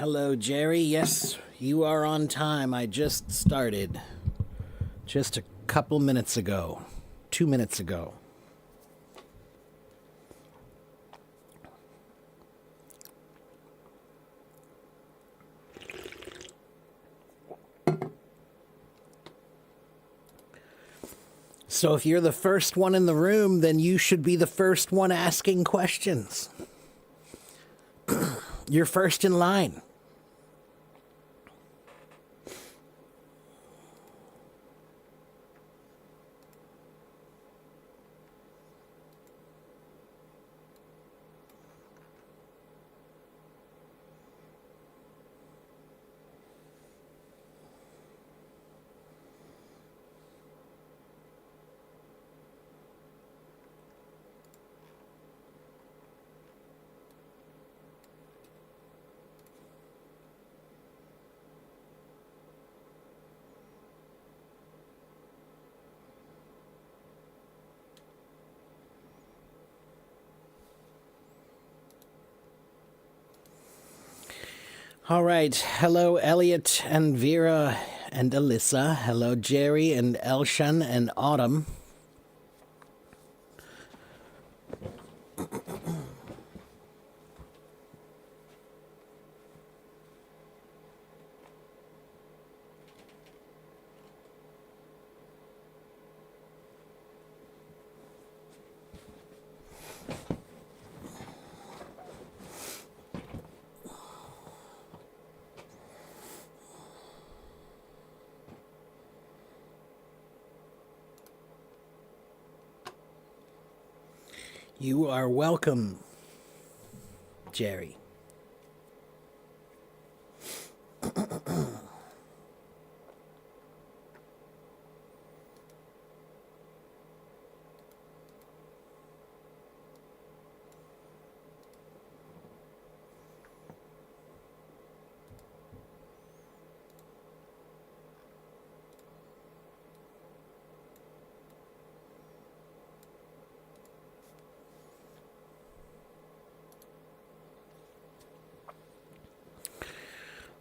Hello, Jerry. Yes, you are on time. I just started. Just a couple minutes ago. 2 minutes ago. So if you're the first one in the room, then you should be the first one asking questions. You're first in line. All right. Hello, Elliot and Vera and Alyssa. Hello, Jerry and Elshan and Autumn. You are welcome, Jerry.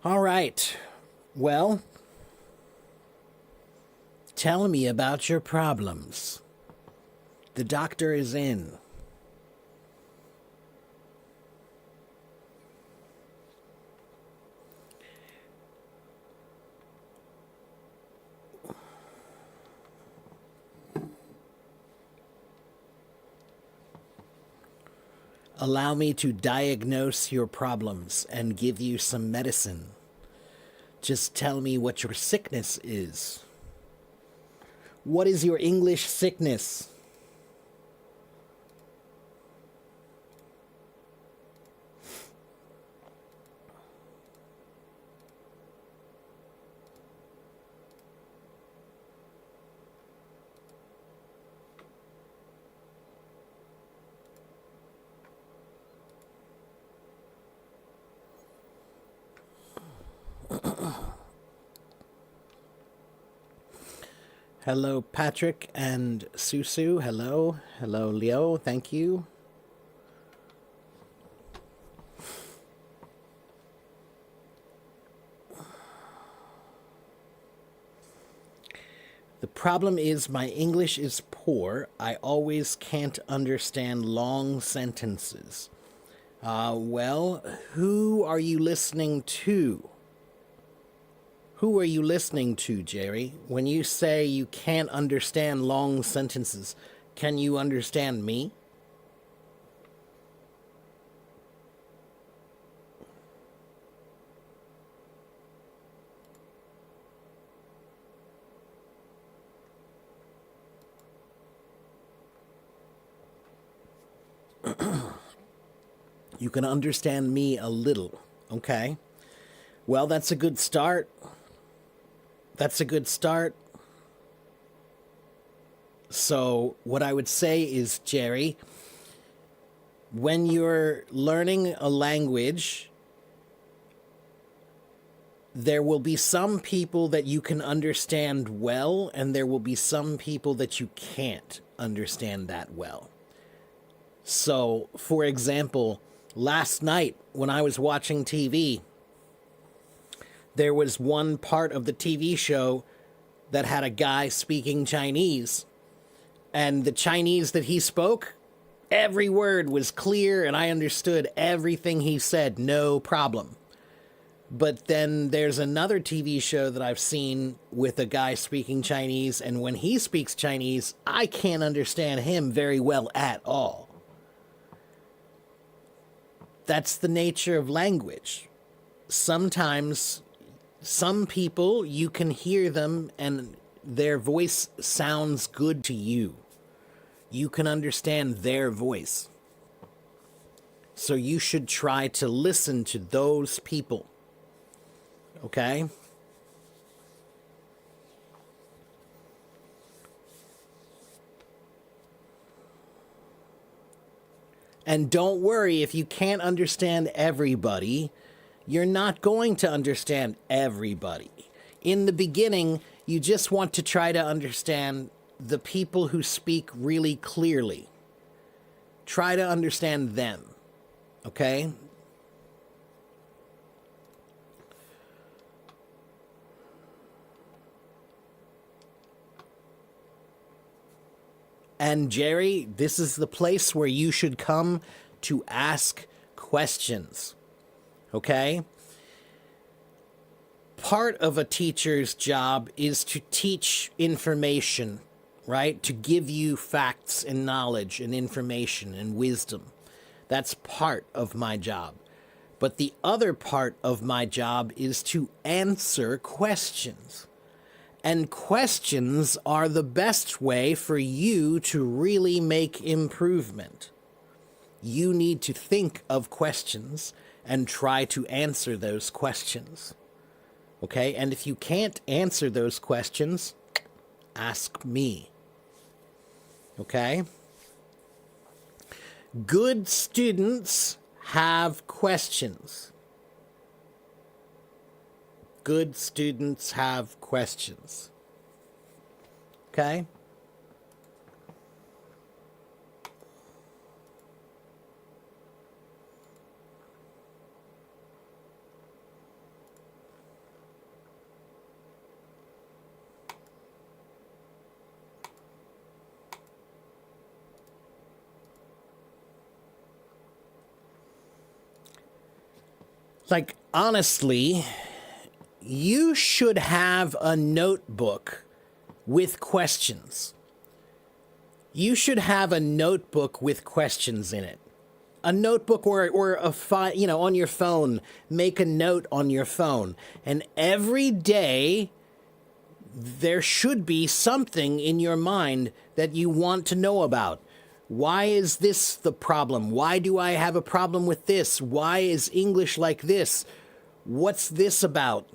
All right. Well, tell me about your problems. The doctor is in. Allow me to diagnose your problems and give you some medicine. Just tell me what your sickness is. What is your English sickness? Hello, Patrick and Susu. Hello. Hello, Leo. Thank you. The problem is my English is poor. I always can't understand long sentences. Well, who are you listening to? Who are you listening to, Jerry? When you say you can't understand long sentences, can you understand me? You can understand me a little, okay? Well, that's a good start. That's a good start. So, what I would say is, Jerry, when you're learning a language, there will be some people that you can understand well, and there will be some people that you can't understand that well. So, for example, last night when I was watching TV, there was one part of the TV show that had a guy speaking Chinese, and the Chinese that he spoke, every word was clear and I understood everything he said, no problem. But then there's another TV show that I've seen with a guy speaking Chinese, and when he speaks Chinese, I can't understand him very well at all. That's the nature of language. Sometimes some people, you can hear them and their voice sounds good to you. You can understand their voice. So you should try to listen to those people. Okay? And don't worry if you can't understand everybody. You're not going to understand everybody. In the beginning, you just want to try to understand the people who speak really clearly. Try to understand them. Okay? And Jerry, this is the place where you should come to ask questions. Okay? Part of a teacher's job is to teach information, right? To give you facts and knowledge and information and wisdom. That's part of my job. But the other part of my job is to answer questions. And questions are the best way for you to really make improvement. You need to think of questions and try to answer those questions. Okay? And if you can't answer those questions, ask me. Okay? Good students have questions. Good students have questions. Okay? Like, honestly, you should have a notebook with questions. You should have a notebook with questions in it. A notebook or a file, on your phone. Make a note on your phone. And every day, there should be something in your mind that you want to know about. Why is this the problem? Why do I have a problem with this? Why is English like this? What's this about?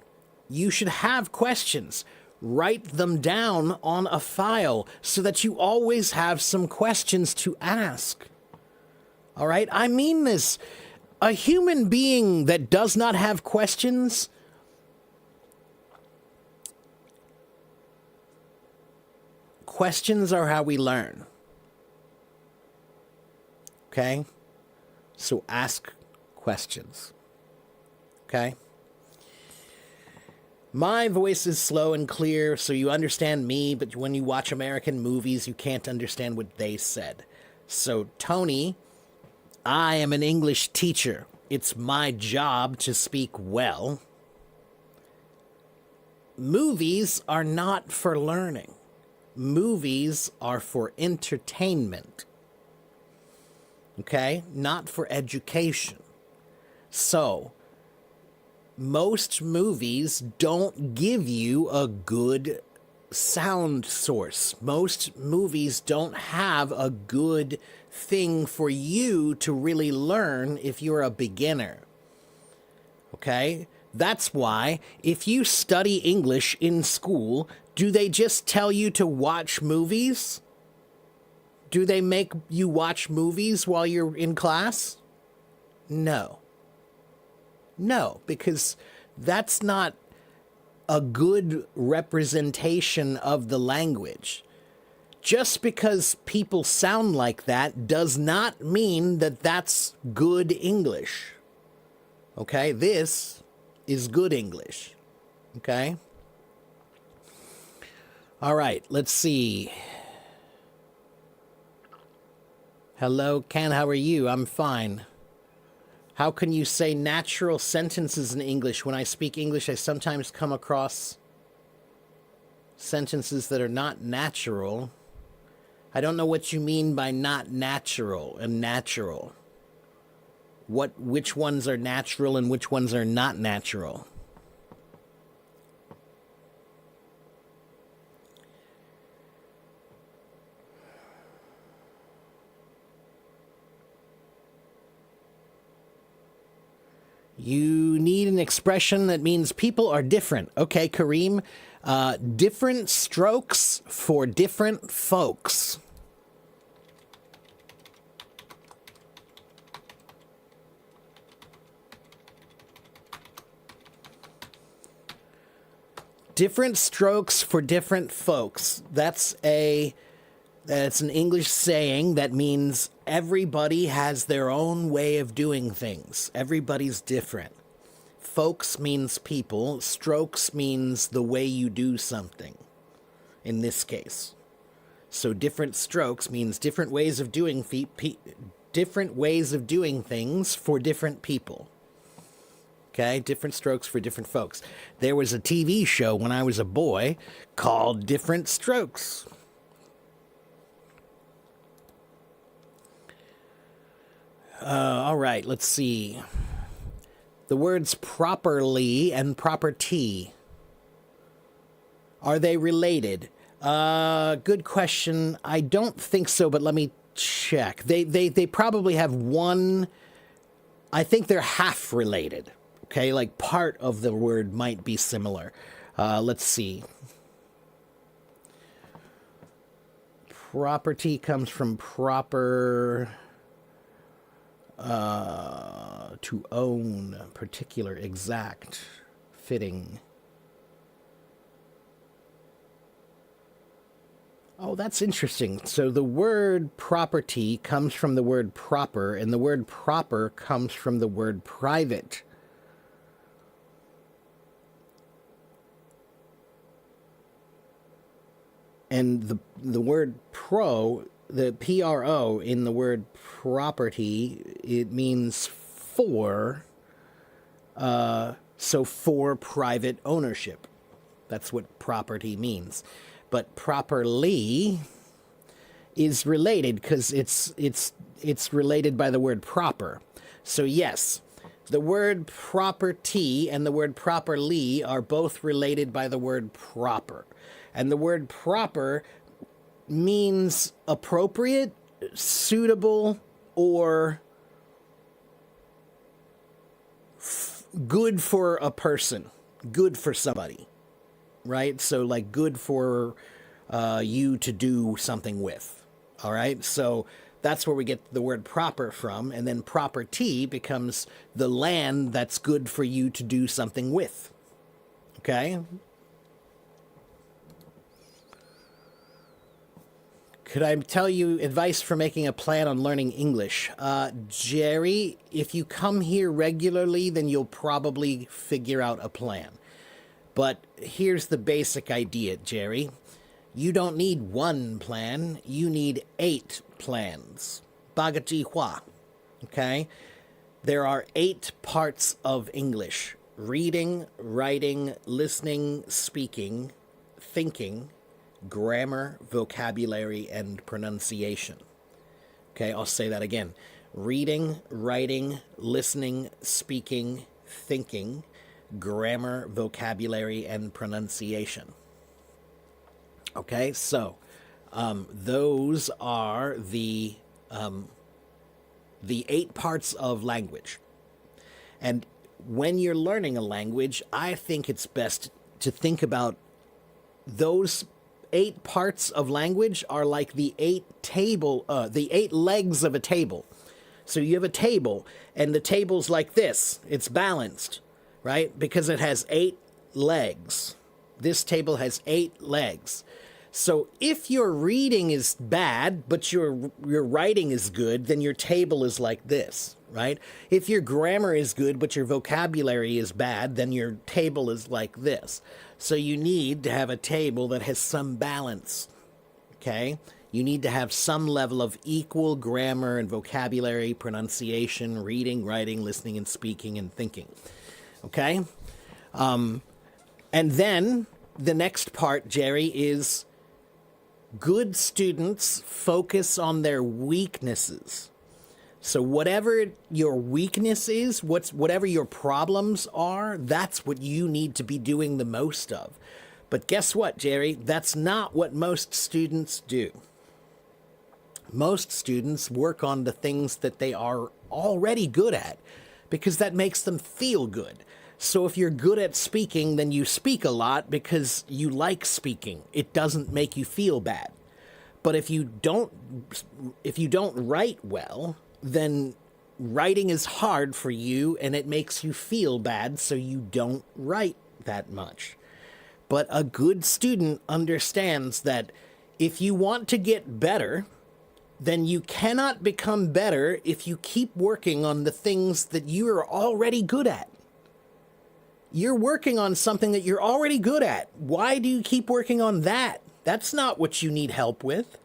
You should have questions. Write them down on a file so that you always have some questions to ask. All right? I mean this. A human being that does not have questions, questions are how we learn. Okay? So ask questions. Okay? My voice is slow and clear, so you understand me, but when you watch American movies, you can't understand what they said. So, Tony, I am an English teacher. It's my job to speak well. Movies are not for learning. Movies are for entertainment. Okay? Not for education. So, most movies don't give you a good sound source. Most movies don't have a good thing for you to really learn if you're a beginner. Okay? That's why if you study English in school, do they just tell you to watch movies? Do they make you watch movies while you're in class? No. No, because that's not a good representation of the language. Just because people sound like that does not mean that that's good English. Okay, this is good English. Okay? All right, let's see. Hello, Ken, how are you? I'm fine. How can you say natural sentences in English? When I speak English, I sometimes come across sentences that are not natural. I don't know what you mean by not natural and natural. Which ones are natural and which ones are not natural? You need an expression that means people are different. Okay, Kareem. Different strokes for different folks. Different strokes for different folks. That's an English saying that means everybody has their own way of doing things. Everybody's different. Folks means people. Strokes means the way you do something, in this case. So different strokes means different ways of doing different ways of doing things for different people. Okay, different strokes for different folks. There was a TV show when I was a boy called Different Strokes. All right, let's see. The words properly and property. Are they related? Good question. I don't think so, but let me check. They probably have one. I think they're half related. Okay, like part of the word might be similar. Let's see. Property comes from proper, to own, particular, exact, fitting. Oh, that's interesting. So the word property comes from the word proper, and the word proper comes from the word private. And the word the P-R-O in the word property, it means for, so for private ownership. That's what property means. But properly is related because it's related by the word proper. So yes, the word property and the word properly are both related by the word proper. And the word proper means appropriate, suitable, or good for a person, good for somebody, right? So like good for you to do something with, all right? So that's where we get the word proper from. And then property becomes the land that's good for you to do something with, okay? Could I tell you advice for making a plan on learning English? Jerry, if you come here regularly, then you'll probably figure out a plan. But here's the basic idea, Jerry. You don't need one plan. You need 8 plans. 八个计划. Okay? There are 8 parts of English. Reading, writing, listening, speaking, thinking, grammar, vocabulary, and pronunciation. Okay, I'll say that again. Reading, writing, listening, speaking, thinking, grammar, vocabulary, and pronunciation. Okay, so those are the 8 parts of language. And when you're learning a language, I think it's best to think about those 8 parts of language are like the 8 legs of a table. So you have a table, and the table's like this. It's balanced, right? Because it has 8 legs. This table has 8 legs. So if your reading is bad, but your writing is good, then your table is like this, right? If your grammar is good, but your vocabulary is bad, then your table is like this. So you need to have a table that has some balance, okay? You need to have some level of equal grammar and vocabulary, pronunciation, reading, writing, listening, and speaking, and thinking, okay? And then the next part, Jerry, is good students focus on their weaknesses. So whatever your weakness is, whatever your problems are, that's what you need to be doing the most of. But guess what, Jerry? That's not what most students do. Most students work on the things that they are already good at because that makes them feel good. So if you're good at speaking, then you speak a lot because you like speaking. It doesn't make you feel bad. But if you don't write well, then writing is hard for you and it makes you feel bad, so you don't write that much. But a good student understands that if you want to get better, then you cannot become better if you keep working on the things that you're already good at. You're working on something that you're already good at. Why do you keep working on that? That's not what you need help with.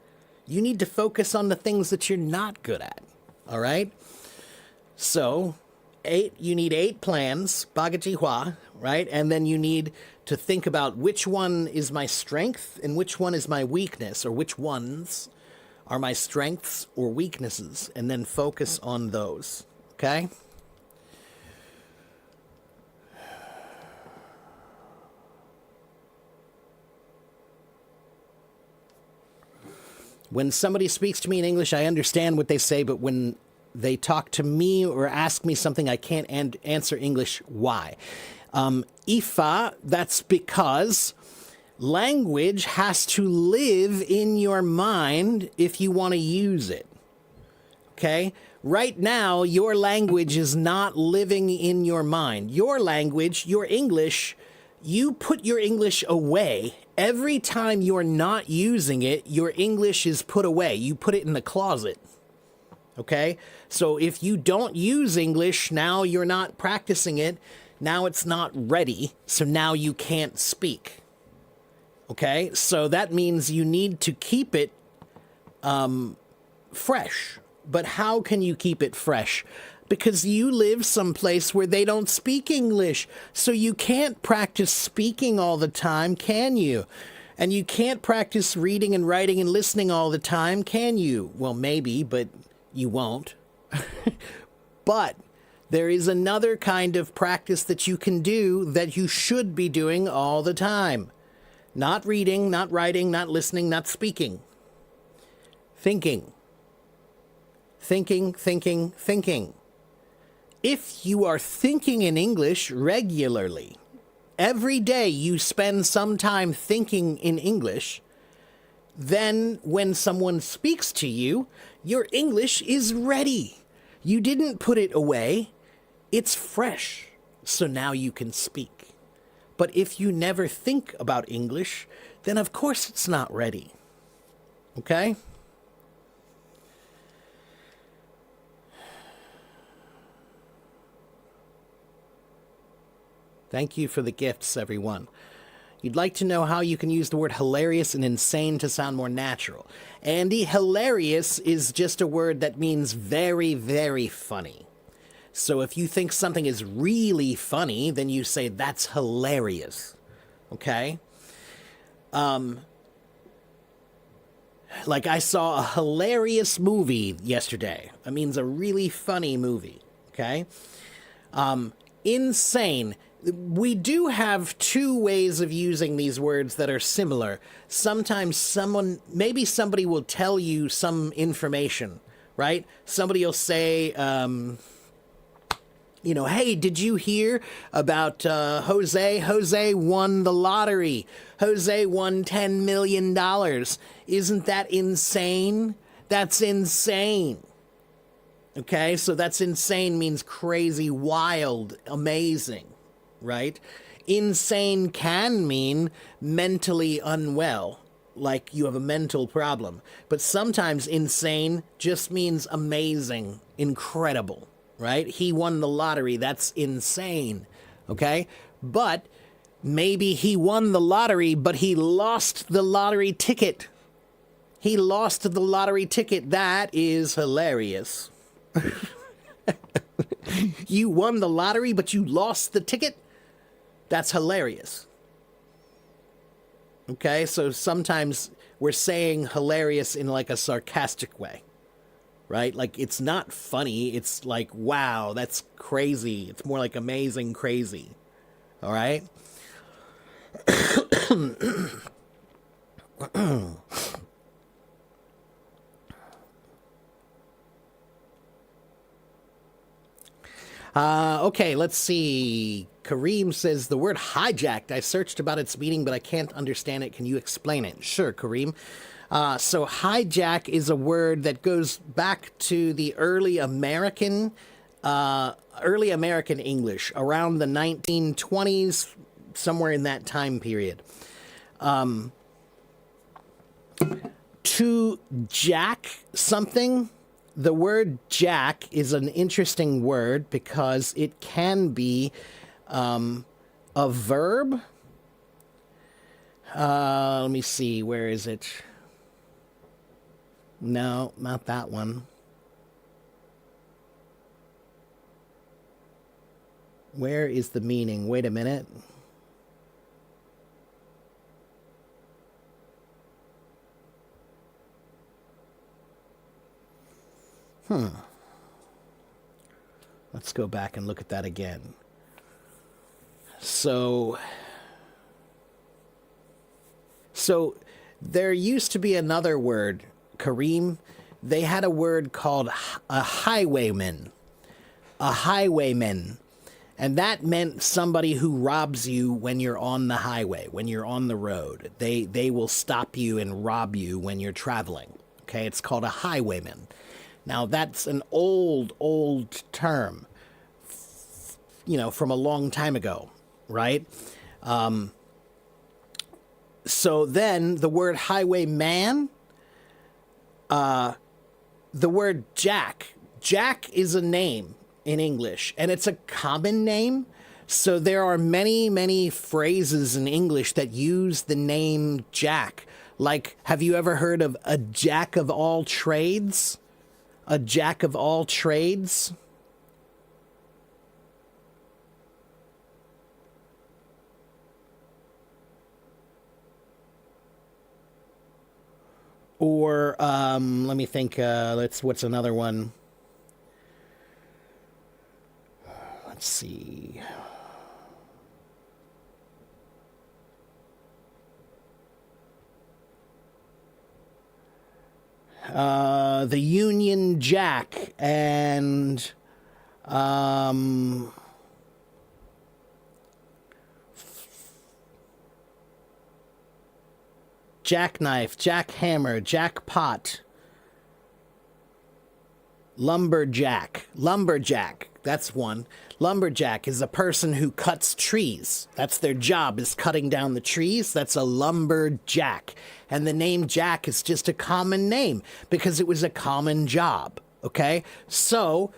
You need to focus on the things that you're not good at. All right? So, you need 8 plans, Bagajihua, right? And then you need to think about which one is my strength and which one is my weakness, or which ones are my strengths or weaknesses, and then focus on those. Okay? When somebody speaks to me in English, I understand what they say, but when they talk to me or ask me something I can't answer English, why? Ifa, that's because language has to live in your mind if you want to use it. Okay? Right now, your language is not living in your mind. Your language, your English, you put your English away. Every time you're not using it, your English is put away. You put it in the closet. Okay? So if you don't use English, now you're not practicing it. Now it's not ready. So now you can't speak. Okay? So that means you need to keep it fresh. But how can you keep it fresh? Because you live someplace where they don't speak English. So you can't practice speaking all the time, can you? And you can't practice reading and writing and listening all the time, can you? Well, maybe, but you won't. But there is another kind of practice that you can do that you should be doing all the time. Not reading, not writing, not listening, not speaking. Thinking. Thinking, thinking, thinking. If you are thinking in English regularly, every day you spend some time thinking in English, then when someone speaks to you, your English is ready. You didn't put it away. It's fresh. So now you can speak. But if you never think about English, then of course it's not ready. Okay? Thank you for the gifts, everyone. You'd like to know how you can use the word hilarious and insane to sound more natural. Andy, hilarious is just a word that means very, very funny. So if you think something is really funny, then you say, that's hilarious. Okay? Like I saw a hilarious movie yesterday. That means a really funny movie. Okay? Insane. We do have 2 ways of using these words that are similar. Sometimes maybe somebody will tell you some information, right? Somebody will say, hey, did you hear about Jose? Jose won the lottery. Jose won $10 million. Isn't that insane? That's insane. Okay, so that's insane means crazy, wild, amazing. Right? Insane can mean mentally unwell, like you have a mental problem. But sometimes insane just means amazing, incredible, right? He won the lottery. That's insane, okay? But maybe he won the lottery, but he lost the lottery ticket. He lost the lottery ticket. That is hilarious. You won the lottery, but you lost the ticket? That's hilarious. Okay, so sometimes we're saying hilarious in like a sarcastic way, right? Like it's not funny. It's like, wow, that's crazy. It's more like amazing crazy. All right? Okay, let's see. Kareem says the word hijacked. I searched about its meaning, but I can't understand it. Can you explain it? Sure, Kareem. So hijack is a word that goes back to the early American English around the 1920s, somewhere in that time period. To jack something, the word jack is an interesting word because it can be a verb. Let me see. Where is it? No, not that one. Where is the meaning? Wait a minute. Let's go back and look at that again. So there used to be another word, Kareem. They had a word called a highwayman. A highwayman. And that meant somebody who robs you when you're on the highway, when you're on the road. They will stop you and rob you when you're traveling. Okay, it's called a highwayman. Now, that's an old term, from a long time ago, right? So then the word highwayman, the word jack. Jack is a name in English, and it's a common name. So there are many, many phrases in English that use the name Jack. Like, have you ever heard of a jack of all trades? A jack of all trades? Or, let me think, what's another one? Let's see. The Union Jack and jackknife, jackhammer, jackpot, lumberjack. Lumberjack, that's one. Lumberjack is a person who cuts trees. That's their job, is cutting down the trees. That's a lumberjack. And the name Jack is just a common name because it was a common job, okay? So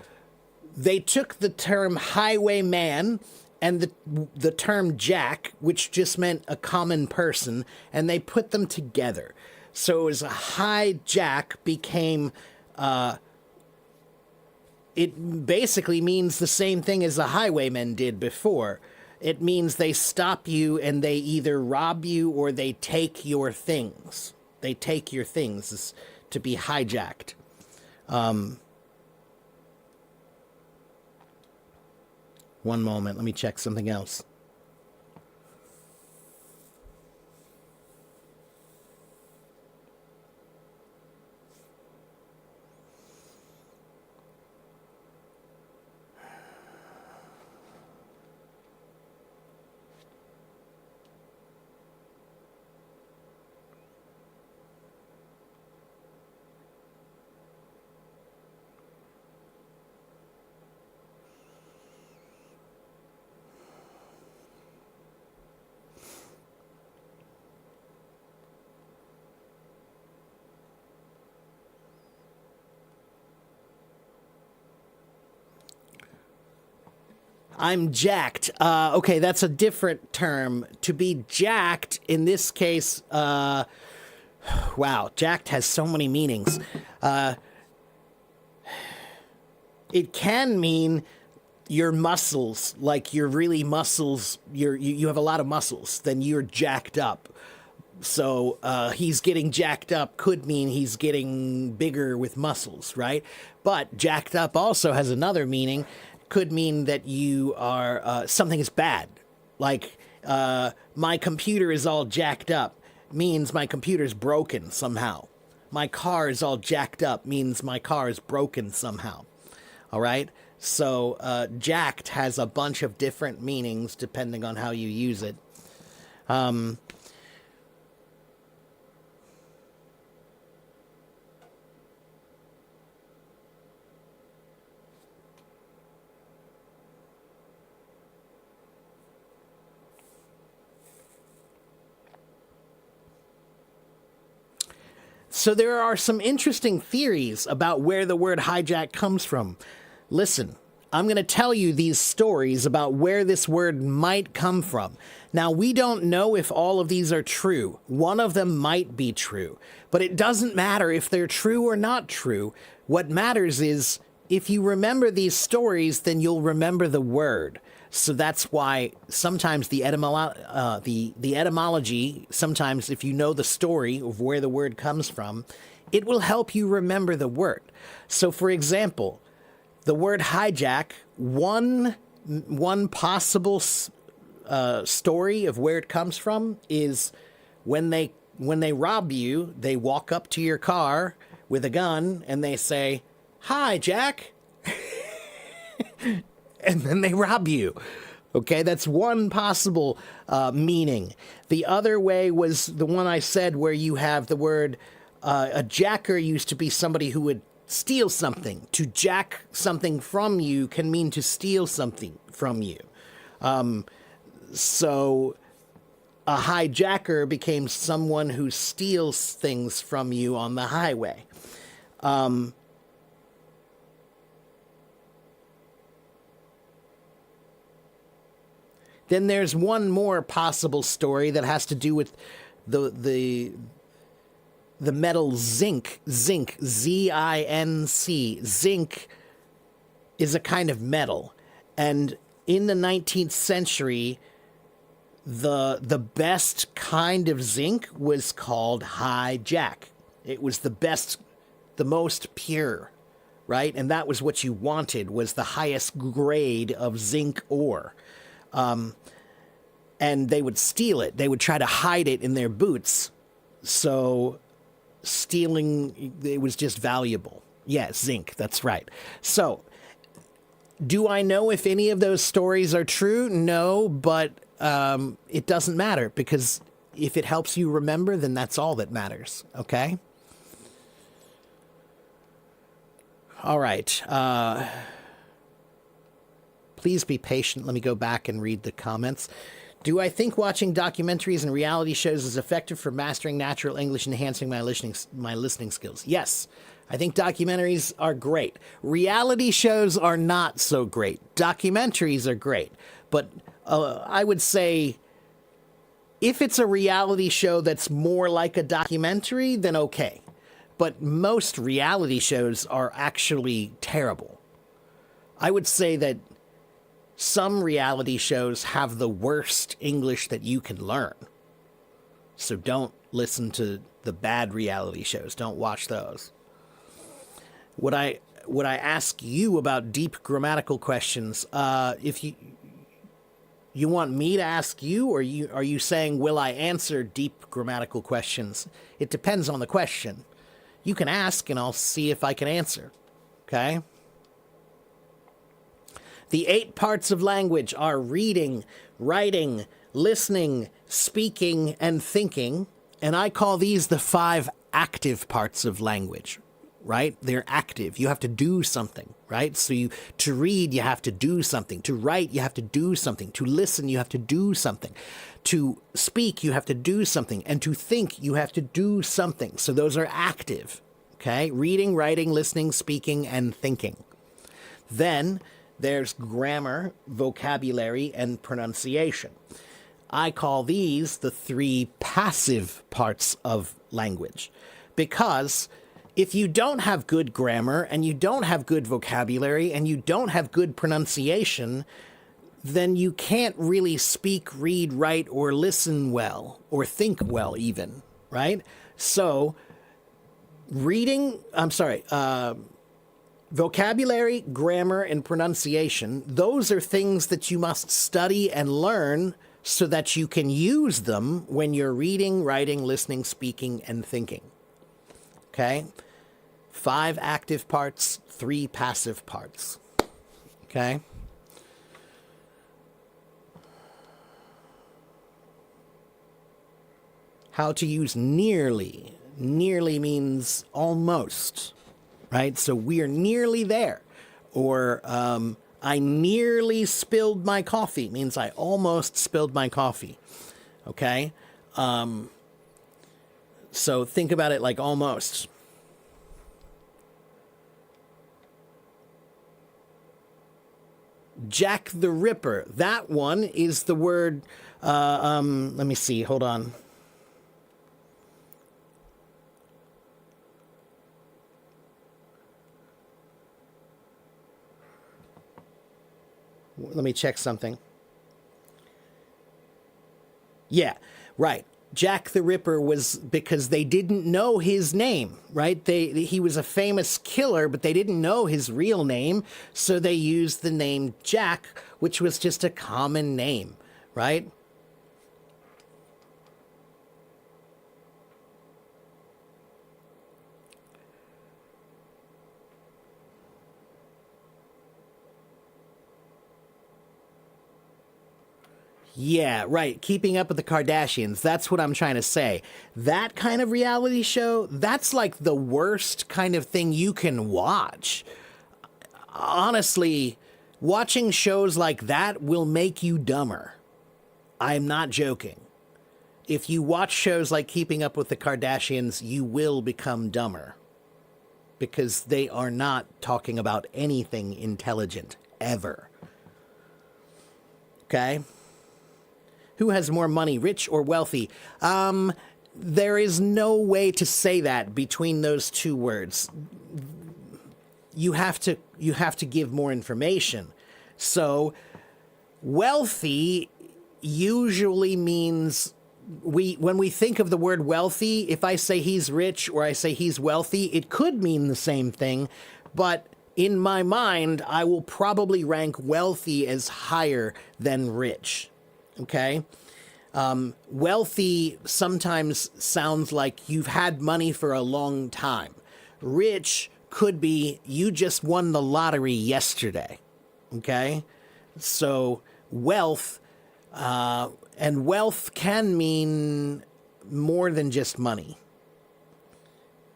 they took the term highwayman and the term Jack, which just meant a common person, and they put them together. So it was a hijack became... it basically means the same thing as the highwaymen did before. It means they stop you and they either rob you or they take your things. They take your things to be hijacked. One moment, let me check something else. I'm jacked. Okay, that's a different term. To be jacked, in this case, wow, jacked has so many meanings. It can mean your muscles, like you're really muscles, you have a lot of muscles, then you're jacked up. So he's getting jacked up could mean he's getting bigger with muscles, right? But jacked up also has another meaning. Could mean that you are, something is bad. Like, my computer is all jacked up means my computer's broken somehow. My car is all jacked up means my car is broken somehow. All right? So jacked has a bunch of different meanings depending on how you use it. So there are some interesting theories about where the word hijack comes from. Listen, I'm going to tell you these stories about where this word might come from. Now, we don't know if all of these are true. One of them might be true. But it doesn't matter if they're true or not true. What matters is if you remember these stories, then you'll remember the word. So that's why sometimes the etymology, sometimes if you know the story of where the word comes from, it will help you remember the word. So for example, the word hijack, one possible story of where it comes from is when they rob you, they walk up to your car with a gun and they say, "Hi, Jack." And then they rob you. Okay, that's one possible meaning. The other way was the one I said where you have the word, a jacker used to be somebody who would steal something. To jack something from you can mean to steal something from you. So a hijacker became someone who steals things from you on the highway. Then there's one more possible story that has to do with the metal zinc. Zinc, Z-I-N-C. Zinc is a kind of metal. And in the 19th century, the best kind of zinc was called hijack. It was the best, the most pure, right? And that was what you wanted, was the highest grade of zinc ore. And they would steal it. They would try to hide it in their boots. So stealing, it was just valuable. Yeah, zinc, that's right. So, do I know if any of those stories are true? No, but it doesn't matter, because if it helps you remember, then that's all that matters, okay? All right. Please be patient. Let me go back and read the comments. Do I think watching documentaries and reality shows is effective for mastering natural English and enhancing my listening skills? Yes. I think documentaries are great. Reality shows are not so great. Documentaries are great. But I would say if it's a reality show that's more like a documentary, then okay. But most reality shows are actually terrible. I would say that some reality shows have the worst English that you can learn. So don't listen to the bad reality shows. Don't watch those. Would I ask you about deep grammatical questions? If you want me to ask you, or are you saying, will I answer deep grammatical questions? It depends on the question. You can ask and I'll see if I can answer. Okay? The 8 parts of language are reading, writing, listening, speaking, and thinking. And I call these the 5 active parts of language, right? They're active. You have to do something, right? So to read, you have to do something. To write, you have to do something. To listen, you have to do something. To speak, you have to do something. And to think, you have to do something. So those are active, okay? Reading, writing, listening, speaking, and thinking. Then There's grammar, vocabulary, and pronunciation. I call these the three passive parts of language, because if you don't have good grammar and you don't have good vocabulary and you don't have good pronunciation, then you can't really speak, read, write, or listen well, or think well even, right? So vocabulary, grammar, and pronunciation, those are things that you must study and learn so that you can use them when you're reading, writing, listening, speaking, and thinking. Okay? 5 active parts, 3 passive parts. Okay? How to use nearly. Nearly means almost, right? So we are nearly there. Or I nearly spilled my coffee means I almost spilled my coffee. Okay? So think about it like almost. Jack the Ripper. That one is the word, let me see, hold on. Let me check something. Yeah, right. Jack the Ripper was because they didn't know his name, right? He was a famous killer, but they didn't know his real name, so they used the name Jack, which was just a common name, right? Yeah, right. Keeping Up with the Kardashians. That's what I'm trying to say. That kind of reality show, that's like the worst kind of thing you can watch. Honestly, watching shows like that will make you dumber. I'm not joking. If you watch shows like Keeping Up with the Kardashians, you will become dumber. Because they are not talking about anything intelligent, ever. Okay? Who has more money, rich or wealthy? There is no way to say that between those two words. You have to give more information. So, wealthy usually means when we think of the word wealthy, if I say he's rich or I say he's wealthy, it could mean the same thing, but in my mind, I will probably rank wealthy as higher than rich. Okay? Wealthy sometimes sounds like you've had money for a long time. Rich could be you just won the lottery yesterday. Okay? So wealth, and wealth can mean more than just money.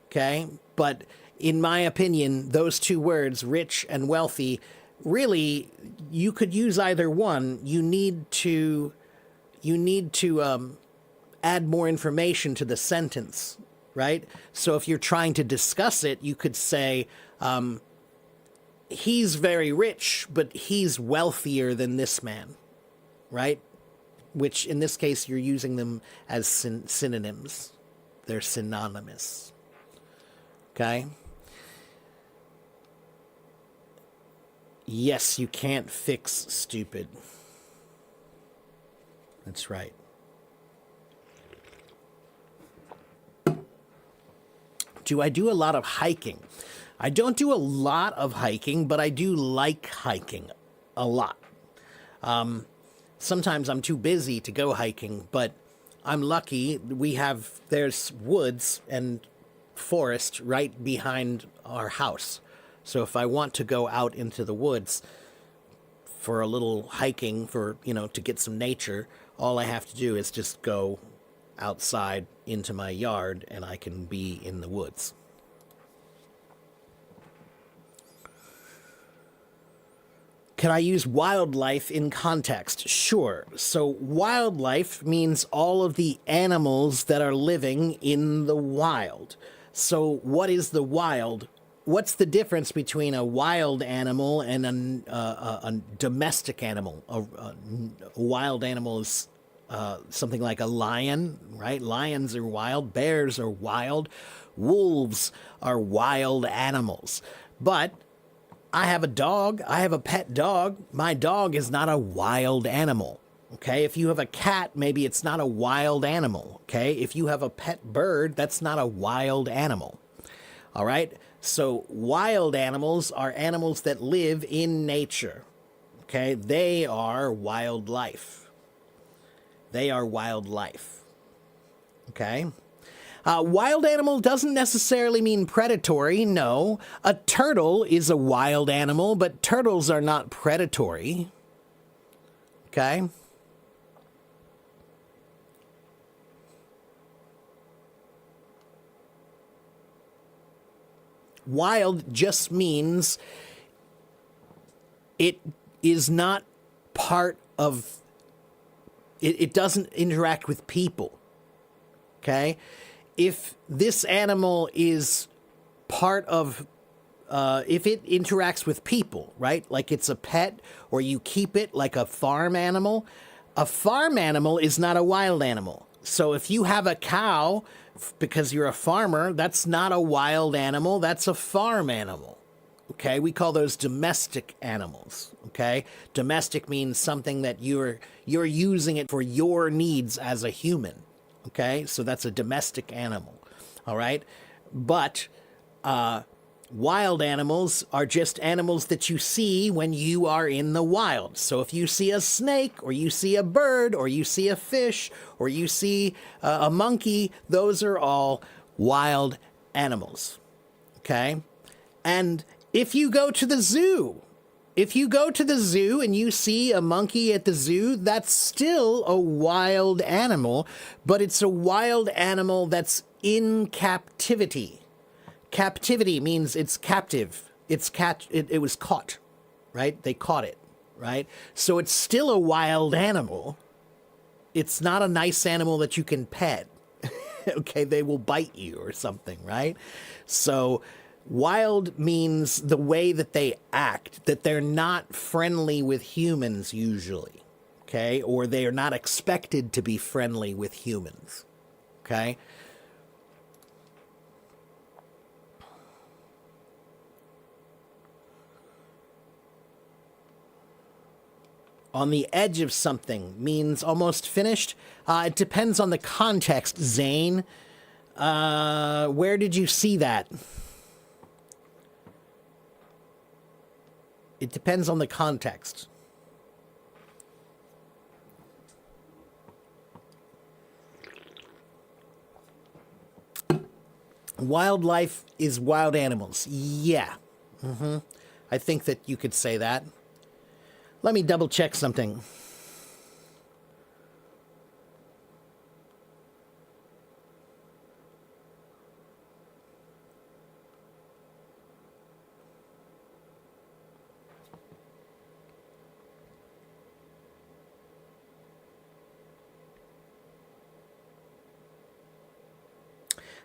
Okay? But in my opinion, those two words, rich and wealthy, really, you could use either one. You need to add more information to the sentence, right? So if you're trying to discuss it, you could say, he's very rich, but he's wealthier than this man, right? Which in this case, you're using them as synonyms. They're synonymous. Okay? Yes, you can't fix stupid. That's right. Do I do a lot of hiking? I don't do a lot of hiking, but I do like hiking a lot. Sometimes I'm too busy to go hiking, but I'm lucky. There's woods and forest right behind our house. So if I want to go out into the woods for a little hiking, to get some nature, all I have to do is just go outside into my yard and I can be in the woods. Can I use wildlife in context? Sure. So wildlife means all of the animals that are living in the wild. So what is the wild? what's the difference between a wild animal and a domestic animal? A wild animal is something like a lion, right? Lions are wild, bears are wild, wolves are wild animals. But I have a dog, I have a pet dog. My dog is not a wild animal. Okay, if you have a cat, maybe it's not a wild animal. Okay, if you have a pet bird, that's not a wild animal. All right, so wild animals are animals that live in nature. Okay, they are wildlife. They are wildlife. Okay. Wild animal doesn't necessarily mean predatory. No, a turtle is a wild animal, but turtles are not predatory. Okay. Wild just means it is not part of, it doesn't interact with people. Okay? If this animal is part of, if it interacts with people, right? Like it's a pet or you keep it like a farm animal is not a wild animal. So if you have a cow because you're a farmer, that's not a wild animal, that's a farm animal. Okay, we call those domestic animals. Okay, domestic means something that you're using it for your needs as a human. Okay, so that's a domestic animal. All right, but wild animals are just animals that you see when you are in the wild. So if you see a snake, or you see a bird, or you see a fish, or you see a monkey, those are all wild animals. Okay, and if you go to the zoo, and you see a monkey at the zoo, that's still a wild animal, but it's a wild animal that's in captivity. Captivity means it's captive. It was caught, right? They caught it, right? So it's still a wild animal. It's not a nice animal that you can pet. Okay, they will bite you or something, right? So wild means the way that they act, that they're not friendly with humans usually, okay? Or they are not expected to be friendly with humans, okay? On the edge of something means almost finished. It depends on the context, Zane. Where did you see that? It depends on the context. Wildlife is wild animals. Yeah. I think that you could say that. Let me double check something.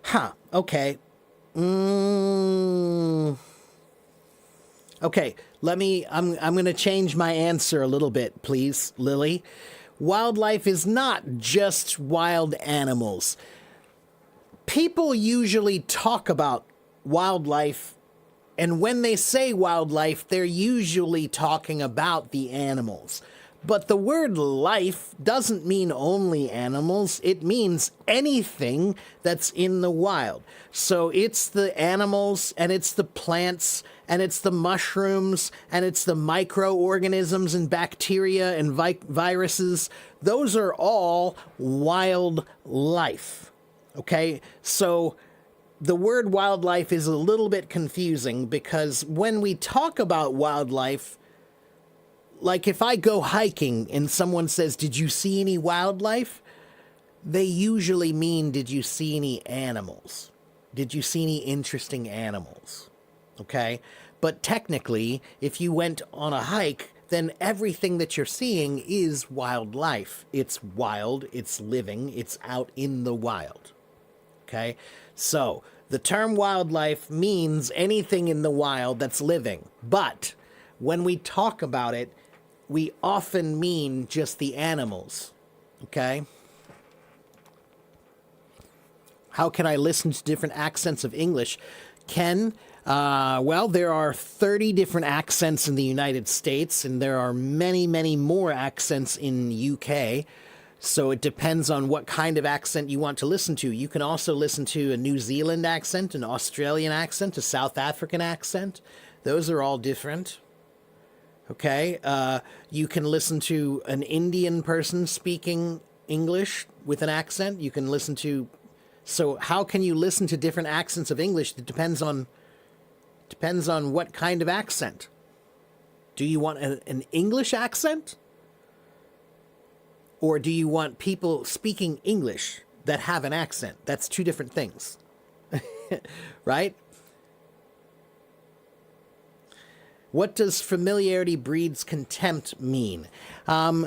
Huh, okay. Okay, I'm going to change my answer a little bit, please, Lily. Wildlife is not just wild animals. People usually talk about wildlife, and when they say wildlife, they're usually talking about the animals. But the word life doesn't mean only animals. It means anything that's in the wild. So it's the animals, and it's the plants, and it's the mushrooms, and it's the microorganisms and bacteria and viruses. Those are all wild life. Okay? So the word wildlife is a little bit confusing because when we talk about wildlife, like if I go hiking and someone says, "Did you see any wildlife?" They usually mean, "Did you see any animals? Did you see any interesting animals?" Okay? But technically, if you went on a hike, then everything that you're seeing is wildlife. It's wild, it's living, it's out in the wild. Okay? So The term wildlife means anything in the wild that's living. But when we talk about it, we often mean just the animals. Okay? How can I listen to different accents of English? Ken, well, there are 30 different accents in the United States, and there are many, many more accents in UK. So it depends on what kind of accent you want to listen to. You can also listen to a New Zealand accent, an Australian accent, a South African accent. Those are all different. Okay? You can listen to an Indian person speaking English with an accent. You can listen to... So how can you listen to different accents of English? It depends on what kind of accent. Do you want an English accent? Or do you want people speaking English that have an accent? That's two different things. Right? What does familiarity breeds contempt mean?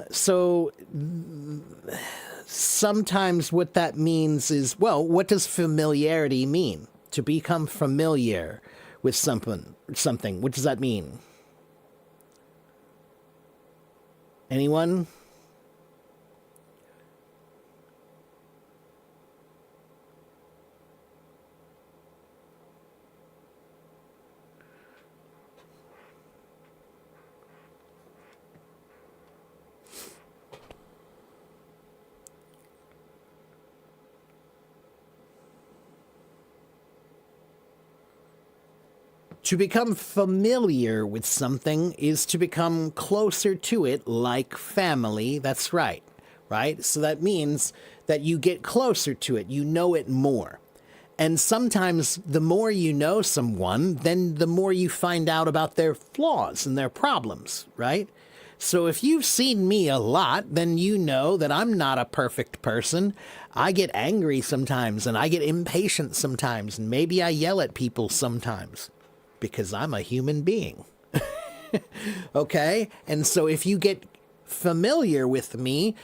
So sometimes what that means is, well, what does familiarity mean? To become familiar with something. What does that mean? Anyone? To become familiar with something is to become closer to it, like family. That's right, right? So that means that you get closer to it. You know it more. And sometimes the more you know someone, then the more you find out about their flaws and their problems, right? So if you've seen me a lot, then you know that I'm not a perfect person. I get angry sometimes, and I get impatient sometimes, and maybe I yell at people sometimes. Because I'm a human being. Okay? And so if you get familiar with me,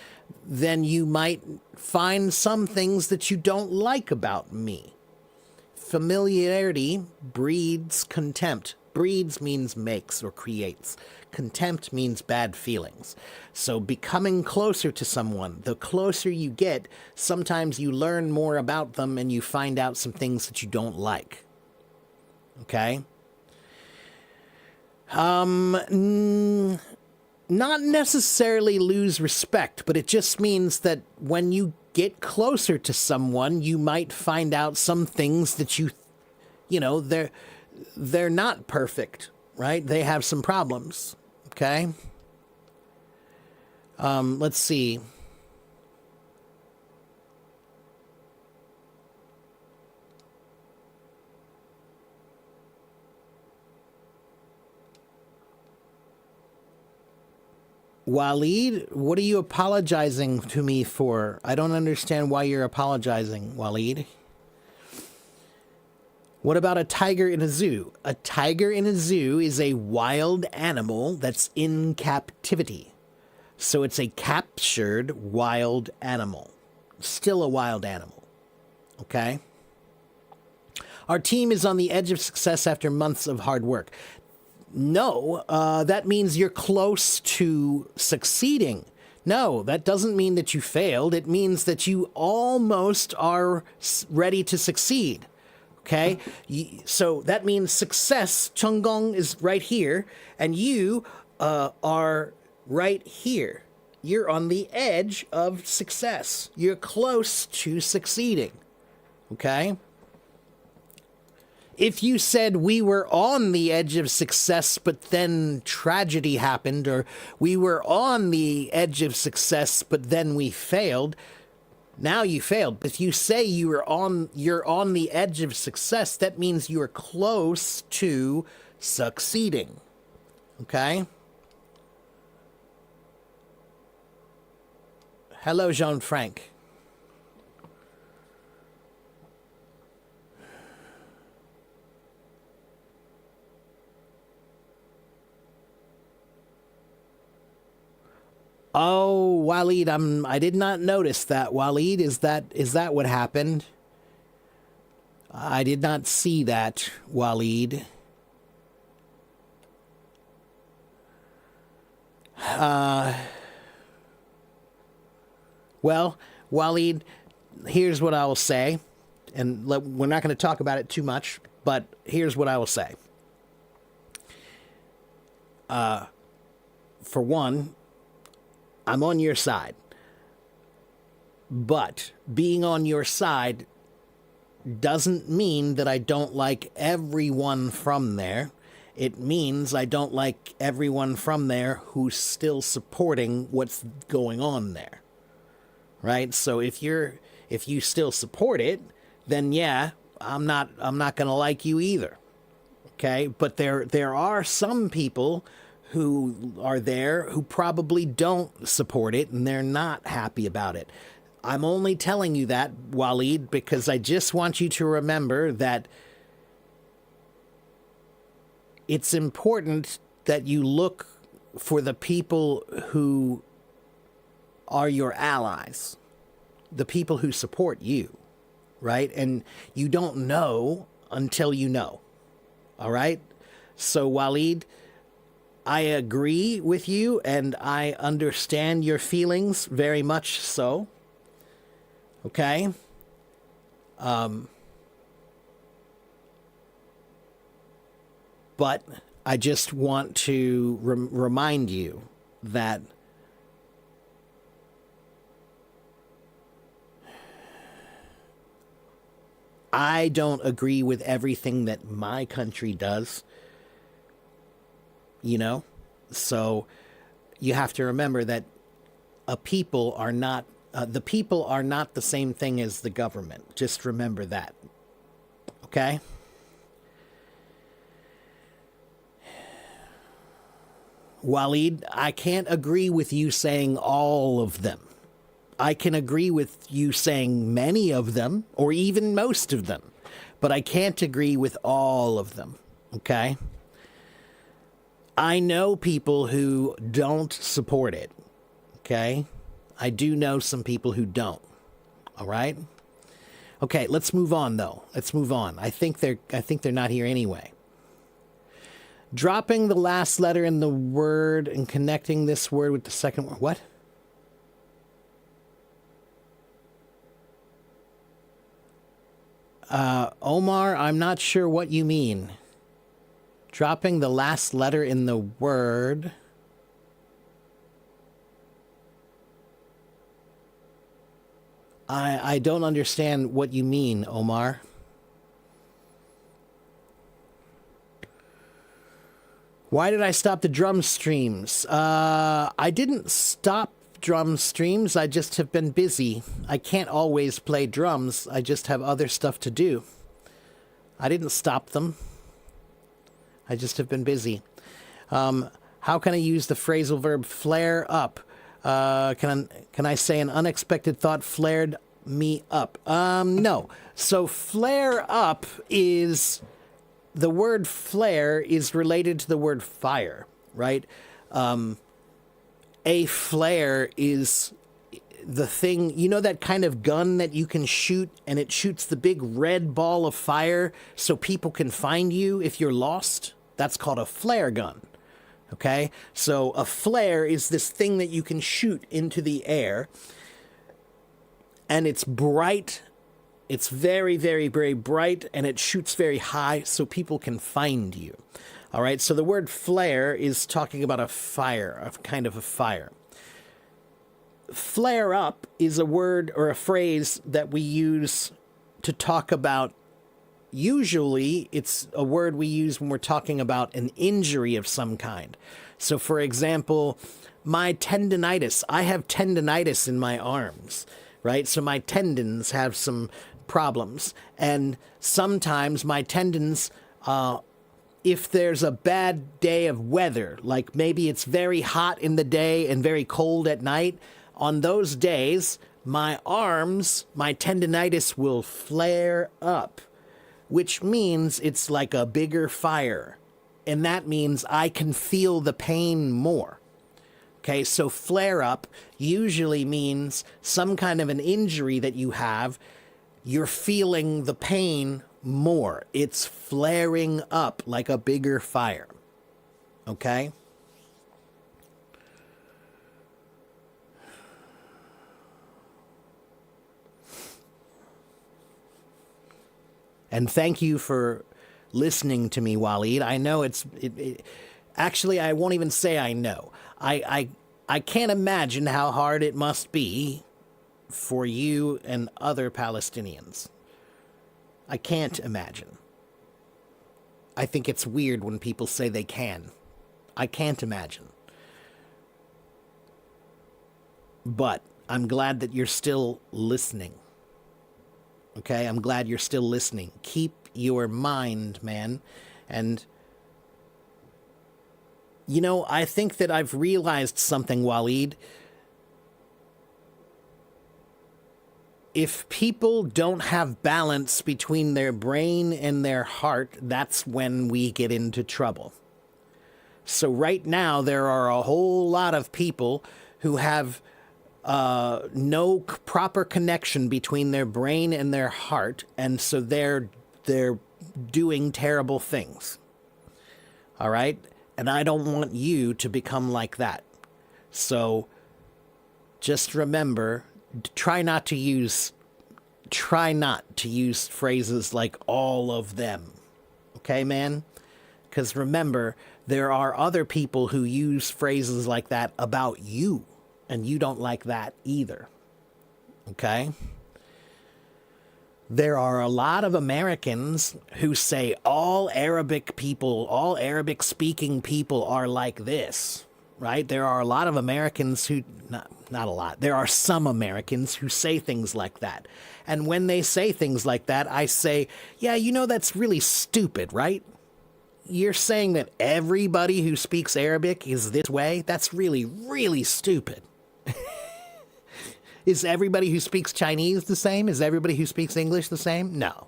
then you might find some things that you don't like about me. Familiarity breeds contempt. Breeds means makes or creates. Contempt means bad feelings. So becoming closer to someone, the closer you get, sometimes you learn more about them and you find out some things that you don't like. Okay? Not necessarily lose respect, but it just means that when you get closer to someone, you might find out some things that you know, they're not perfect, right? They have some problems, okay? Let's see. Waleed, what are you apologizing to me for? I don't understand why you're apologizing, Waleed. What about a tiger in a zoo? A tiger in a zoo is a wild animal that's in captivity. So it's a captured wild animal. Still a wild animal. Okay? Our team is on the edge of success after months of hard work. No, that means you're close to succeeding. No, that doesn't mean that you failed. It means that you almost are ready to succeed. Okay? So that means success, Chunggong, is right here, and you are right here. You're on the edge of success. You're close to succeeding. Okay? If you said we were on the edge of success, but then tragedy happened, or we were on the edge of success, but then we failed, now you failed. But if you say you're on the edge of success, that means you are close to succeeding. Okay? Hello, Jean-Franc. Oh, Waleed, I did not notice that. Waleed, is that what happened? I did not see that, Waleed. Well, Waleed, here's what I will say, and we're not going to talk about it too much, but here's what I will say. For one, I'm on your side. But being on your side doesn't mean that I don't like everyone from there. It means I don't like everyone from there who's still supporting what's going on there. Right? So if you still support it, then yeah, I'm not going to like you either. Okay? But there are some people who are there who probably don't support it and they're not happy about it. I'm only telling you that, Waleed, because I just want you to remember that it's important that you look for the people who are your allies, the people who support you, right? And you don't know until you know, all right? So, Waleed, I agree with you and I understand your feelings very much so. Okay? But I just want to remind you that I don't agree with everything that my country does. You know? So you have to remember that the people are not the same thing as the government. Just remember that. Okay? Waleed, I can't agree with you saying all of them. I can agree with you saying many of them, or even most of them. But I can't agree with all of them. Okay? I know people who don't support it. Okay? I do know some people who don't. All right? Okay, let's move on though. Let's move on. I think they're not here anyway. Dropping the last letter in the word and connecting this word with the second word. What? Omar, I'm not sure what you mean. Dropping the last letter in the word. I don't understand what you mean, Omar. Why did I stop the drum streams? I didn't stop drum streams. I just have been busy. I can't always play drums. I just have other stuff to do. I didn't stop them. I just have been busy. How can I use the phrasal verb flare up? Can I say an unexpected thought flared me up? No. So flare up is... The word flare is related to the word fire, right? A flare is the thing, you know, that kind of gun that you can shoot and it shoots the big red ball of fire so people can find you if you're lost? That's called a flare gun, okay? So a flare is this thing that you can shoot into the air and it's bright. It's very, very, very bright, and it shoots very high so people can find you. All right, so the word flare is talking about a fire, a kind of a fire. Flare up is a word or a phrase that we use to talk about, usually it's a word we use when we're talking about an injury of some kind. So, for example, my tendinitis, I have tendinitis in my arms, right? So my tendons have some problems, and sometimes my tendons, if there's a bad day of weather, like maybe it's very hot in the day and very cold at night, on those days my arms, my tendinitis will flare up, which means it's like a bigger fire, and that means I can feel the pain more. Okay, so flare up usually means some kind of an injury that you have. You're feeling the pain more. It's flaring up like a bigger fire. Okay? And thank you for listening to me, Waleed. I know actually, I won't even say I know. I can't imagine how hard it must be for you and other Palestinians. I can't imagine. I think it's weird when people say they can. I can't imagine. But I'm glad that you're still listening. Okay? I'm glad you're still listening. Keep your mind, man. And, you know, I think that I've realized something, Waleed. If people don't have balance between their brain and their heart, that's when we get into trouble. So right now, there are a whole lot of people who have no proper connection between their brain and their heart, and so they're doing terrible things. All right? And I don't want you to become like that. So just remember, try not to use phrases like all of them. Okay, man? Because remember, there are other people who use phrases like that about you, and you don't like that either. Okay? There are a lot of Americans who say all Arabic speaking people are like this, right? There are a lot of Americans who, not a lot, there are some Americans who say things like that. And when they say things like that, I say, yeah, you know, that's really stupid, right? You're saying that everybody who speaks Arabic is this way? That's really, really stupid. Is everybody who speaks Chinese the same? Is everybody who speaks English the same? No.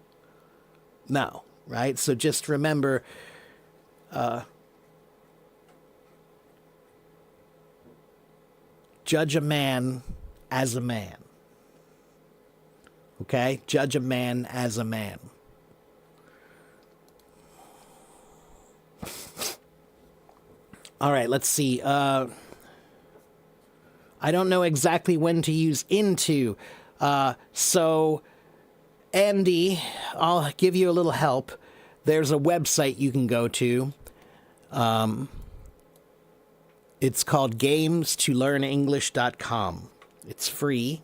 No, right? So just remember, judge a man as a man. Okay? Judge a man as a man. All right, let's see. I don't know exactly when to use into. So, Andy, I'll give you a little help. There's a website you can go to. It's called GamesToLearnEnglish.com. It's free.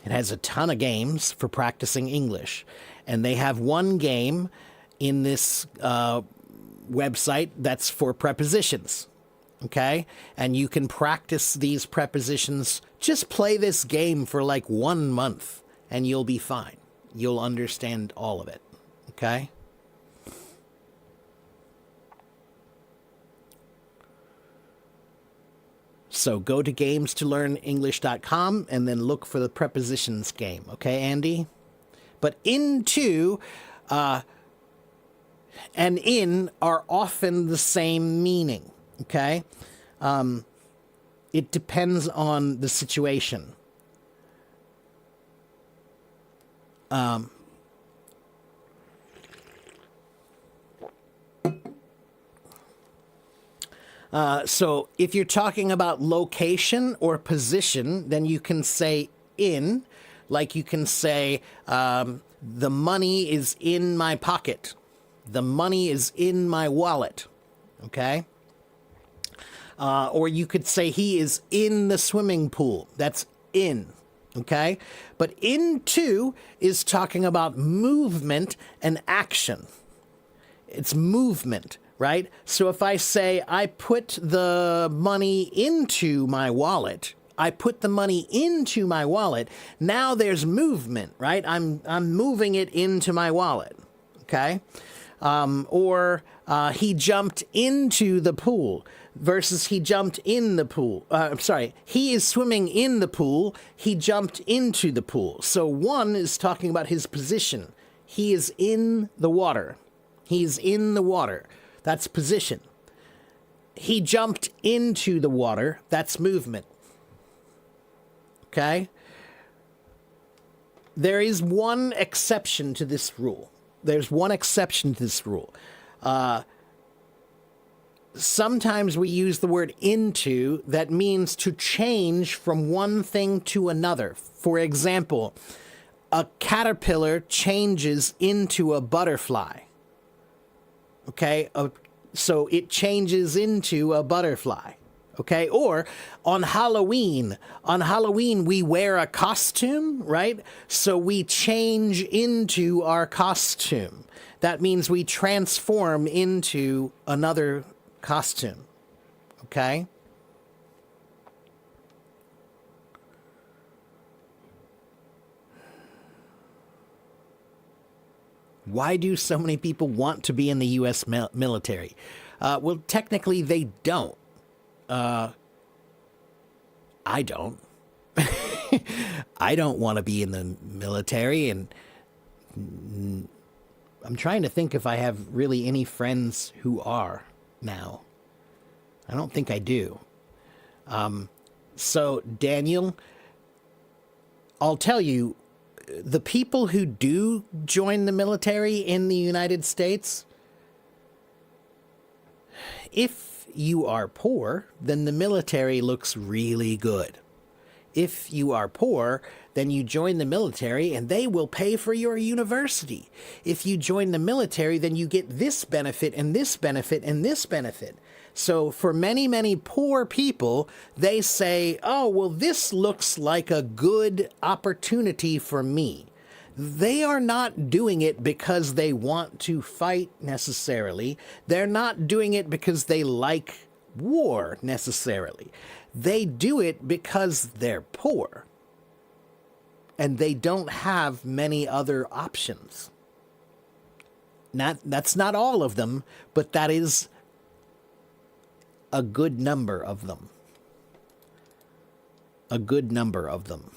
It has a ton of games for practicing English. And they have one game in this website that's for prepositions. Okay? And you can practice these prepositions. Just play this game for like 1 month and you'll be fine. You'll understand all of it. Okay? So go to GamesToLearnEnglish.com and then look for the prepositions game. Okay, Andy? But into and in are often the same meaning. Okay? It depends on the situation. So if you're talking about location or position, then you can say in, like you can say, the money is in my pocket. The money is in my wallet. Okay? Or you could say he is in the swimming pool. That's in, okay? But into is talking about movement and action. It's movement, right? So if I say I put the money into my wallet, I put the money into my wallet, now there's movement, right? I'm moving it into my wallet, okay? Or he jumped into the pool versus he jumped in the pool. He is swimming in the pool. He jumped into the pool. So one is talking about his position. He is in the water. He's in the water. That's position. He jumped into the water. That's movement. Okay? there is one exception to this rule. There's one exception to this rule. Sometimes we use the word into that means to change from one thing to another. For example, a caterpillar changes into a butterfly. Okay? So it changes into a butterfly. Okay? Or on Halloween we wear a costume, right? So we change into our costume. That means we transform into another costume. Okay? Why do so many people want to be in the U.S. military? Well, technically they don't. I don't. I don't want to be in the military, and I'm trying to think if I have really any friends who are now. I don't think I do. So, Daniel, I'll tell you, the people who do join the military in the United States, if you are poor, then the military looks really good. If you are poor, then you join the military and they will pay for your university. If you join the military, then you get this benefit and this benefit and this benefit. So for many, many poor people, they say, oh, well, this looks like a good opportunity for me. They are not doing it because they want to fight necessarily. They're not doing it because they like war necessarily. They do it because they're poor. And they don't have many other options. That's not all of them, but that is a good number of them. A good number of them.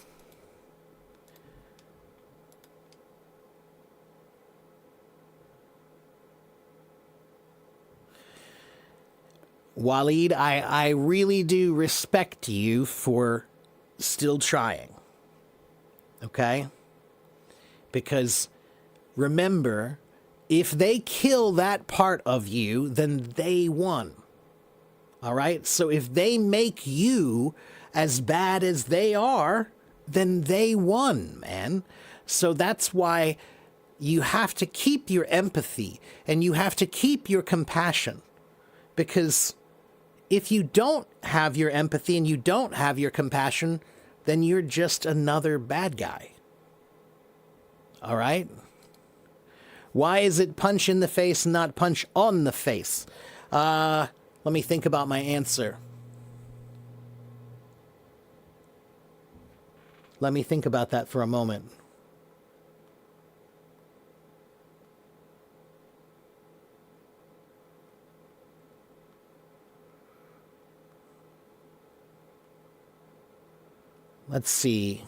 Waleed, I really do respect you for still trying. Okay? Because remember, if they kill that part of you, then they won. All right? So if they make you as bad as they are, then they won, man. So that's why you have to keep your empathy and you have to keep your compassion. Because if you don't have your empathy and you don't have your compassion, then you're just another bad guy. All right? Why is it punch in the face and not punch on the face? Let me think about my answer. Let me think about that for a moment. Let's see.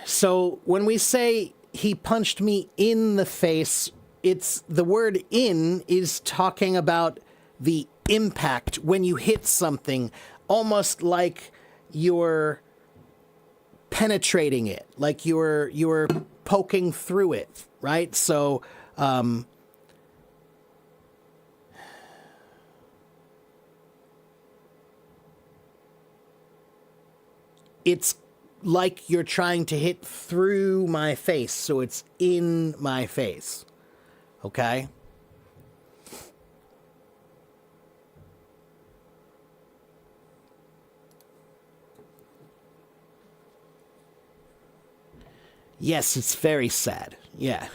So when we say he punched me in the face, it's the word in is talking about the impact when you hit something, almost like you're penetrating it, like you're poking through it, right? So it's like you're trying to hit through my face, so it's in my face. Okay? Yes, it's very sad. Yeah.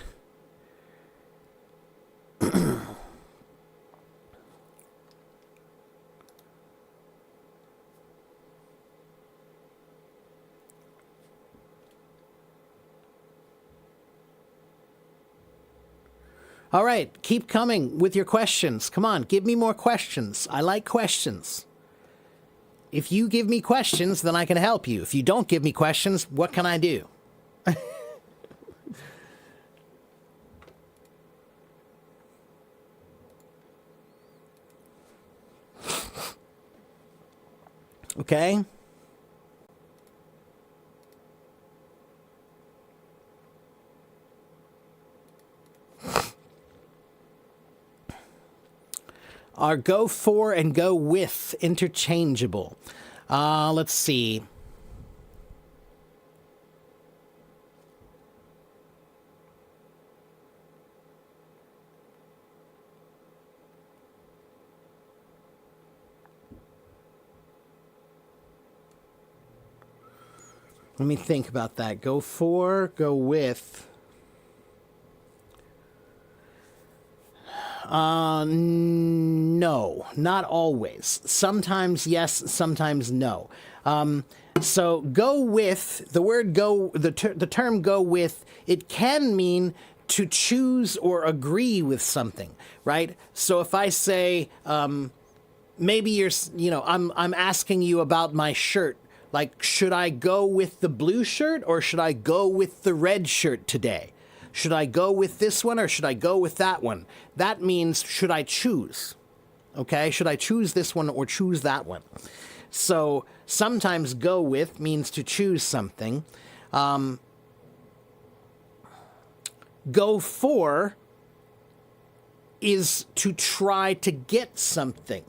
All right, keep coming with your questions. Come on, give me more questions. I like questions. If you give me questions, then I can help you. If you don't give me questions, what can I do? Okay? Are go for and go with interchangeable? Let's see. Let me think about that. Go for, go with. No, not always. Sometimes yes, sometimes no. So go with, the word go, the term go with, it can mean to choose or agree with something, right? So if I say, maybe I'm asking you about my shirt. Like, should I go with the blue shirt or should I go with the red shirt today? Should I go with this one or should I go with that one? That means, should I choose? Okay, should I choose this one or choose that one? So sometimes go with means to choose something. Go for is to try to get something.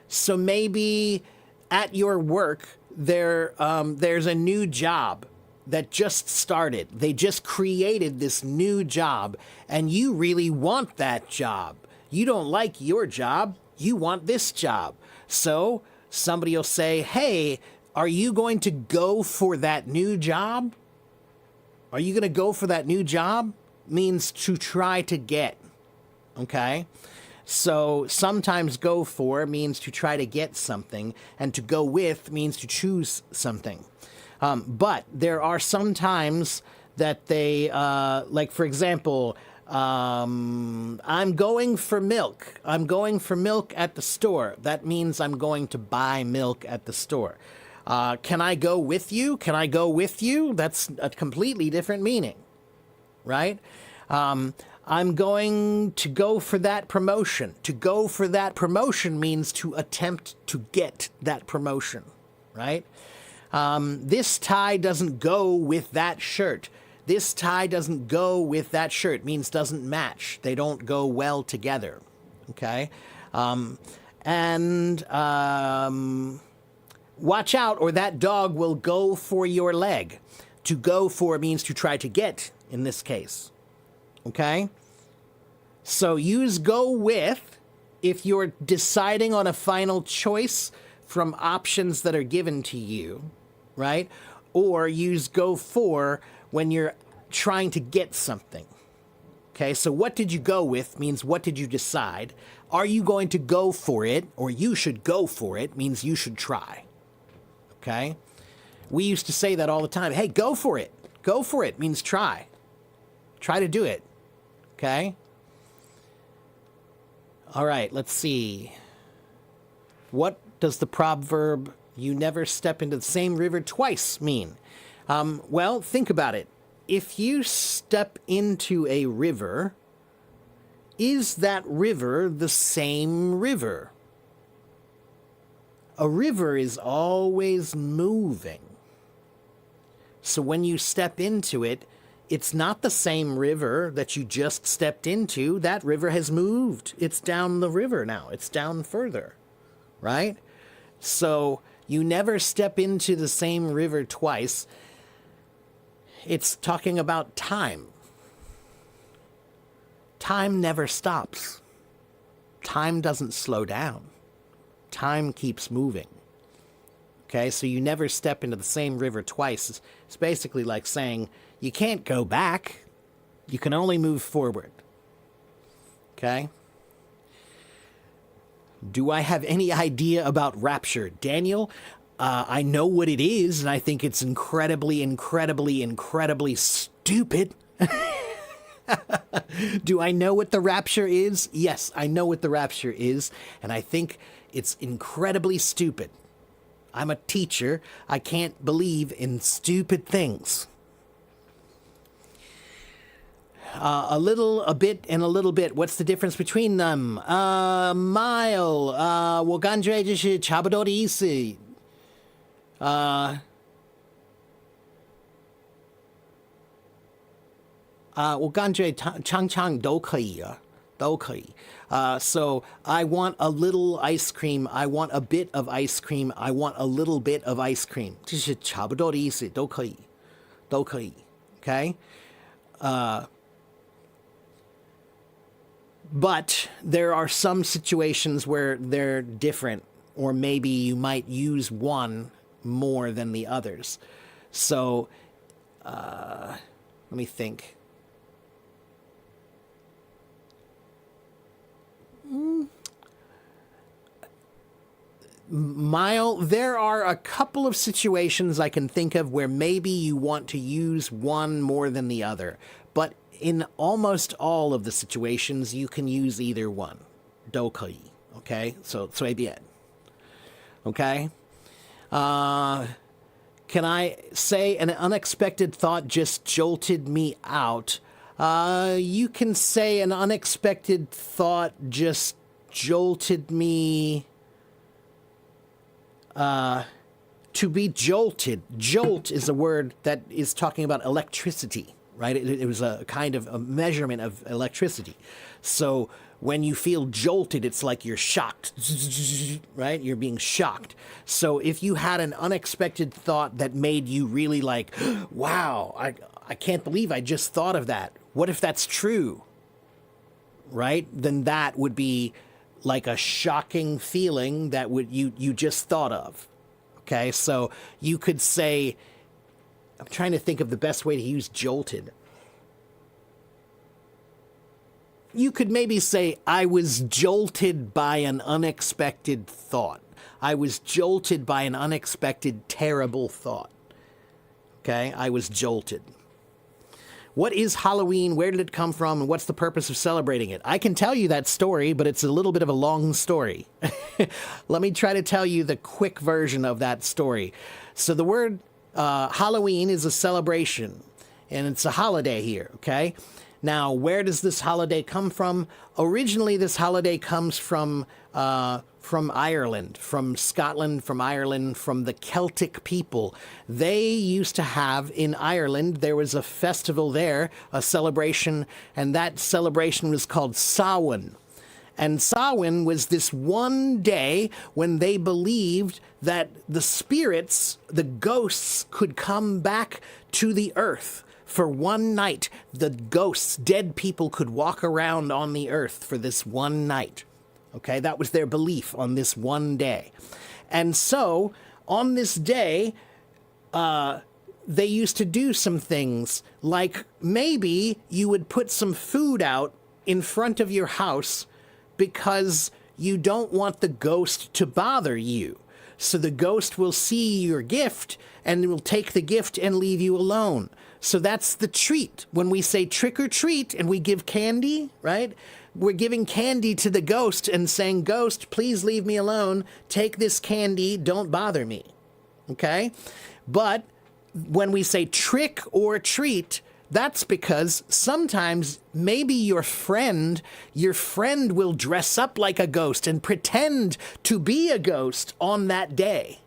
So maybe at your work, there's a new job that just started. They just created this new job, and you really want that job. You don't like your job, you want this job. So somebody will say, hey, are you going to go for that new job? Are you going to go for that new job? Means to try to get. Okay? So sometimes go for means to try to get something, and to go with means to choose something. But there are some times that they, like for example, I'm going for milk. I'm going for milk at the store. That means I'm going to buy milk at the store. Can I go with you? Can I go with you? That's a completely different meaning, right? I'm going to go for that promotion. To go for that promotion means to attempt to get that promotion, right? This tie doesn't go with that shirt. This tie doesn't go with that shirt means doesn't match. They don't go well together, okay? Watch out or that dog will go for your leg. To go for means to try to get in this case. Okay? So use go with if you're deciding on a final choice from options that are given to you, right? Or use go for when you're trying to get something. Okay, so what did you go with means what did you decide? Are you going to go for it, or you should go for it means you should try. Okay? We used to say that all the time. Hey, go for it. Go for it means try. Try to do it. Okay? All right, let's see. What does the proverb, you never step into the same river twice, mean? Well, think about it. If you step into a river, is that river the same river? A river is always moving. So when you step into it, it's not the same river that you just stepped into. That river has moved. It's down the river now. It's down further, right? So you never step into the same river twice. It's talking about time. Time never stops. Time doesn't slow down. Time keeps moving. Okay, so you never step into the same river twice. It's basically like saying, you can't go back. You can only move forward. Okay? Do I have any idea about rapture? Daniel, I know what it is, and I think it's incredibly, incredibly, incredibly stupid. Do I know what the rapture is? Yes, I know what the rapture is, and I think it's incredibly stupid. I'm a teacher. I can't believe in stupid things. A little, a bit, and a little bit. What's the difference between them? Mile. 我感觉就是差不多的意思。我感觉常常都可以啊。都可以. So I want a little ice cream. I want a bit of ice cream. I want a little bit of ice cream. 这是差不多的意思，都可以，都可以. Okay? But there are some situations where they're different, or maybe you might use one more than the others. So, let me think. There are a couple of situations I can think of where maybe you want to use one more than the other, but in almost all of the situations, you can use either one. 都可以. Okay? So, 随便. Okay? Can I say an unexpected thought just jolted me out? You can say an unexpected thought just jolted me... to be jolted. Jolt is a word that is talking about electricity, right? It was a kind of a measurement of electricity. So when you feel jolted, it's like you're shocked, right? You're being shocked. So if you had an unexpected thought that made you really like, wow, I can't believe I just thought of that. What if that's true? Right? Then that would be like a shocking feeling that you just thought of. Okay, so you could say, I'm trying to think of the best way to use jolted. You could maybe say, I was jolted by an unexpected thought. I was jolted by an unexpected terrible thought. Okay, I was jolted. What is Halloween? Where did it come from? And what's the purpose of celebrating it? I can tell you that story, but it's a little bit of a long story. Let me try to tell you the quick version of that story. So the word Halloween is a celebration, and it's a holiday here, okay? Now, where does this holiday come from? Originally, this holiday comes from Ireland, from Scotland, from Ireland, from the Celtic people. They used to have, in Ireland, there was a festival there, a celebration, and that celebration was called Samhain. And Samhain was this one day when they believed that the spirits, the ghosts, could come back to the earth. For one night, the ghosts, dead people, could walk around on the earth for this one night. Okay, that was their belief on this one day. And so, on this day, they used to do some things, like maybe you would put some food out in front of your house because you don't want the ghost to bother you. So the ghost will see your gift and will take the gift and leave you alone. So that's the treat. When we say trick or treat and we give candy, right? We're giving candy to the ghost and saying, ghost, please leave me alone. Take this candy. Don't bother me. Okay? But when we say trick or treat, that's because sometimes maybe your friend will dress up like a ghost and pretend to be a ghost on that day.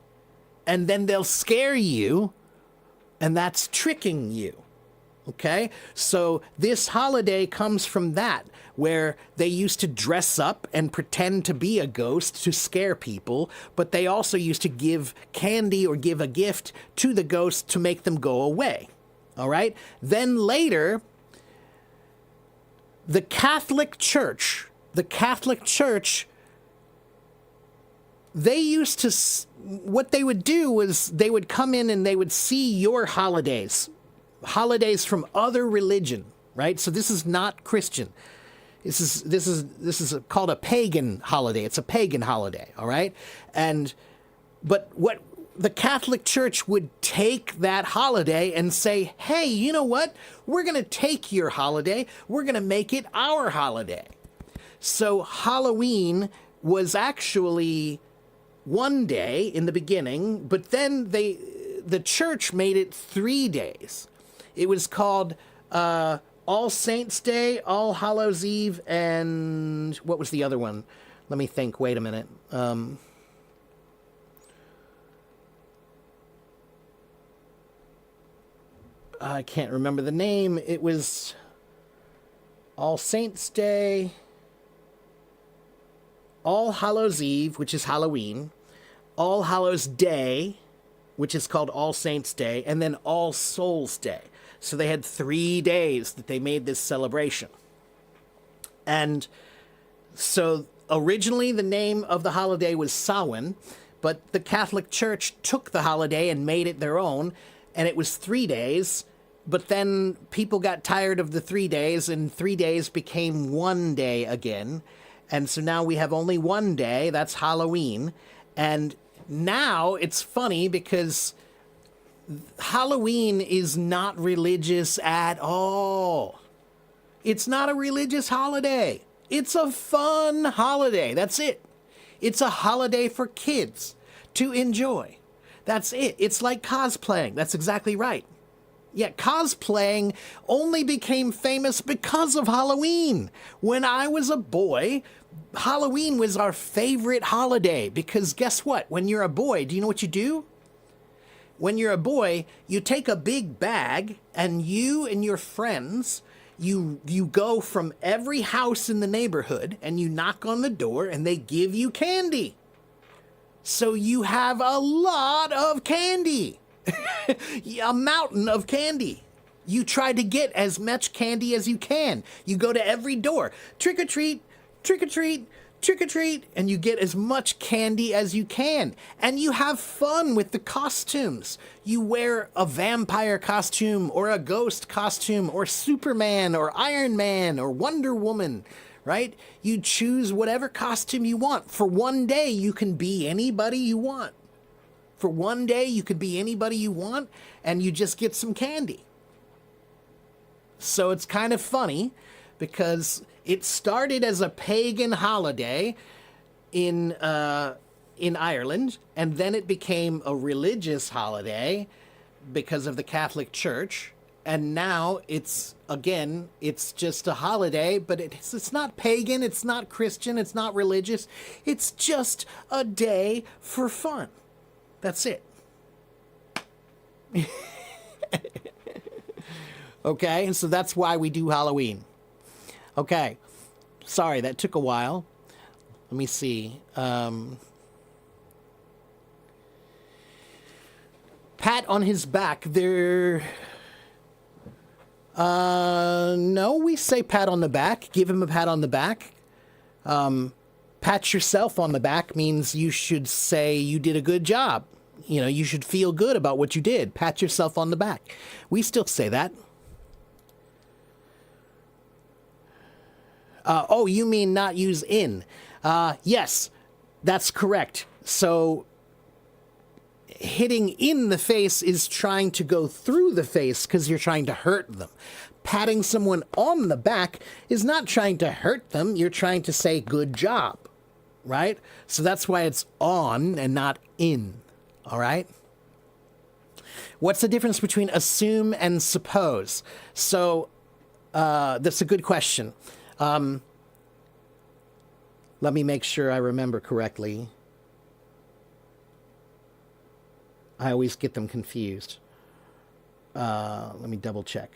And then they'll scare you, and that's tricking you. Okay? So this holiday comes from that, where they used to dress up and pretend to be a ghost to scare people, but they also used to give candy or give a gift to the ghost to make them go away. All right? Then later, the Catholic Church, they used to, what they would do was they would come in and they would see your holidays from other religion, right? So this is not Christian. This is called a pagan holiday. It's a pagan holiday, all right? But what the Catholic Church would take that holiday and say, hey, you know what? We're going to take your holiday. We're going to make it our holiday. So Halloween was actually one day in the beginning, but then the church made it 3 days. It was called All Saints' Day, All Hallows' Eve, and what was the other one? Let me think. Wait a minute. I can't remember the name. It was All Saints' Day. All Hallows Eve, which is Halloween, All Hallows Day, which is called All Saints Day, and then All Souls Day. So they had 3 days that they made this celebration. And so originally the name of the holiday was Samhain, but the Catholic Church took the holiday and made it their own, and it was 3 days. But then people got tired of the 3 days, and 3 days became 1 day again. And so now we have only 1 day, that's Halloween. And now it's funny because Halloween is not religious at all. It's not a religious holiday. It's a fun holiday. That's it. It's a holiday for kids to enjoy. That's it. It's like cosplaying. That's exactly right. Yet cosplaying only became famous because of Halloween. When I was a boy, Halloween was our favorite holiday because guess what? When you're a boy, do you know what you do? When you're a boy, you take a big bag and you and your friends, you go from every house in the neighborhood and you knock on the door and they give you candy. So you have a lot of candy. A mountain of candy. You try to get as much candy as you can. You go to every door. Trick or treat, trick or treat, trick or treat, and you get as much candy as you can. And you have fun with the costumes. You wear a vampire costume or a ghost costume or Superman or Iron Man or Wonder Woman, right? You choose whatever costume you want. For 1 day, you can be anybody you want. For 1 day, you could be anybody you want, and you just get some candy. So it's kind of funny because it started as a pagan holiday in Ireland, and then it became a religious holiday because of the Catholic Church. And now it's just a holiday, but it's not pagan, it's not Christian, it's not religious. It's just a day for fun. That's it. Okay, so that's why we do Halloween. Okay, sorry, that took a while. Let me see. Pat on his back. No, we say pat on the back. Give him a pat on the back. Pat yourself on the back means you should say you did a good job. You know, you should feel good about what you did. Pat yourself on the back. We still say that. Oh, you mean not use in. Yes, that's correct. So hitting in the face is trying to go through the face because you're trying to hurt them. Patting someone on the back is not trying to hurt them. You're trying to say good job, right? So that's why it's on and not in, all right? What's the difference between assume and suppose? So that's a good question. Let me make sure I remember correctly. I always get them confused. Let me double check.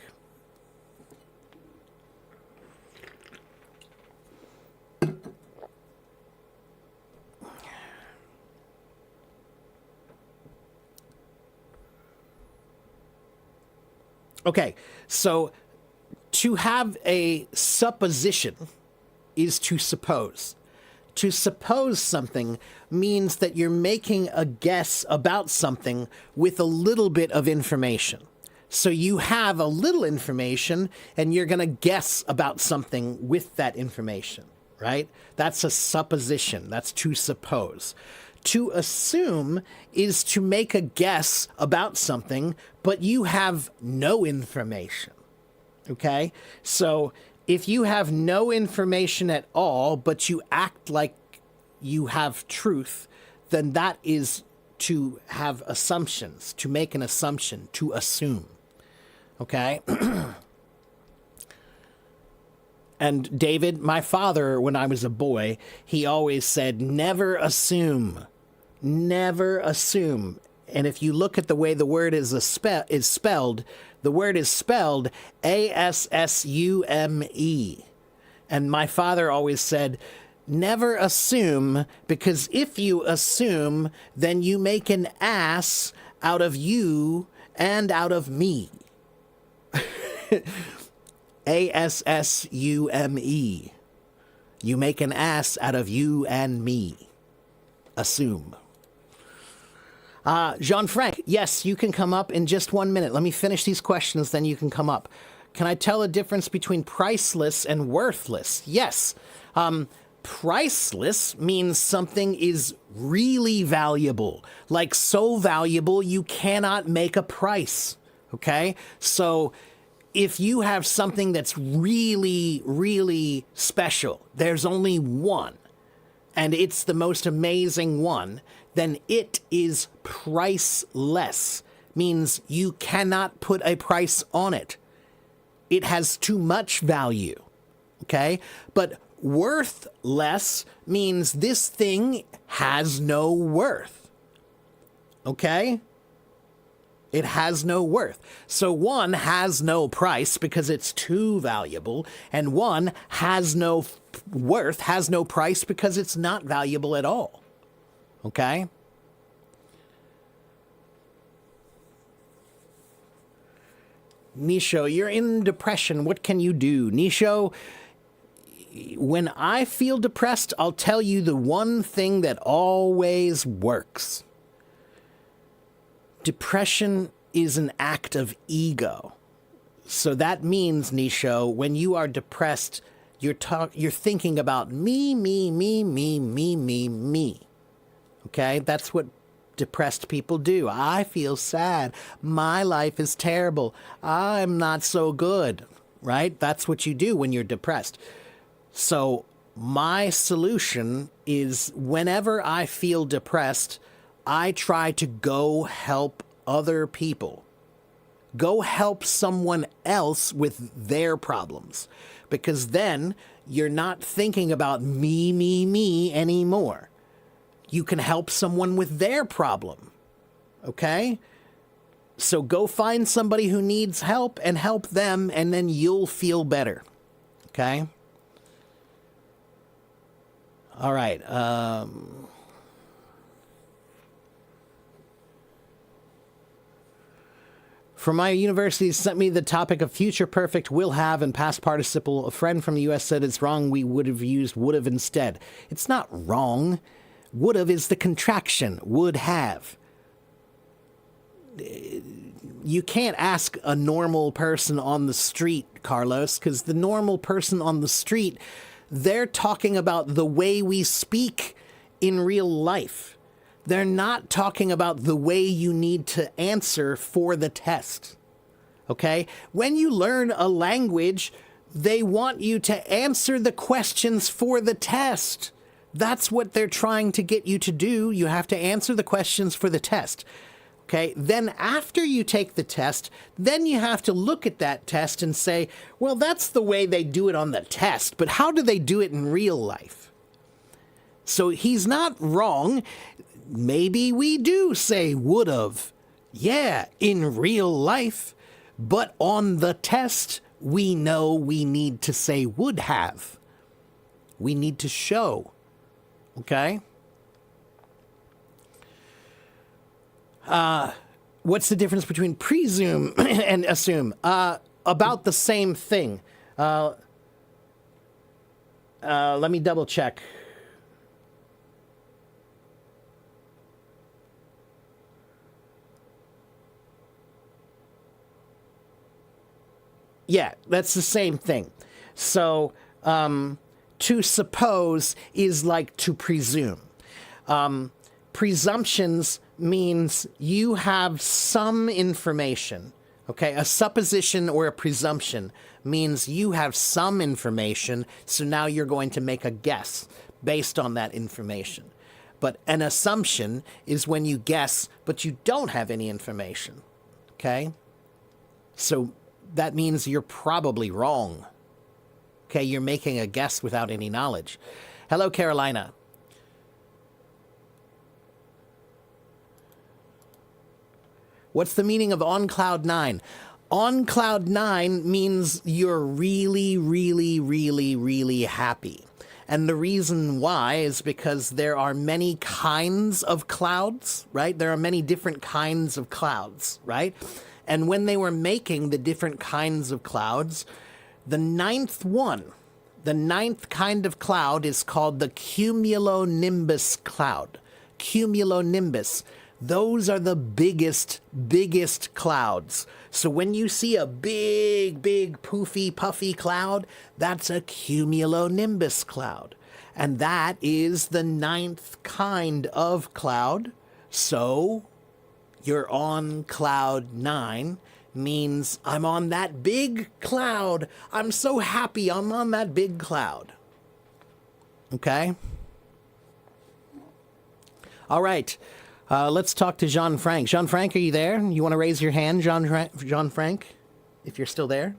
Okay, so to have a supposition is to suppose. To suppose something means that you're making a guess about something with a little bit of information. So you have a little information and you're going to guess about something with that information, right? That's a supposition. That's to suppose. To assume is to make a guess about something, but you have no information. Okay? So if you have no information at all, but you act like you have truth, then that is to have assumptions, to make an assumption, to assume. Okay? And David, my father, when I was a boy, he always said, never assume. Never assume. And if you look at the way the word is spelled, the word is spelled A-S-S-U-M-E. And my father always said, Never assume, because if you assume, then you make an ass out of you and out of me. ASSUME. You make an ass out of you and me. Assume. Jean-Franc, yes, you can come up in just 1 minute. Let me finish these questions, then you can come up. Can I tell a difference between priceless and worthless? Yes. Priceless means something is really valuable, like so valuable you cannot make a price. Okay? So if you have something that's really, really special, there's only one, and it's the most amazing one, then it is priceless. Means you cannot put a price on it. It has too much value. Okay? But worthless means this thing has no worth. Okay? It has no worth. So one has no price because it's too valuable, and one has no worth, has no price because it's not valuable at all. Okay? Nisho, you're in depression. What can you do? Nisho, when I feel depressed, I'll tell you the one thing that always works. Depression is an act of ego. So that means, Nisho, when you are depressed, you're thinking about me. Okay? That's what depressed people do. I feel sad. My life is terrible. I'm not so good. Right? That's what you do when you're depressed. So my solution is whenever I feel depressed, I try to go help other people. Go help someone else with their problems. Because then you're not thinking about me anymore. You can help someone with their problem. Okay? So go find somebody who needs help and help them, and then you'll feel better. Okay? All right. From my university sent me the topic of future perfect, will have, and past participle. A friend from the U.S. said it's wrong. We would have used would have instead. It's not wrong. Would have is the contraction. Would have. You can't ask a normal person on the street, Carlos, because the normal person on the street, they're talking about the way we speak in real life. They're not talking about the way you need to answer for the test. Okay? When you learn a language, they want you to answer the questions for the test. That's what they're trying to get you to do. You have to answer the questions for the test. Okay? Then after you take the test, then you have to look at that test and say, well, that's the way they do it on the test, but how do they do it in real life? So he's not wrong. Maybe we do say would've. Yeah, in real life. But on the test, we know we need to say would have. We need to show. Okay? What's the difference between presume and assume? About the same thing. Let me double check. Yeah, that's the same thing. So, to suppose is like to presume. Presumptions means you have some information. Okay, a supposition or a presumption means you have some information, so now you're going to make a guess based on that information. But an assumption is when you guess, but you don't have any information. Okay? So that means you're probably wrong. Okay, you're making a guess without any knowledge. Hello, Carolina. What's the meaning of on cloud nine? On cloud nine means you're really, really, really, really happy. And the reason why is because there are many kinds of clouds, right? There are many different kinds of clouds, right? And when they were making the different kinds of clouds, the ninth kind of cloud is called the cumulonimbus cloud. Cumulonimbus. Those are the biggest clouds. So when you see a big, poofy, puffy cloud, that's a cumulonimbus cloud. And that is the ninth kind of cloud. So you're on cloud 9 means I'm on that big cloud. I'm so happy I'm on that big cloud. Okay? All right. Let's talk to Jean-Frank. Jean-Frank, are you there? You want to raise your hand, Jean-Frank, if you're still there?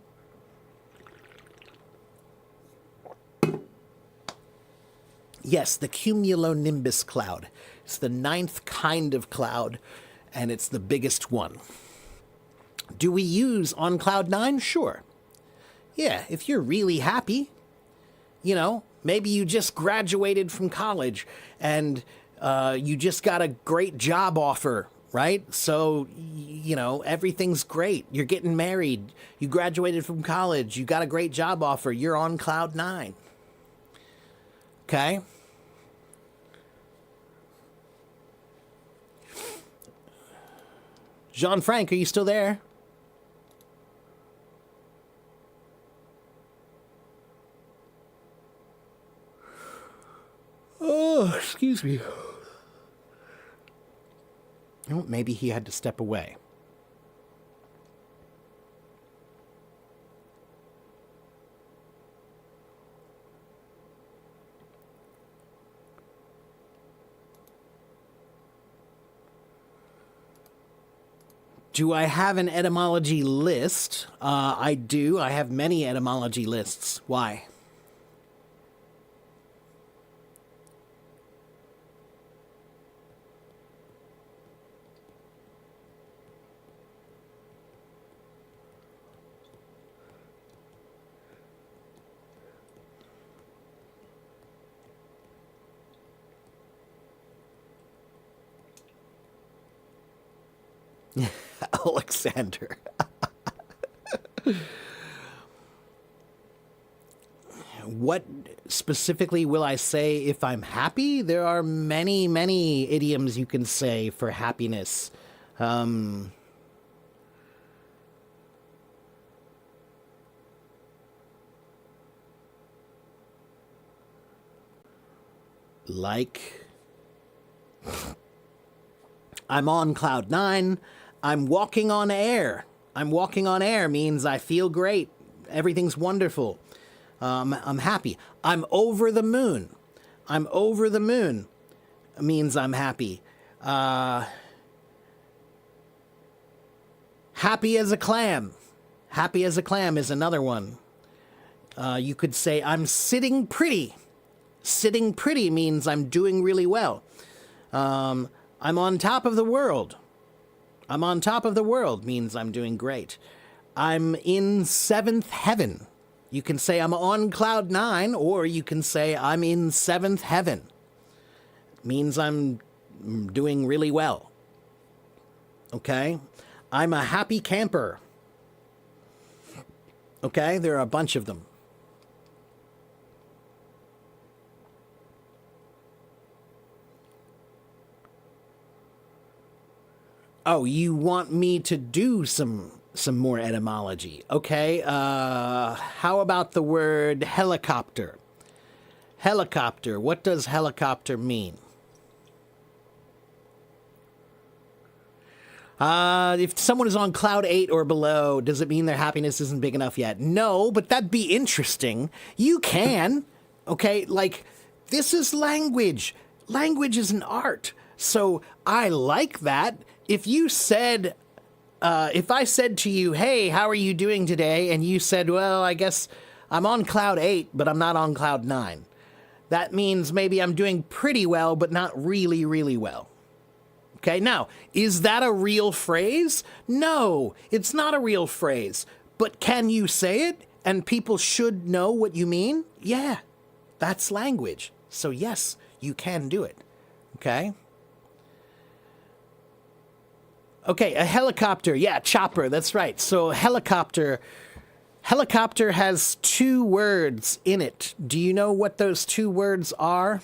Yes, the cumulonimbus cloud. It's the ninth kind of cloud, and it's the biggest one. Do we use on cloud 9? Sure. Yeah, if you're really happy, you know, maybe you just graduated from college and you just got a great job offer, right? So, you know, everything's great. You're getting married. You graduated from college. You got a great job offer. You're on cloud 9. Okay? Jean-Frank, are you still there? Oh, excuse me. Oh, maybe he had to step away. Do I have an etymology list? I do. I have many etymology lists. Why? Alexander. What specifically will I say if I'm happy? There are many idioms you can say for happiness. Like, I'm on cloud 9. I'm walking on air. I'm walking on air means I feel great. Everything's wonderful. I'm happy. I'm over the moon. I'm over the moon means I'm happy. Happy as a clam. Happy as a clam is another one. You could say I'm sitting pretty. Sitting pretty means I'm doing really well. I'm on top of the world. I'm on top of the world means I'm doing great. I'm in 7th heaven. You can say I'm on cloud 9, or you can say I'm in 7th heaven. It means I'm doing really well. Okay? I'm a happy camper. Okay? There are a bunch of them. Oh, you want me to do some more etymology? Okay, how about the word helicopter? Helicopter, what does helicopter mean? If someone is on cloud 8 or below, does it mean their happiness isn't big enough yet? No, but that'd be interesting. You can, okay, like, this is language. Language is an art. So I like that. If you said, if I said to you, hey, how are you doing today? And you said, well, I guess I'm on cloud 8, but I'm not on cloud 9. That means maybe I'm doing pretty well, but not really, really well. Okay, now, is that a real phrase? No, it's not a real phrase. But can you say it? And people should know what you mean? Yeah. That's language. So yes, you can do it. Okay? Okay, a helicopter. Yeah, chopper. That's right. So helicopter. Helicopter has two words in it. Do you know what those two words are?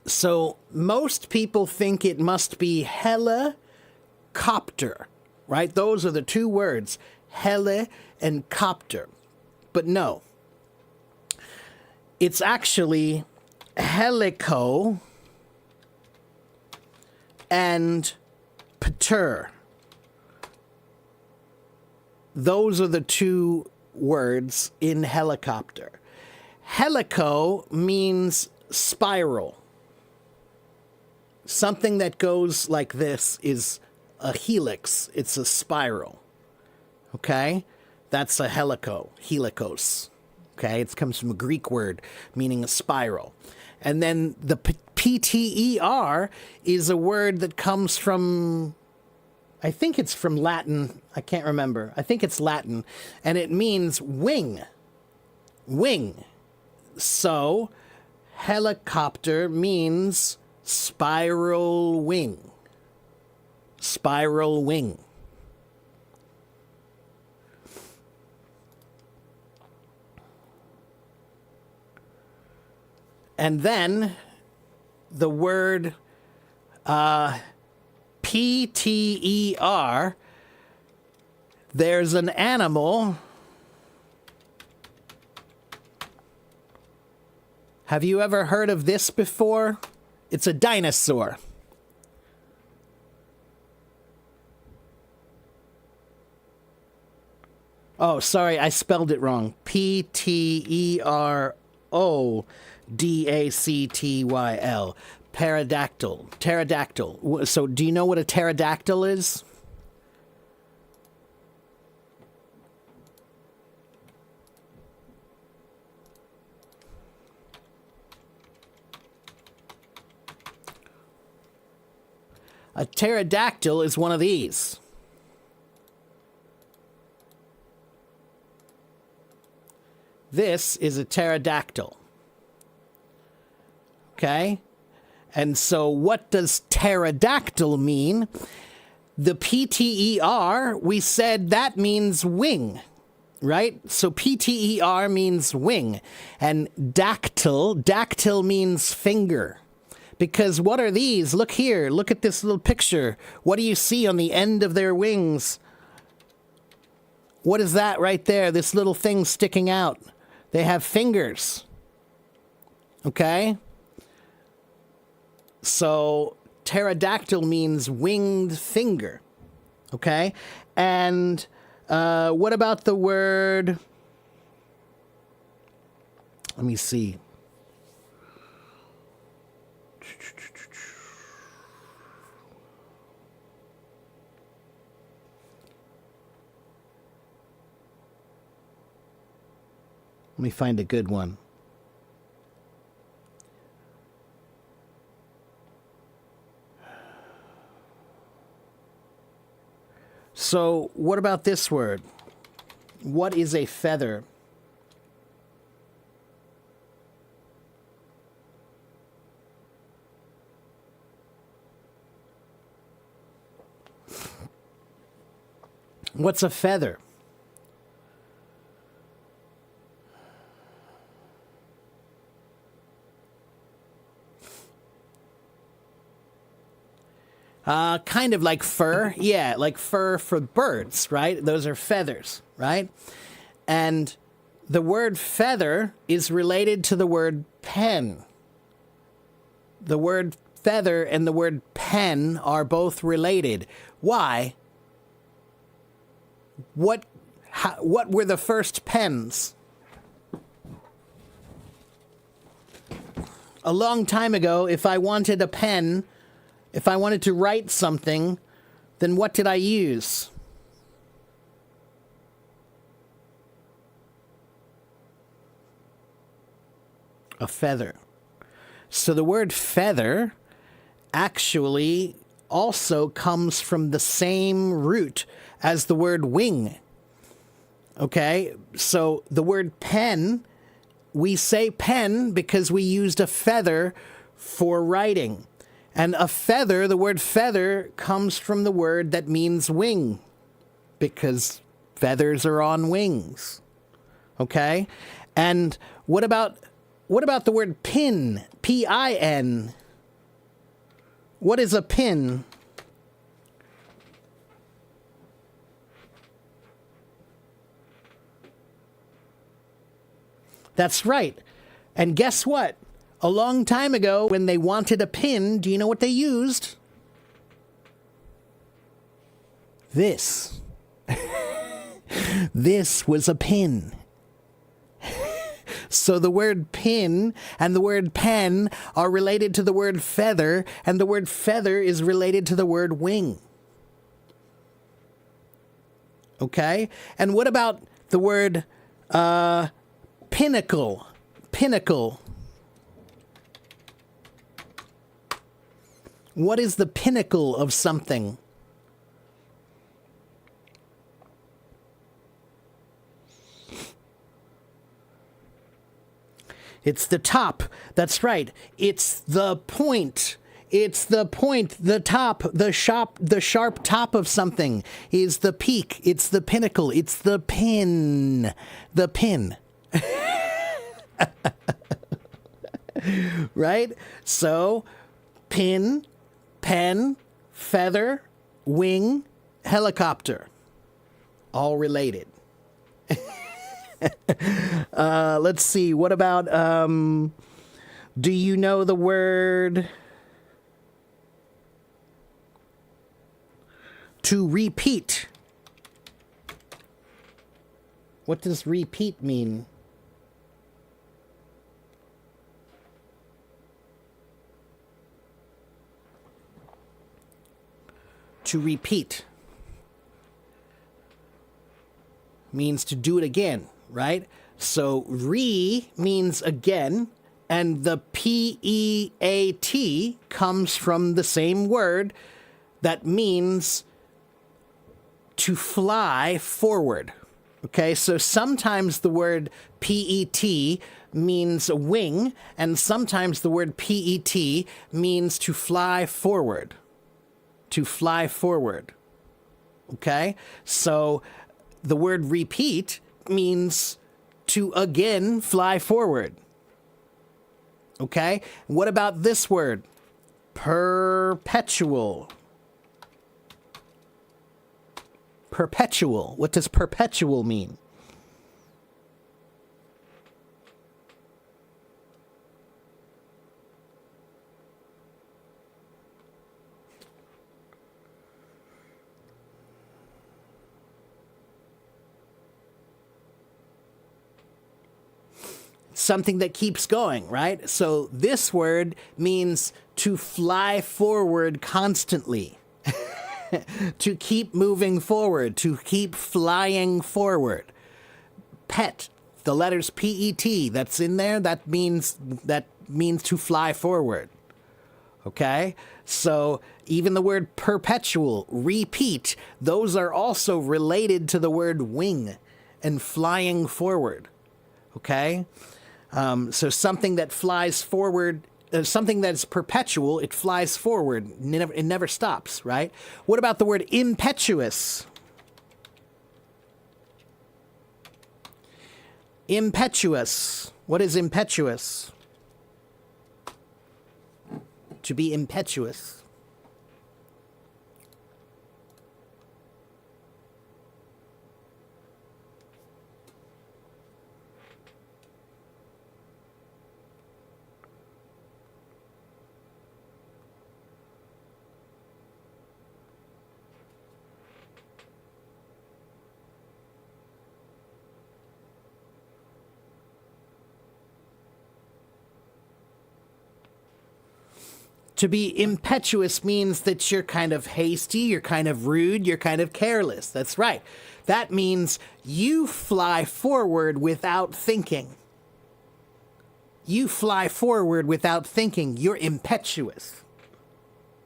So most people think it must be helicopter, right? Those are the two words, heli and copter. But no, it's actually helico and pater. Those are the two words in helicopter. Helico means spiral. Something that goes like this is a helix. It's a spiral. Okay? That's a helico, helikos. Okay? It comes from a Greek word meaning a spiral. And then the PTER is a word that comes from, I think it's from Latin. I can't remember. I think it's Latin. And it means wing. Wing. So, helicopter means spiral wing. Spiral wing. And then the word PTER, there's an animal. Have you ever heard of this before? It's a dinosaur. Oh, sorry, I spelled it wrong. PTERODACTYL. Pterodactyl. Pterodactyl. So do you know what a pterodactyl is? A pterodactyl is one of these. This is a pterodactyl. Okay? And so what does pterodactyl mean? The PTER, we said that means wing, right? So PTER means wing. And dactyl means finger. Because what are these? Look here. Look at this little picture. What do you see on the end of their wings? What is that right there? This little thing sticking out. They have fingers. Okay? So pterodactyl means winged finger. Okay? And what about the word... Let me see. Let me find a good one. So, what about this word? What is a feather? What's a feather? Kind of like fur. Yeah, like fur for birds, right? Those are feathers, right? And the word feather is related to the word pen. The word feather and the word pen are both related. Why? What were the first pens? A long time ago, if I wanted a pen, if I wanted to write something, then what did I use? A feather. So the word feather actually also comes from the same root as the word wing. Okay, so the word pen, we say pen because we used a feather for writing. And a feather, the word feather, comes from the word that means wing, because feathers are on wings. Okay? And what about the word pin? P-I-N. What is a pin? That's right. And guess what? A long time ago, when they wanted a pin, do you know what they used? This. This was a pin. So the word pin and the word pen are related to the word feather, and the word feather is related to the word wing. Okay? And what about the word pinnacle? Pinnacle. What is the pinnacle of something? It's the top. That's right. It's the point. It's the point, the top, the sharp top of something is the peak. It's the pinnacle. It's the pin. The pin. Right? So, pin, pen, feather, wing, helicopter. All related. Let's see. What about, do you know the word to repeat? What does repeat mean? To repeat means to do it again, right? So means again, and the P-E-A-T comes from the same word that means to fly forward. Okay, so sometimes the word P-E-T means a wing, and sometimes the word P-E-T means to fly forward. To fly forward. Okay, so the word repeat means to again fly forward. Okay, what about this word? Perpetual. Perpetual. What does perpetual mean? Something that keeps going, right? So this word means to fly forward constantly. To keep moving forward, to keep flying forward. Pet, the letters P-E-T that's in there, that means to fly forward. Okay? So even the word perpetual, repeat, those are also related to the word wing and flying forward. Okay? So something that flies forward, something that's perpetual, it flies forward. It never stops, right? What about the word impetuous? Impetuous. What is impetuous? To be impetuous. To be impetuous means that you're kind of hasty, you're kind of rude, you're kind of careless. That's right. That means you fly forward without thinking. you fly forward without thinking. You're impetuous,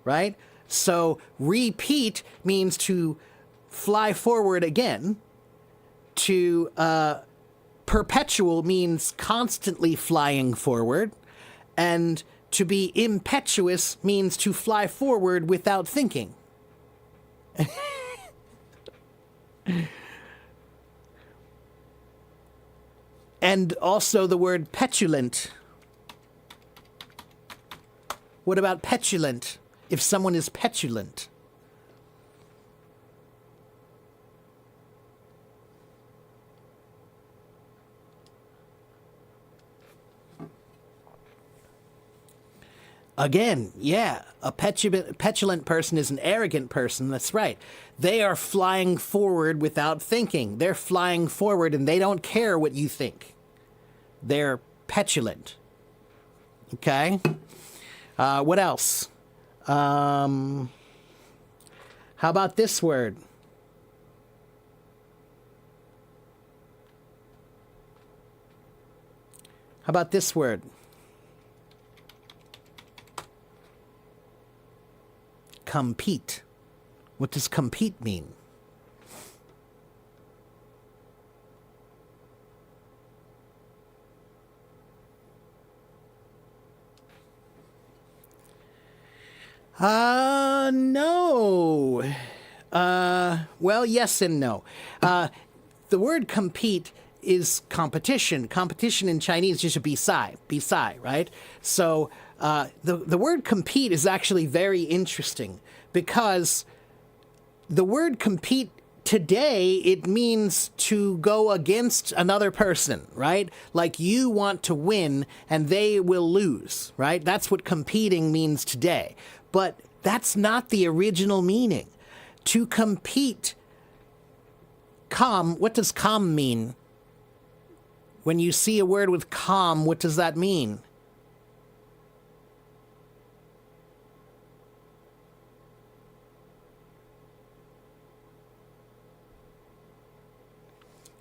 right? So repeat means to fly forward again. To perpetual means constantly flying forward. And to be impetuous means to fly forward without thinking. And also the word petulant. What about petulant? If someone is petulant. Again, yeah, a petulant person is an arrogant person. That's right. They are flying forward without thinking. They're flying forward and they don't care what you think. They're petulant. Okay? What else? How about this word? How about this word? Compete. What does compete mean? No. Well, yes and no. The word compete is competition. Competition in Chinese is just a bi-sai, right? So the word compete is actually very interesting because the word compete today, it means to go against another person, right? Like you want to win and they will lose, right? That's what competing means today. But that's not the original meaning. To compete, what does com mean? When you see a word with com, what does that mean?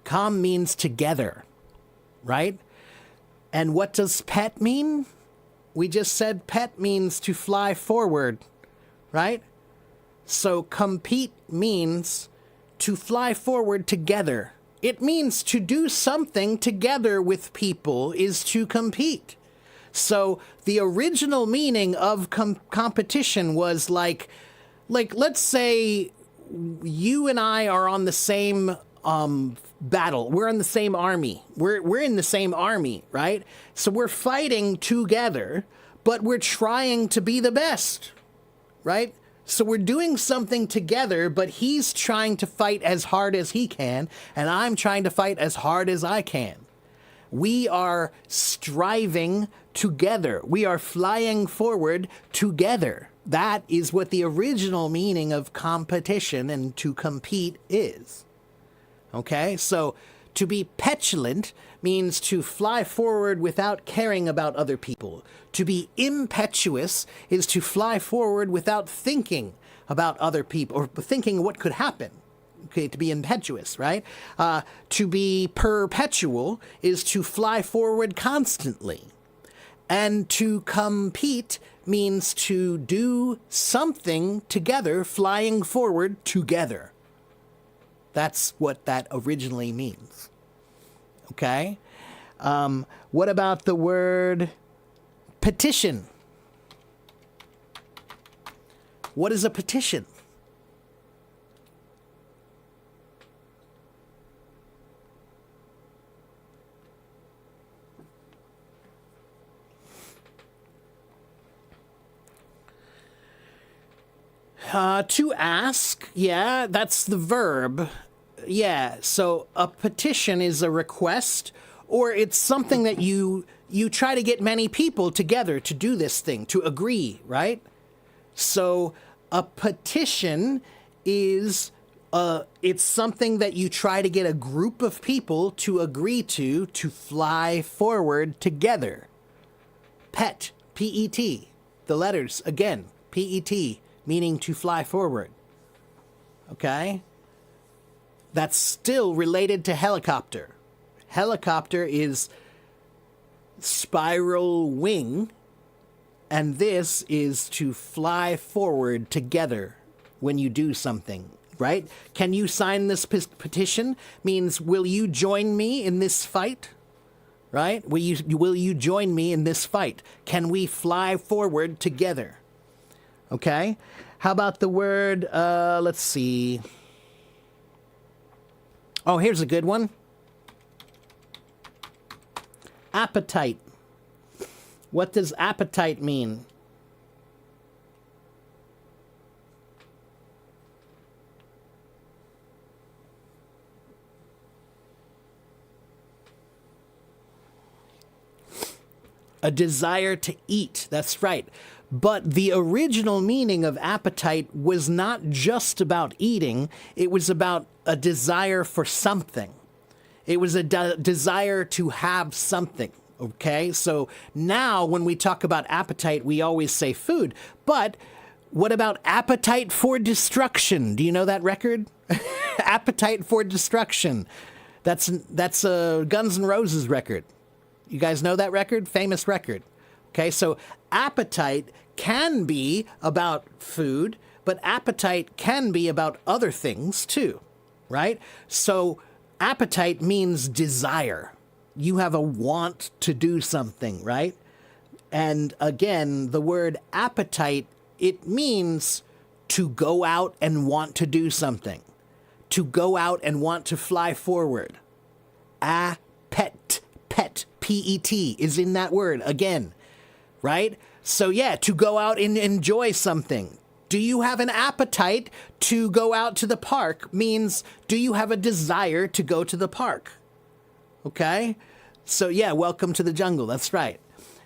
Com means together, right? And what does pet mean? We just said pet means to fly forward, right? So compete means to fly forward together. It means to do something together with people is to compete. So the original meaning of competition was like let's say you and I are on the same battle. We're in the same army. We're in the same army, right? So we're fighting together, but we're trying to be the best, right? So we're doing something together, but he's trying to fight as hard as he can, and I'm trying to fight as hard as I can. We are striving together. We are flying forward together. That is what the original meaning of competition and to compete is. Okay, so to be petulant means to fly forward without caring about other people. To be impetuous is to fly forward without thinking about other people or thinking what could happen. Okay, to be impetuous, right? To be perpetual is to fly forward constantly. And to compete means to do something together, flying forward together. That's what that originally means. Okay? What about the word petition? What is a petition? To ask, yeah, that's the verb. Yeah, so a petition is a request, or it's something that you try to get many people together to do this thing, to agree, right? So a petition is it's something that you try to get a group of people to agree to fly forward together. Pet, P-E-T, the letters, again, P-E-T, meaning to fly forward. Okay? That's still related to helicopter. Helicopter is spiral wing, and this is to fly forward together when you do something, right? Can you sign this petition? Means, will you join me in this fight? Right? Will you join me in this fight? Can we fly forward together? Okay? How about the word, let's see. Oh, here's a good one. Appetite. What does appetite mean? A desire to eat. That's right. But the original meaning of appetite was not just about eating. It was about a desire for something. It was a desire to have something. Okay, so now when we talk about appetite, we always say food. But what about Appetite for Destruction? Do you know that record? Appetite for Destruction. That's a Guns N' Roses record. You guys know that record? Famous record. Okay, so appetite can be about food, but appetite can be about other things too, right? So appetite means desire. You have a want to do something, right? And again, the word appetite, it means to go out and want to do something, to go out and want to fly forward. Pet, P-E-T is in that word again, right? So yeah, to go out and enjoy something. Do you have an appetite to go out to the park means, do you have a desire to go to the park? Okay? So yeah, welcome to the jungle. That's right.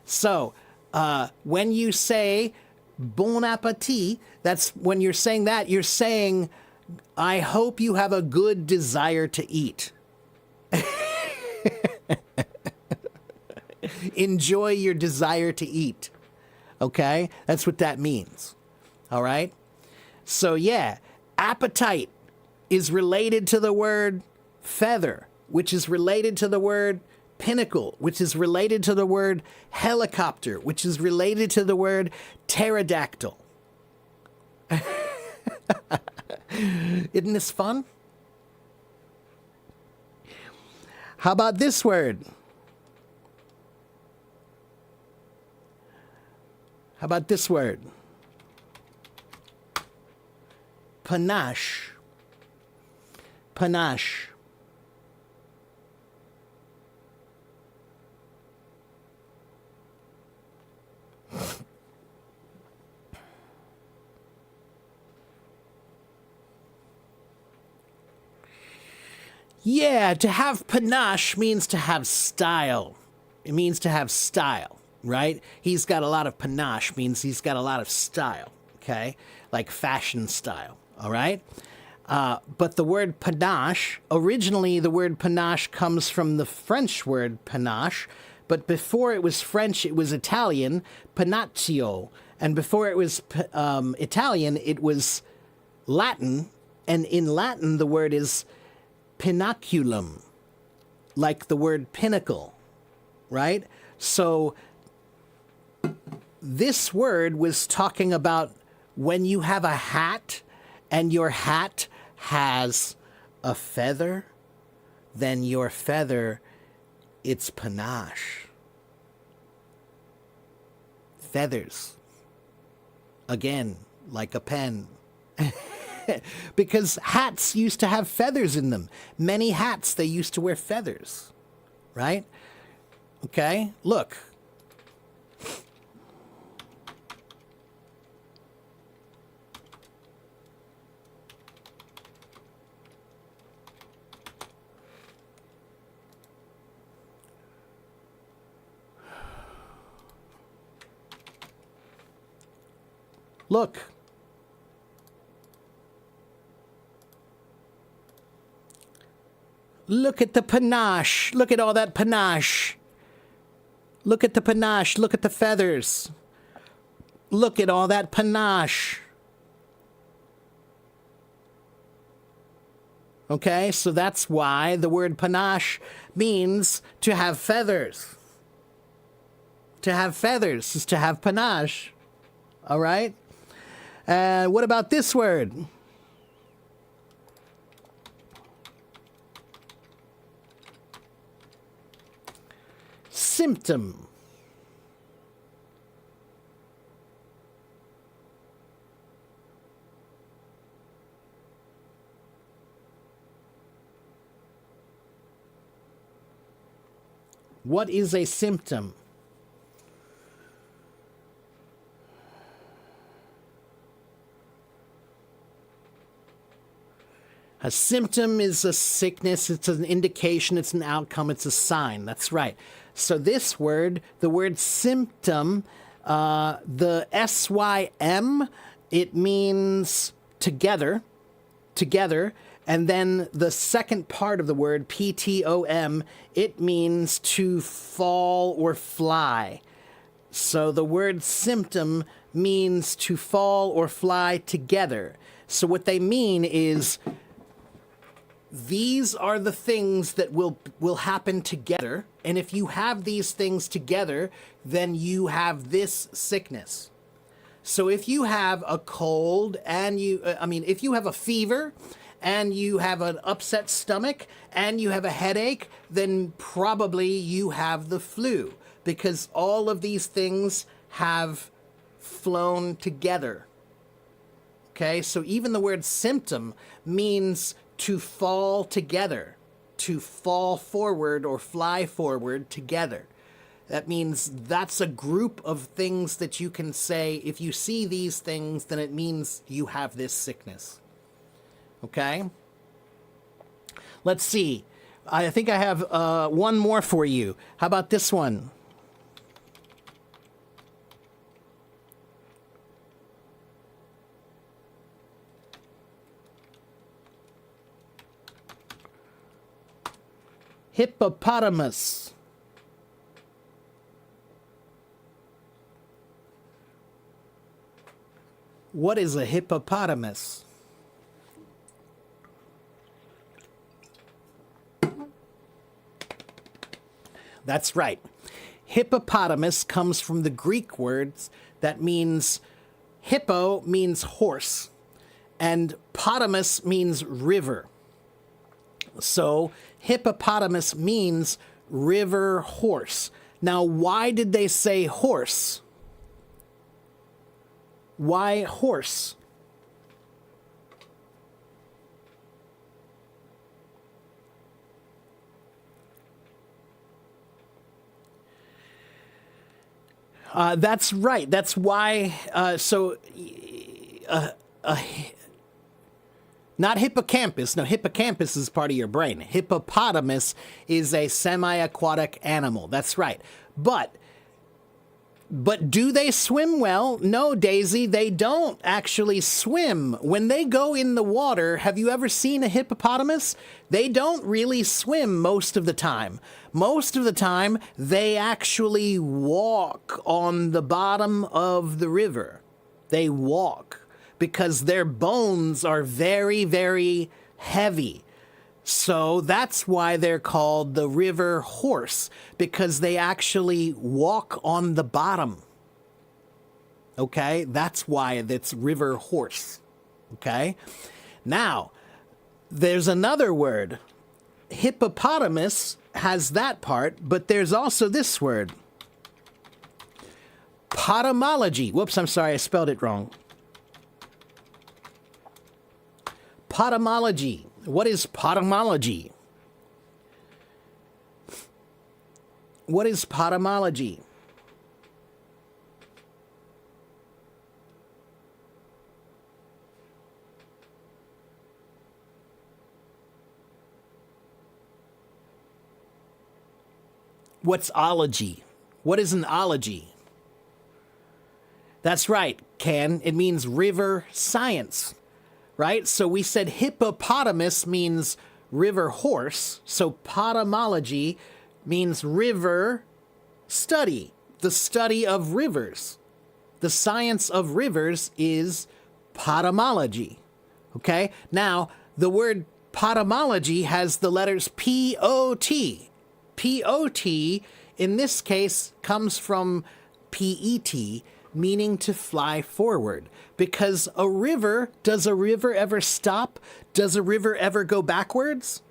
So when you say bon appetit, that's when you're saying that, you're saying, I hope you have a good desire to eat. Enjoy your desire to eat. Okay? That's what that means. All right? So yeah, appetite is related to the word feather, which is related to the word pinnacle, which is related to the word helicopter, which is related to the word pterodactyl. Isn't this fun? How about this word? How about this word? Panache. Panache. Yeah, to have panache means to have style. It means to have style, right? He's got a lot of panache, means he's got a lot of style, okay? Like fashion style, all right? But the word panache, originally the word panache comes from the French word panache, but before it was French, it was Italian, panaccio. And before it was Italian, it was Latin. And in Latin, the word is pinaculum, like the word pinnacle, right? So this word was talking about when you have a hat and your hat has a feather, then your feather, it's panache. Feathers. Again, like a pen. Because hats used to have feathers in them. Many hats, they used to wear feathers, right? Okay, look. Look. Look at the panache. Look at all that panache. Look at the panache. Look at the feathers. Look at all that panache. Okay, so that's why the word panache means to have feathers. To have feathers is to have panache. All right? What about this word? Symptom. What is a symptom? A symptom is a sickness, it's an indication, it's an outcome, it's a sign. That's right. So this word, the word symptom, the S-Y-M, it means together, and then the second part of the word, P-T-O-M, it means to fall or fly. So the word symptom means to fall or fly together. So what they mean is these are the things that will happen together, and if you have these things together, then you have this sickness. So if you have a cold and if you have a fever and you have an upset stomach and you have a headache, then probably you have the flu, because all of these things have flown together. Okay, so even the word symptom means to fall together, to fall forward or fly forward together. That means that's a group of things that you can say, if you see these things, then it means you have this sickness. Okay? Let's see. I think I have one more for you. How about this one? Hippopotamus. What is a hippopotamus? That's right. Hippopotamus comes from the Greek words that means hippo means horse and potamus means river. So hippopotamus means river horse. Now, why did they say horse? Why horse? That's right. That's why. Not hippocampus. No, hippocampus is part of your brain. Hippopotamus is a semi-aquatic animal. That's right. But do they swim well? No, Daisy, they don't actually swim. When they go in the water, have you ever seen a hippopotamus? They don't really swim most of the time. Most of the time, they actually walk on the bottom of the river. They walk because their bones are very, very heavy. So that's why they're called the river horse, because they actually walk on the bottom. Okay? That's why it's river horse. Okay? Now, there's another word. Hippopotamus has that part, but there's also this word. Potamology. Whoops, I'm sorry, I spelled it wrong. Potamology. What is potamology? What is potamology? What's ology? What is an ology? That's right, Ken. It means river science. Right? So we said hippopotamus means river horse. So potamology means river study, the study of rivers. The science of rivers is potamology. Okay? Now, the word potamology has the letters P-O-T. P-O-T in this case comes from PET, meaning to fly forward. Because does a river ever stop? Does a river ever go backwards?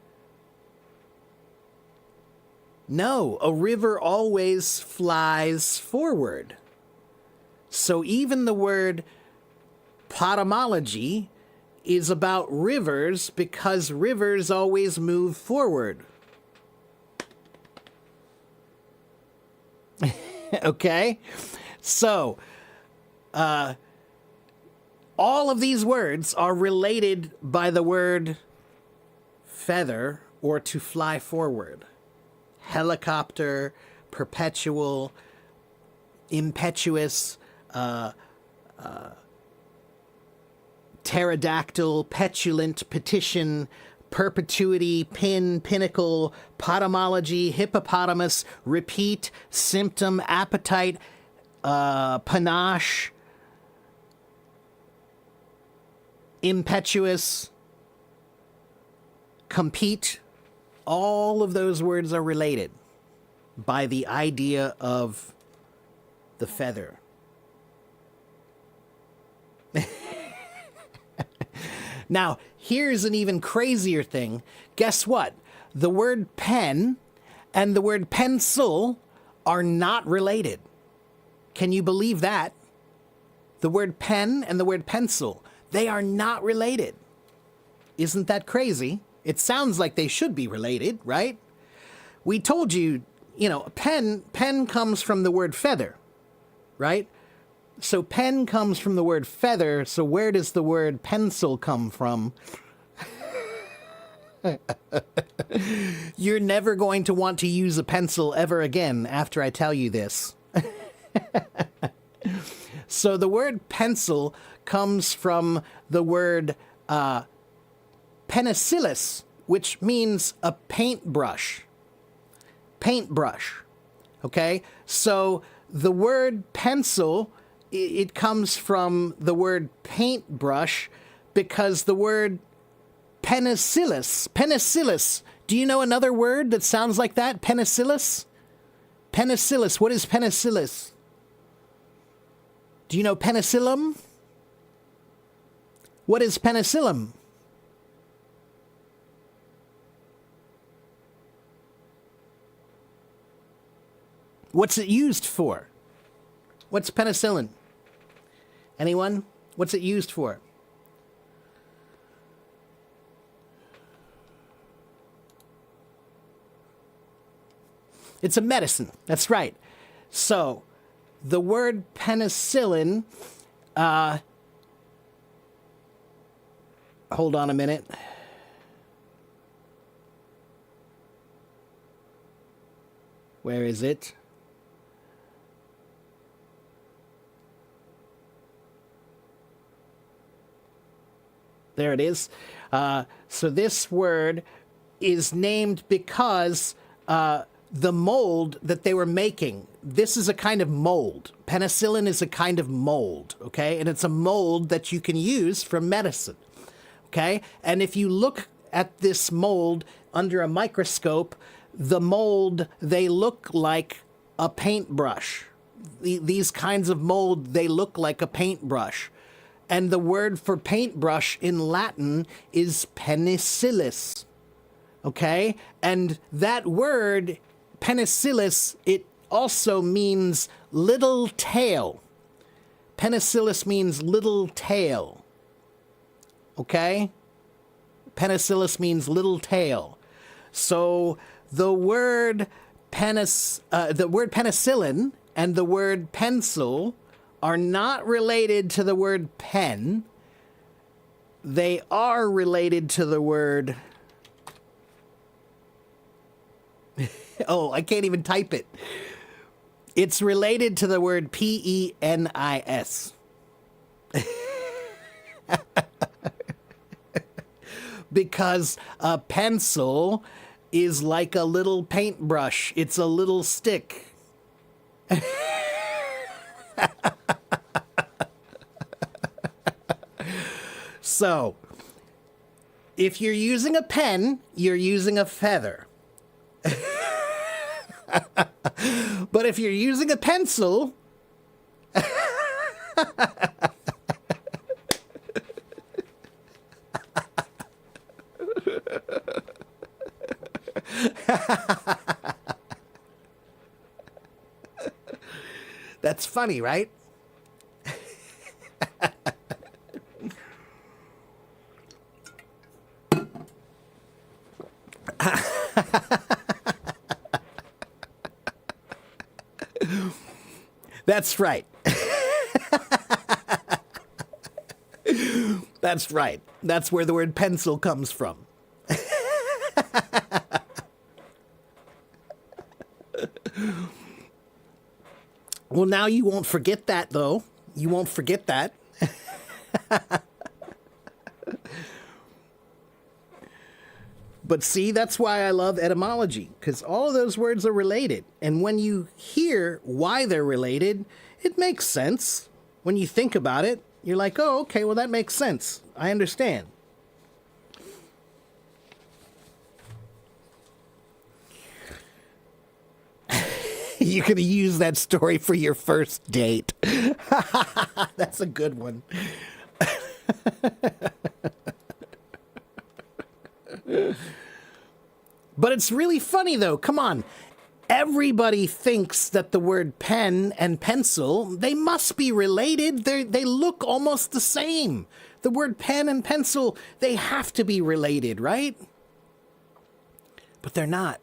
No, a river always flies forward. So even the word potamology is about rivers because rivers always move forward. Okay? So, all of these words are related by the word feather or to fly forward. Helicopter, perpetual, impetuous, pterodactyl, petulant, petition, perpetuity, pinnacle, potamology, hippopotamus, repeat, symptom, appetite, panache, impetuous, compete. All of those words are related by the idea of the feather. Now, here's an even crazier thing. Guess what? The word pen and the word pencil are not related. Can you believe that? The word pen and the word pencil, they are not related. Isn't that crazy? It sounds like they should be related, right? We told you, pen comes from the word feather, right? So pen comes from the word feather, so where does the word pencil come from? You're never going to want to use a pencil ever again after I tell you this. So the word pencil comes from the word penicillus, which means a paintbrush. Paintbrush. Okay? So the word pencil, it comes from the word paintbrush because the word penicillus. Do you know another word that sounds like that? Penicillus? Penicillus. What is penicillus? Do you know penicillum? What is penicillum? What's it used for? What's penicillin? Anyone? What's it used for? It's a medicine. That's right. So, the word penicillin, hold on a minute. Where is it? There it is. So this word is named because the mold that they were making, this is a kind of mold. Penicillin is a kind of mold, okay? And it's a mold that you can use for medicine, okay? And if you look at this mold under a microscope, the mold, they look like a paintbrush. These kinds of mold, they look like a paintbrush. And the word for paintbrush in Latin is penicillus, okay? And that word, penicillus, it also means little tail. Penicillus means little tail, okay? Penicillus means little tail. So the word penicillin and the word pencil are not related to the word pen. They are related to the word... Oh, I can't even type it. It's related to the word penis. Because a pencil is like a little paintbrush. It's a little stick. So, if you're using a pen, you're using a feather. But if you're using a pencil, that's funny, right? That's right. That's right. That's where the word pencil comes from. Well, now you won't forget that, though. You won't forget that. But see, that's why I love etymology, because all of those words are related. And when you hear why they're related, it makes sense. When you think about it, you're like, oh, okay, well, that makes sense. I understand. You're going to use that story for your first date. That's a good one. But it's really funny, though. Come on. Everybody thinks that the word pen and pencil, they must be related. They look almost the same. The word pen and pencil, they have to be related, right? But they're not.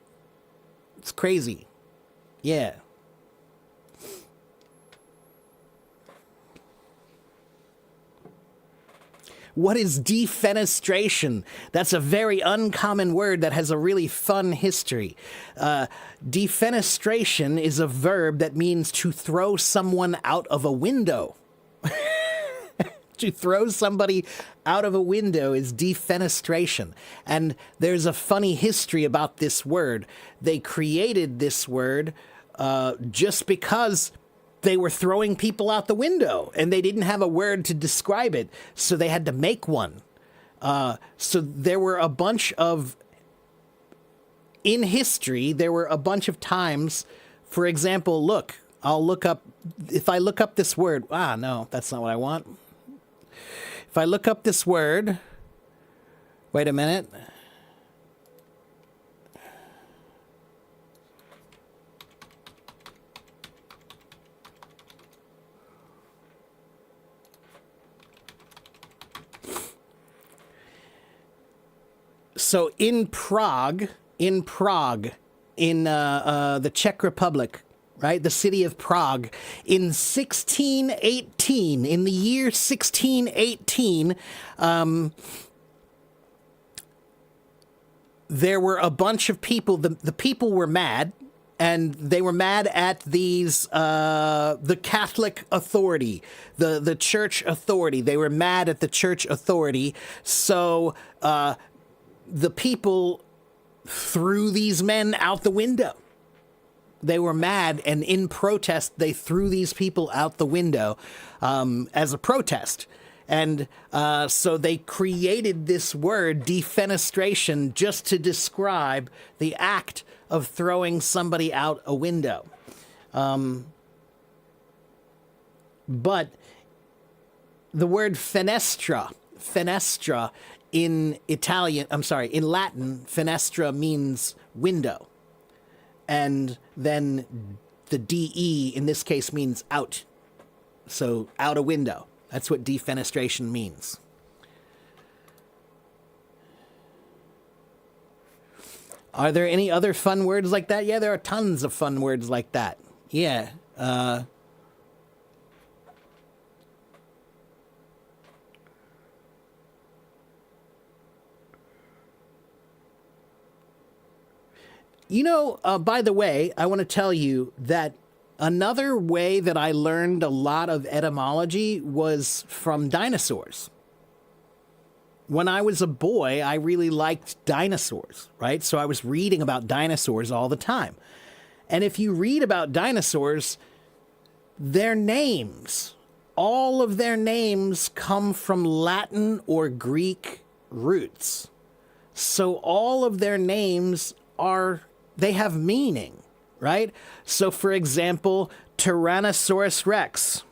It's crazy. Yeah. What is defenestration? That's a very uncommon word that has a really fun history. Defenestration is a verb that means to throw someone out of a window. To throw somebody out of a window is defenestration. And there's a funny history about this word. They created this word just because they were throwing people out the window and they didn't have a word to describe it, so they had to make one. So there were a bunch of, in history, there were a bunch of times, for example, look, I'll look up, if I look up this word, no, that's not what I want. If I look up this word, wait a minute. So in Prague, in the Czech Republic, right, the city of Prague, in 1618, in the year 1618, there were a bunch of people, the people were mad, and they were mad at these, the Catholic authority, the church authority. They were mad at the church authority, so the people threw these men out the window. They were mad, and in protest, they threw these people out the window as a protest. And so they created this word, defenestration, just to describe the act of throwing somebody out a window. But the word fenestra in Latin, fenestra means window. And then the DE in this case means out. So out a window. That's what defenestration means. Are there any other fun words like that? Yeah, there are tons of fun words like that. Yeah. You know, by the way, I want to tell you that another way that I learned a lot of etymology was from dinosaurs. When I was a boy, I really liked dinosaurs, right? So I was reading about dinosaurs all the time. And if you read about dinosaurs, their names, all of their names come from Latin or Greek roots. So all of their names they have meaning, right? So, for example, Tyrannosaurus Rex.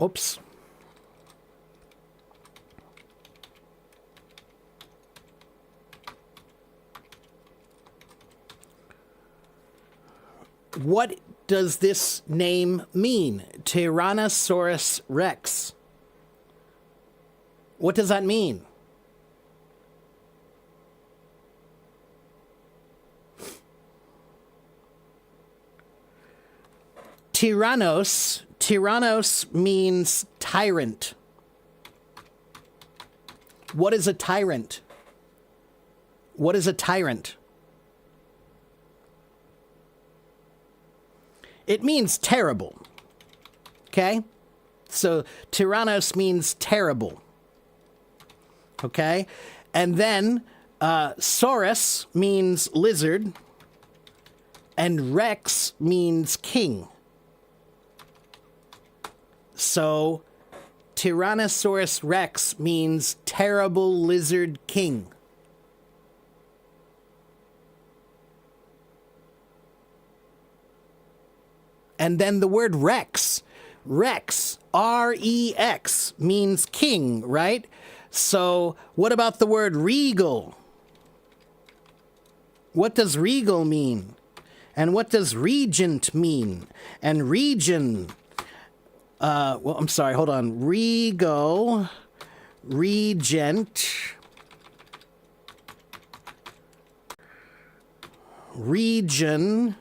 Oops. What does this name mean? Tyrannosaurus Rex. What does that mean? Tyrannos means tyrant. What is a tyrant? What is a tyrant? It means terrible. Okay? So Tyrannos means terrible. Okay? And then Saurus means lizard. And Rex means king. So Tyrannosaurus Rex means terrible lizard king. And then the word Rex, R-E-X, means king, right? So what about the word regal? What does regal mean? And what does regent mean? And region, well, I'm sorry, hold on. Regal, regent, region,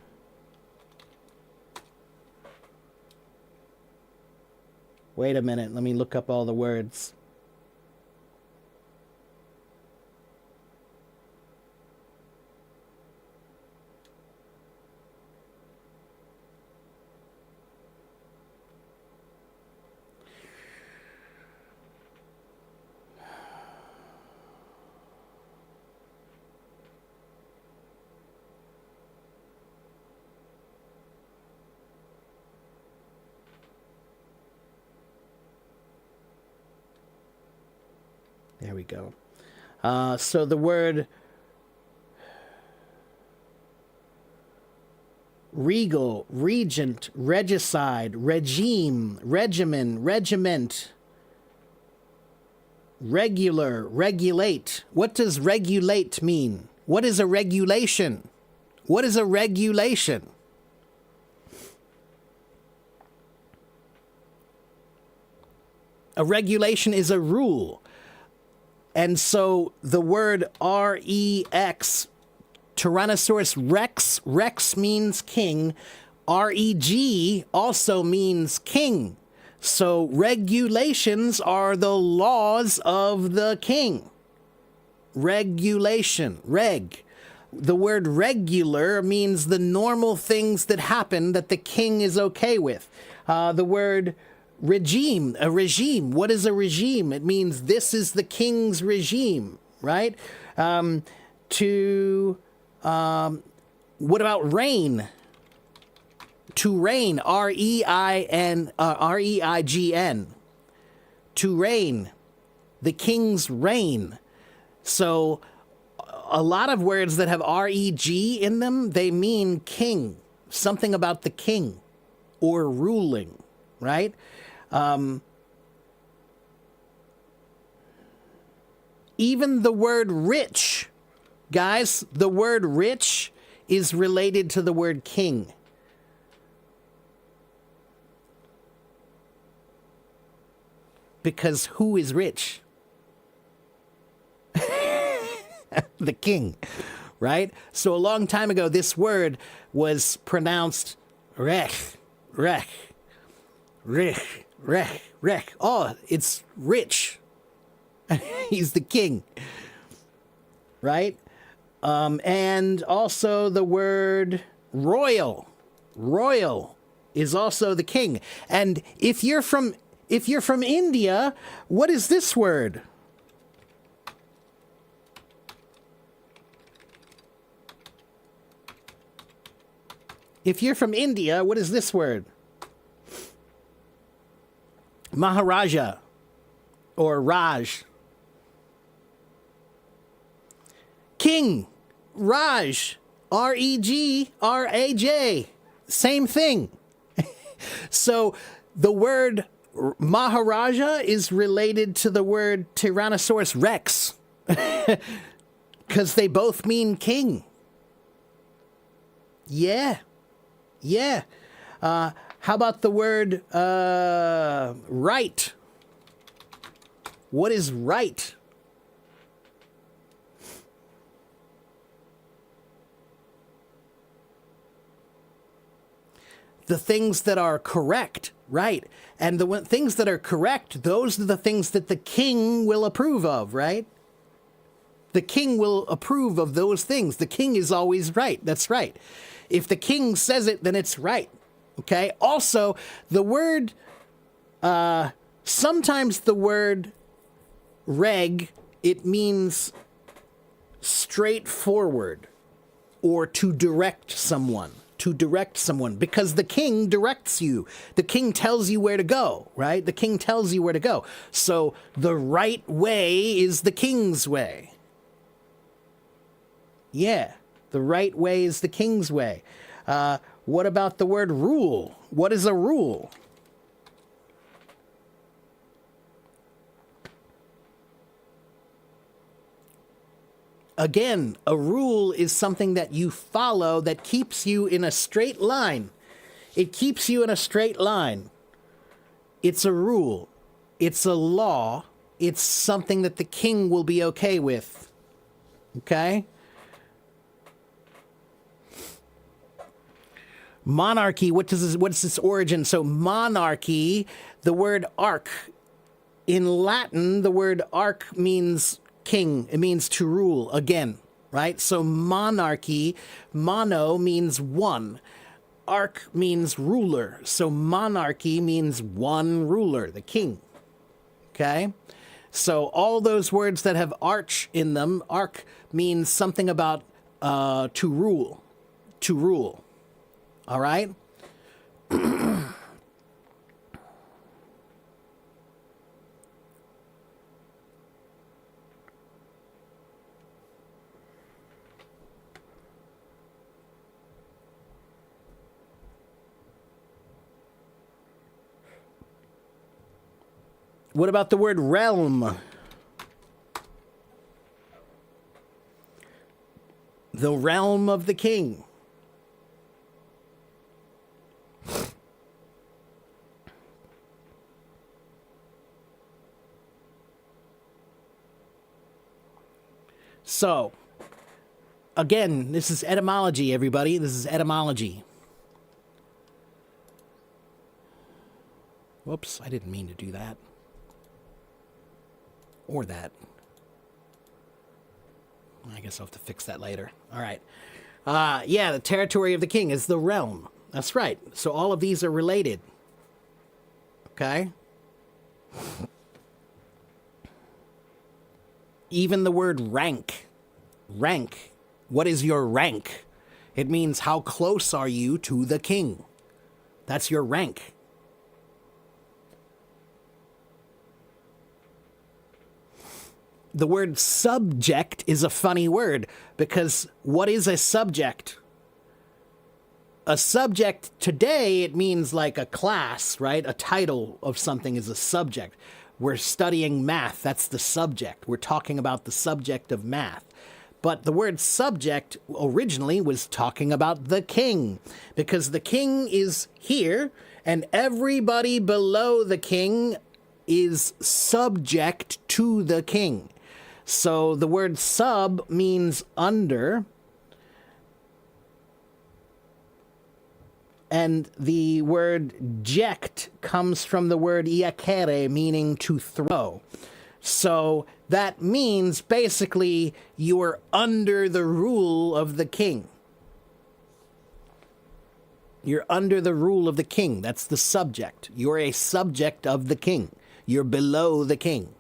wait a minute, let me look up all the words. There we go. So the word regal, regent, regicide, regime, regimen, regiment, regular, regulate. What does regulate mean? What is a regulation? What is a regulation? A regulation is a rule. And so the word R-E-X, Tyrannosaurus Rex, Rex means king. R-E-G also means king. So regulations are the laws of the king. Regulation, reg. The word regular means the normal things that happen that the king is okay with. The word regime, a regime. What is a regime? It means this is the king's regime, right? What about reign? To reign, R-E-I-N, R-E-I-G-N. To reign, the king's reign. So a lot of words that have R-E-G in them, they mean king, something about the king or ruling, right? Even the word rich, guys, the word rich is related to the word king. Because who is rich? The king, right? So a long time ago, this word was pronounced rech, rech, rech, rech, rech. Oh, it's rich. He's the king, right? And also the word royal. Royal is also the king. And if you're from India, what is this word? If you're from India, what is this word? Maharaja or Raj. king, Raj, Regraj, same thing. So the word Maharaja is related to the word Tyrannosaurus Rex because they both mean king. Yeah. Yeah. How about the word right? What is right? The things that are correct, right? And the things that are correct, those are the things that the king will approve of, right? The king will approve of those things. The king is always right. That's right. If the king says it, then it's right. Okay? Also, the word, sometimes the word reg, it means straightforward or to direct someone. To direct someone, because the king directs you. The king tells you where to go, right? The king tells you where to go. So the right way is the king's way. Yeah, the right way is the king's way. What about the word rule? What is a rule? Again, a rule is something that you follow that keeps you in a straight line. It keeps you in a straight line. It's a rule. It's a law. It's something that the king will be okay with. Okay? Monarchy, what's its origin? So monarchy, the word arch. In Latin, the word arch means king. It means to rule again, right? So monarchy, mono means one. Arch means ruler. So monarchy means one ruler, the king. Okay? So all those words that have arch in them, arch means something about to rule. To rule. All right? What about the word realm? The realm of the king. So, again, this is etymology, everybody. This is etymology. Whoops, I didn't mean to do that. Or that. I guess I'll have to fix that later. All right. Yeah, the territory of the king is the realm. That's right. So all of these are related. Okay? Even the word rank. Rank. What is your rank? It means how close are you to the king. That's your rank. The word subject is a funny word because what is a subject? A subject today, it means like a class, right? A title of something is a subject. We're studying math. That's the subject. We're talking about the subject of math. But the word subject originally was talking about the king because the king is here and everybody below the king is subject to the king. So the word sub means under, and the word ject comes from the word iacere, meaning to throw. So that means basically you're under the rule of the king. You're under the rule of the king. That's the subject. You're a subject of the king. You're below the king.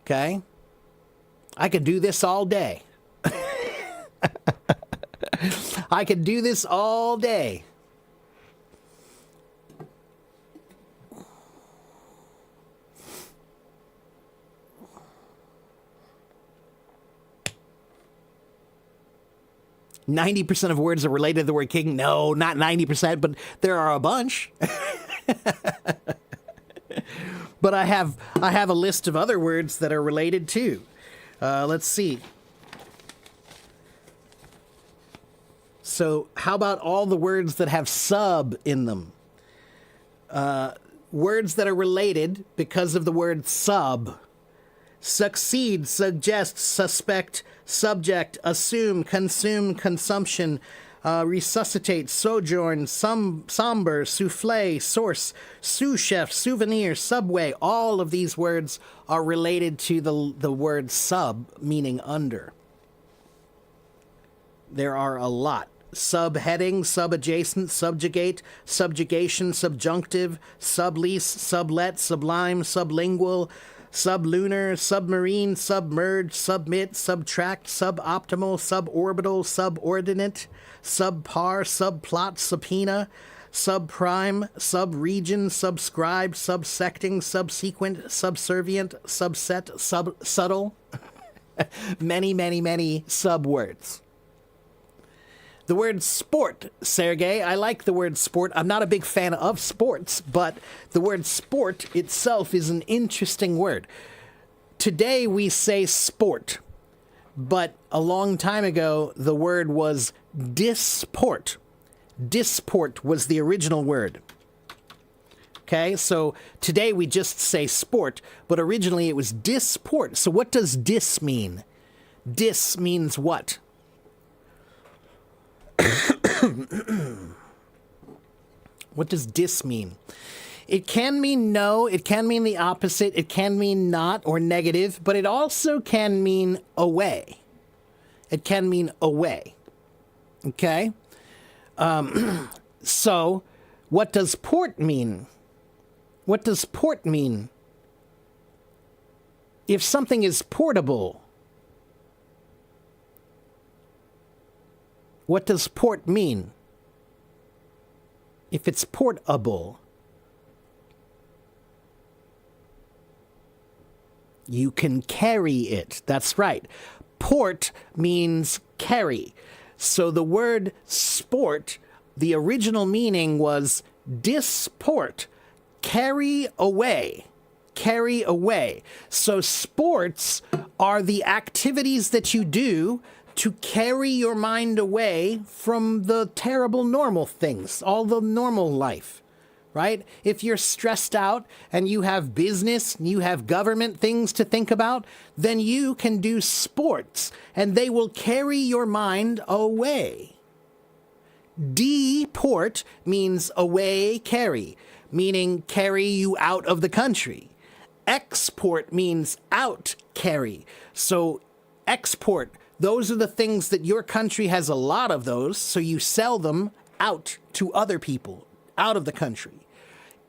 Okay? I could do this all day. I could do this all day. 90% of words are related to the word king. No, not 90%, but there are a bunch. But I have a list of other words that are related too. Let's see. So how about all the words that have sub in them? Words that are related because of the word sub. Succeed, suggest, suspect, subject, assume, consume, consumption, resuscitate, sojourn, somber, souffle, source, sous chef, souvenir, subway. All of these words are related to the word sub, meaning under. There are a lot. Subheading, subadjacent, subjugate, subjugation, subjunctive, sublease, sublet, sublime, sublingual, sublunar, submarine, submerge, submit, subtract, suboptimal, suborbital, subordinate, subpar, subplot, subpoena, subprime, subregion, subscribe, subsecting, subsequent, subservient, subset, subsubtle. Many, many, many subwords. The word sport, Sergey, I like the word sport. I'm not a big fan of sports, but the word sport itself is an interesting word. Today we say sport, but a long time ago the word was disport. Disport was the original word. Okay, so today we just say sport, but originally it was disport. So what does dis mean? Dis means what? What does dis mean? It can mean no, it can mean the opposite, it can mean not or negative, but it also can mean away. It can mean away. Okay? So, what does port mean? What does port mean? If something is portable, what does port mean? If it's portable, you can carry it. That's right. Port means carry. So the word sport, the original meaning was disport, carry away. Carry away. So sports are the activities that you do to carry your mind away from the terrible normal things, all the normal life, right? If you're stressed out and you have business, and you have government things to think about, then you can do sports and they will carry your mind away. Deport means away, carry, meaning carry you out of the country. Export means out, carry. So export, those are the things that your country has a lot of those, so you sell them out to other people, out of the country.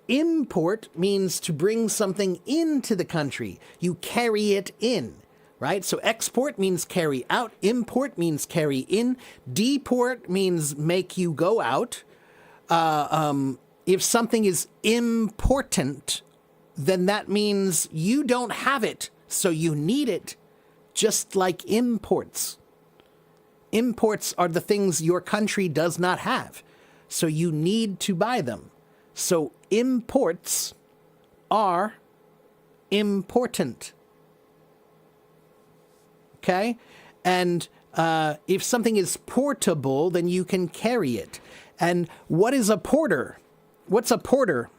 Import means to bring something into the country. You carry it in, right? So export means carry out. Import means carry in. Deport means make you go out. If something is important, then that means you don't have it, so you need it. Just like imports. Imports are the things your country does not have, so you need to buy them. So imports are important. Okay? And if something is portable, then you can carry it. And what is a porter? What's a porter?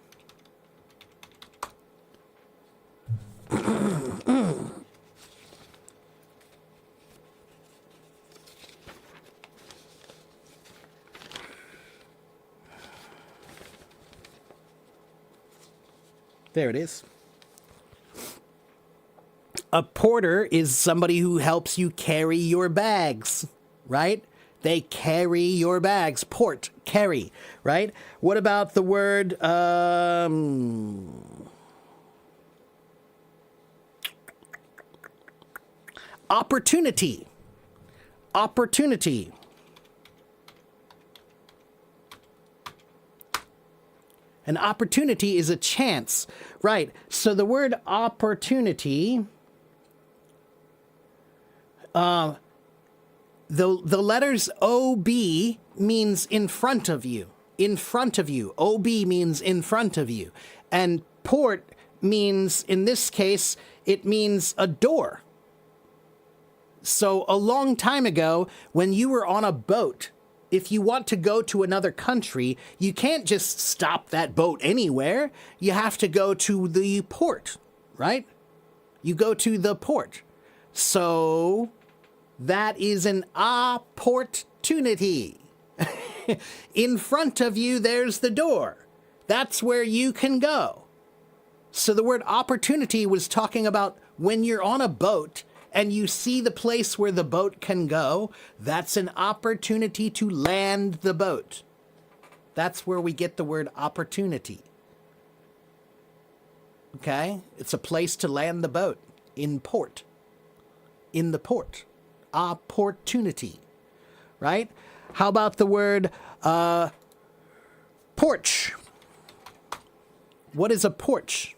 There it is. A porter is somebody who helps you carry your bags, right? They carry your bags. Port, carry, right? What about the word opportunity? Opportunity. An opportunity is a chance, right? So the word opportunity The letters OB means in front of you. In front of you. OB means in front of you. And port means, in this case, it means a door. So a long time ago, when you were on a boat, if you want to go to another country, you can't just stop that boat anywhere. You have to go to the port, right? You go to the port. So that is an opportunity. In front of you, there's the door. That's where you can go. So the word opportunity was talking about when you're on a boat and you see the place where the boat can go, that's an opportunity to land the boat. That's where we get the word opportunity. Okay? It's a place to land the boat. In port. In the port. Opportunity. Right? How about the word porch? What is a porch?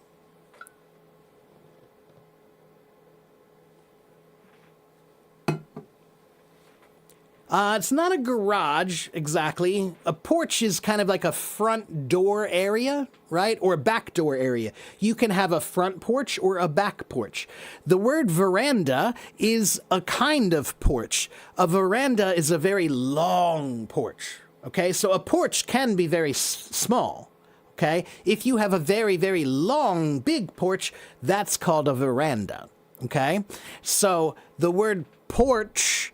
It's not a garage, exactly. A porch is kind of like a front door area, right? Or a back door area. You can have a front porch or a back porch. The word veranda is a kind of porch. A veranda is a very long porch, okay? So a porch can be very small, okay? If you have a very, very long, big porch, that's called a veranda, okay? So the word porch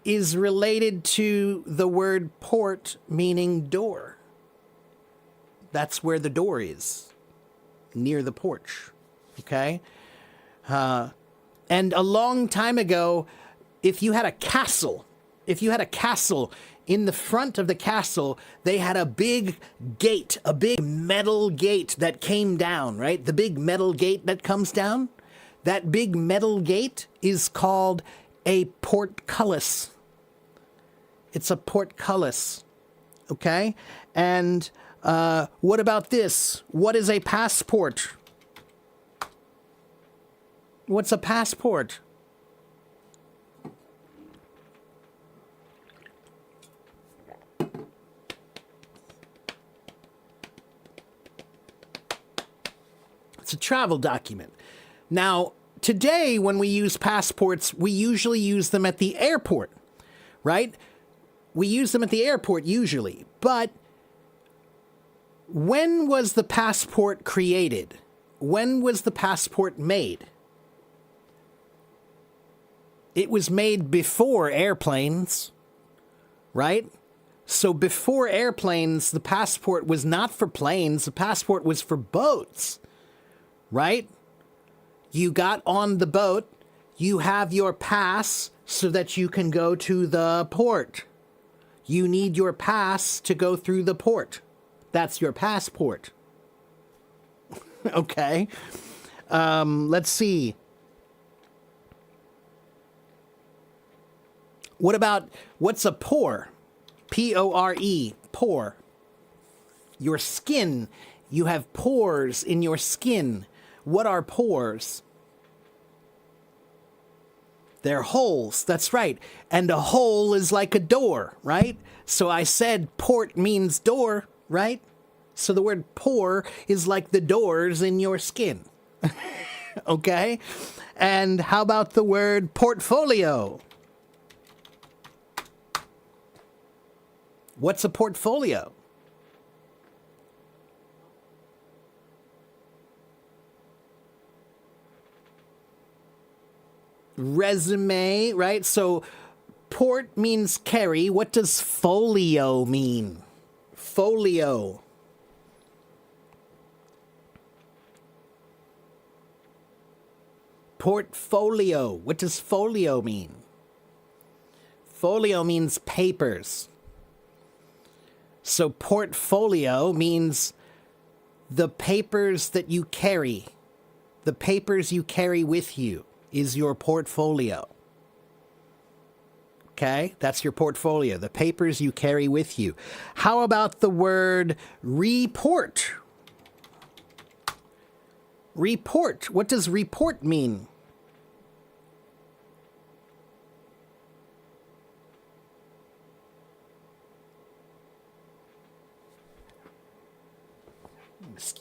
is related to the word port, meaning door. That's where the door is, near the porch, okay? And a long time ago, if you had a castle, in the front of the castle, they had a big gate, a big metal gate that came down, right? The big metal gate that comes down, that big metal gate is called a portcullis. It's a portcullis, okay? And what about this? What is a passport? What's a passport? It's a travel document. Now, today when we use passports, we usually use them at the airport, right? We use them at the airport usually, but when was the passport created? When was the passport made? It was made before airplanes, right? So before airplanes, the passport was not for planes, the passport was for boats, right? You got on the boat, you have your pass so that you can go to the port. You need your pass to go through the port. That's your passport. Okay. Let's see. What's a pore? P-O-R-E, pore. Your skin. You have pores in your skin. What are pores? They're holes, that's right. And a hole is like a door, right? So I said port means door, right? So the word pore is like the doors in your skin. Okay? And how about the word portfolio? What's a portfolio? Resume, right? So port means carry. What does folio mean? Folio. Portfolio. What does folio mean? Folio means papers. So portfolio means the papers that you carry. The papers you carry with you is your portfolio. Okay, that's your portfolio, the papers you carry with you. How about the word report? Report, what does report mean?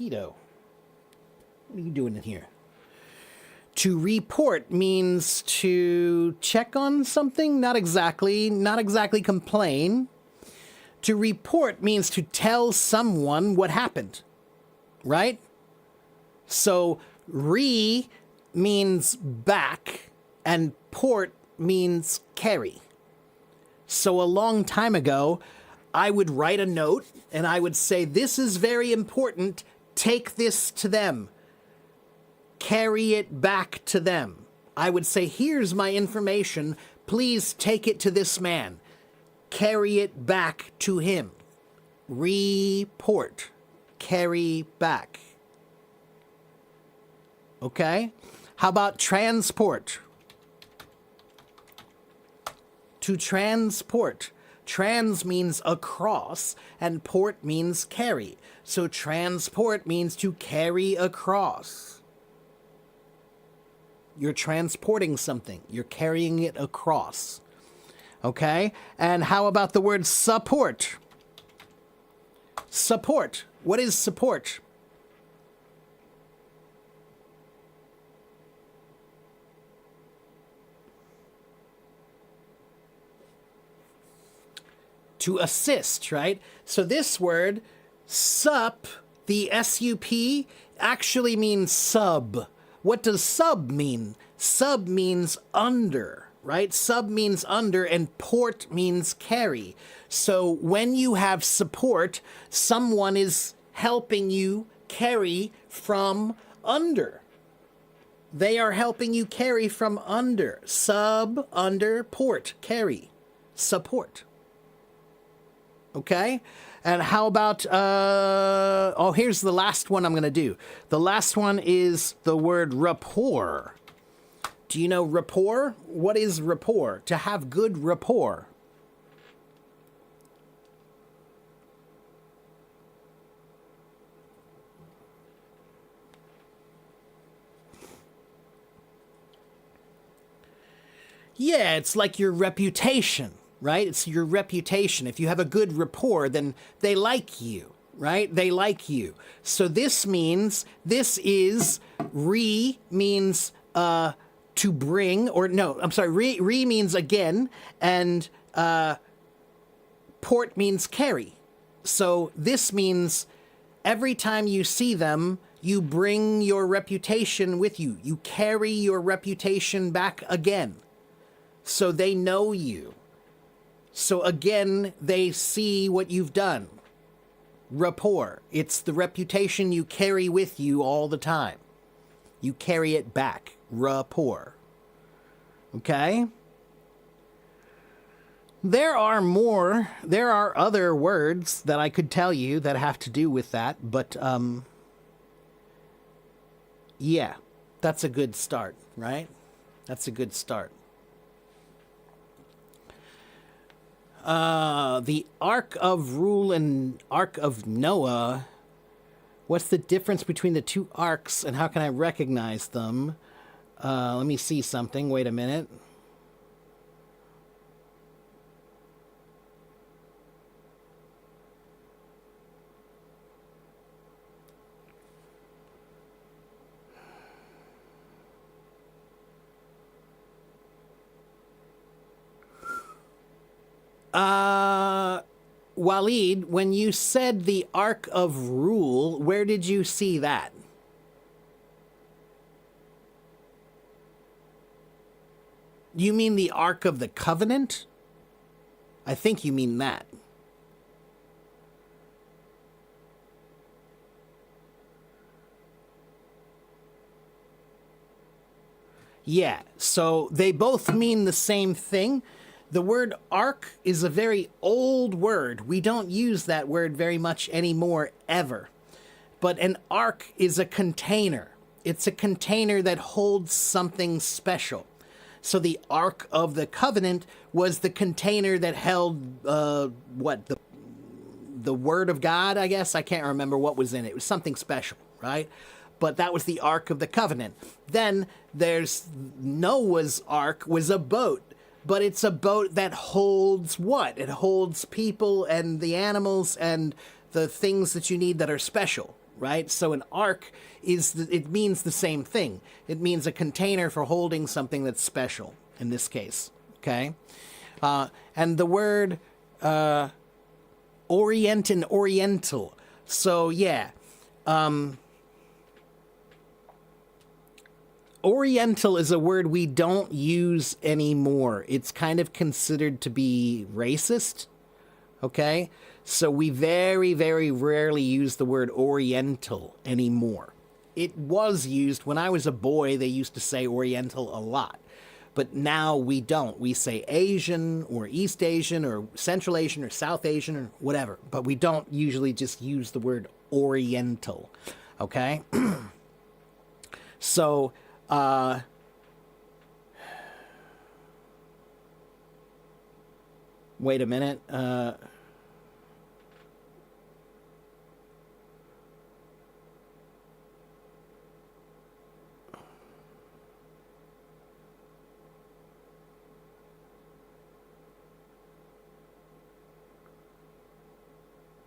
mosquito. What are you doing in here? To report means to check on something, not exactly complain. To report means to tell someone what happened, right? So re means back and port means carry. So a long time ago, I would write a note and I would say, this is very important, take this to them. Carry it back to them. I would say, here's my information, please take it to this man. Carry it back to him. Report. Carry back. Okay? How about transport? To transport. Trans means across, and port means carry. So transport means to carry across. You're transporting something. You're carrying it across. Okay? And how about the word support? Support. What is support? To assist, right? So this word, sup, the S-U-P, actually means sub. What does sub mean? Sub means under, right? Sub means under, and port means carry. So when you have support, someone is helping you carry from under. They are helping you carry from under. Sub, under, port, carry, support. Okay? And how about, here's the last one I'm going to do. The last one is the word rapport. Do you know rapport? What is rapport? To have good rapport. Yeah, it's like your reputation. Right? It's your reputation. If you have a good rapport, then they like you, right? They like you. So this means, this is, re means to bring, or no, I'm sorry, re means again, and port means carry. So this means every time you see them, you bring your reputation with you. You carry your reputation back again. So they know you. So again, they see what you've done. Rapport. It's the reputation you carry with you all the time. You carry it back. Rapport. Okay? There are other words that I could tell you that have to do with that, but, yeah, that's a good start, right? That's a good start. The Ark of Rule and Ark of Noah. What's the difference between the two arks and how can I recognize them? Let me see something. Wait a minute. Waleed, when you said the Ark of Rule, where did you see that? You mean the Ark of the Covenant? I think you mean that. Yeah, so they both mean the same thing. The word ark is a very old word. We don't use that word very much anymore, ever. But an ark is a container. It's a container that holds something special. So the Ark of the Covenant was the container that held, the Word of God, I guess? I can't remember what was in it. It was something special, right? But that was the Ark of the Covenant. Then there's Noah's Ark was a boat. But it's a boat that holds what? It holds people and the animals and the things that you need that are special, right? So an ark it means the same thing. It means a container for holding something that's special, in this case, okay? And the word orient and oriental. So, yeah. Oriental is a word we don't use anymore. It's kind of considered to be racist, okay? So we very, very rarely use the word oriental anymore. It was used when I was a boy, they used to say oriental a lot. But now we don't. We say Asian or East Asian or Central Asian or South Asian or whatever. But we don't usually just use the word oriental, okay? So, wait a minute.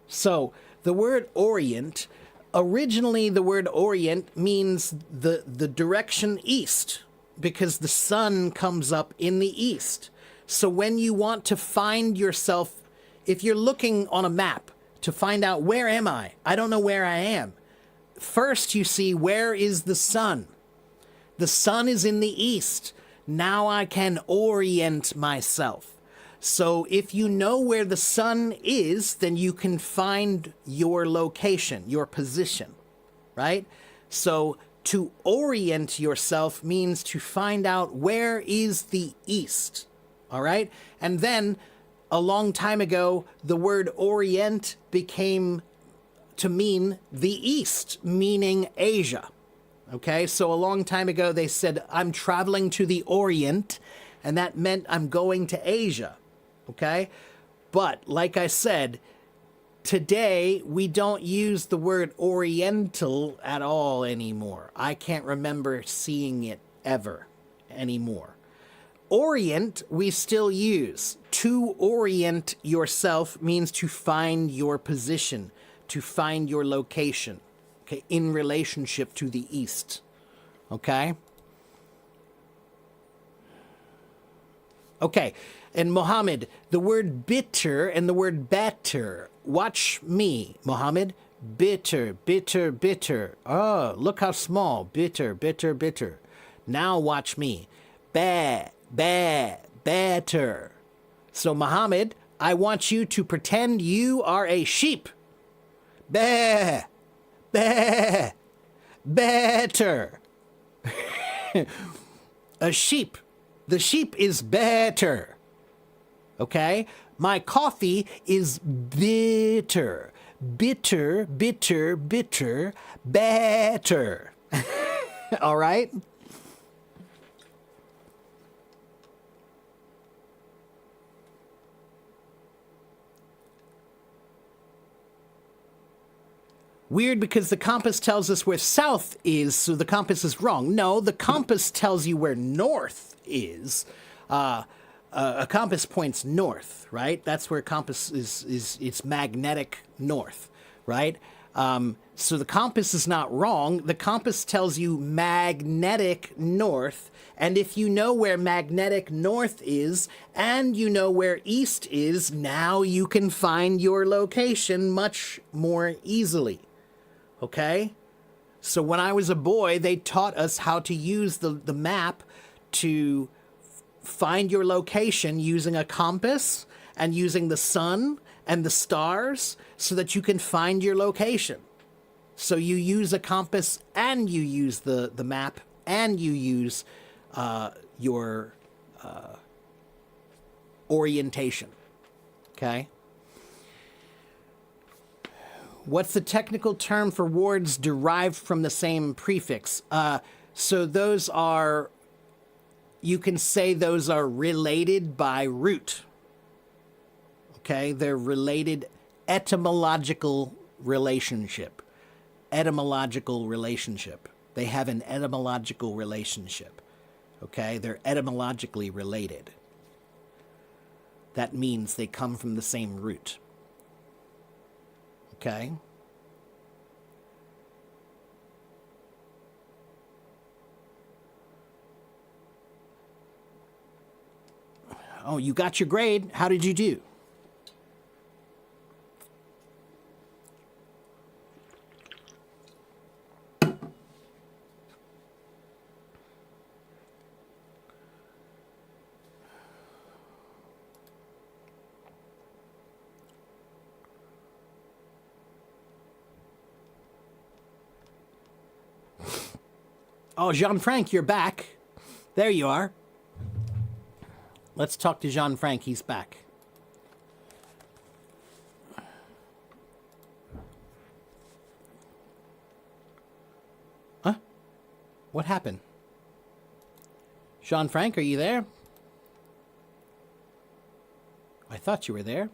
So, the word orient, originally the word orient means the direction east, because the sun comes up in the east. So when you want to find yourself, if you're looking on a map to find out where am I don't know where I am. First you see, where is the sun? The sun is in the east. Now I can orient myself. So if you know where the sun is, then you can find your location, your position, right? So to orient yourself means to find out where is the east, all right? And then a long time ago, the word orient became to mean the east, meaning Asia, okay? So a long time ago, they said, I'm traveling to the Orient, and that meant I'm going to Asia. Okay? But, like I said, today we don't use the word oriental at all anymore. I can't remember seeing it ever anymore. Orient, we still use. To orient yourself means to find your position, to find your location, okay, in relationship to the east. Okay? Okay. And Mohammed, the word bitter and the word better. Watch me, Mohammed. Bitter, bitter, bitter. Oh, look how small. Bitter, bitter, bitter. Now watch me. Better. So, Mohammed, I want you to pretend you are a sheep. Better. A sheep. The sheep is better. Okay? My coffee is bitter. Bitter, bitter, bitter, better. All right? Weird, because the compass tells us where south is, so the compass is wrong. No, the compass tells you where north is. A compass points north, right? That's where a compass is it's magnetic north, right? So the compass is not wrong. The compass tells you magnetic north. And if you know where magnetic north is and you know where east is, now you can find your location much more easily. Okay? So when I was a boy, they taught us how to use the map to find your location using a compass and using the sun and the stars so that you can find your location. So you use a compass and you use the map and you use your orientation. Okay? What's the technical term for words derived from the same prefix? So those are, you can say those are related by root. Okay, they're related, etymological relationship. Etymological relationship. They have an etymological relationship. Okay, they're etymologically related. That means they come from the same root. Okay? Oh, you got your grade. How did you do? Oh, Jean-Franc, you're back. There you are. Let's talk to Jean-Franc. He's back. Huh? What happened? Jean-Franc, are you there? I thought you were there.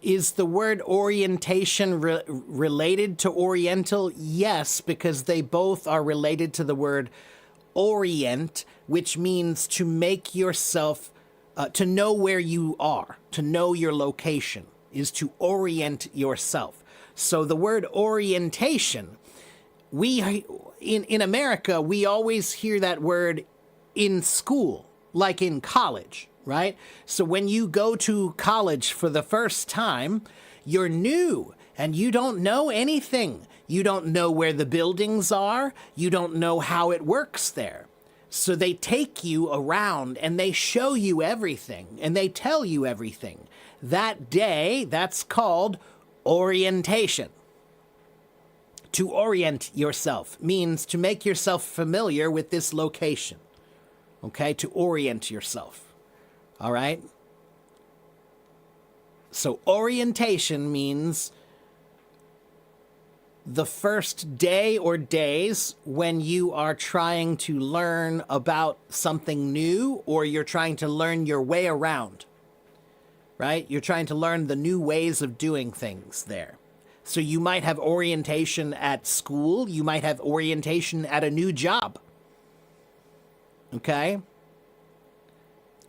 Is the word orientation related to Oriental? Yes, because they both are related to the word orient, which means to make yourself, to know where you are, to know your location, is to orient yourself. So the word orientation, in America, we always hear that word in school, like in college. Right? So when you go to college for the first time, you're new and you don't know anything. You don't know where the buildings are. You don't know how it works there. So they take you around and they show you everything and they tell you everything. That day, that's called orientation. To orient yourself means to make yourself familiar with this location. Okay? To orient yourself. All right? So orientation means the first day or days when you are trying to learn about something new or you're trying to learn your way around. Right? You're trying to learn the new ways of doing things there. So you might have orientation at school. You might have orientation at a new job. Okay?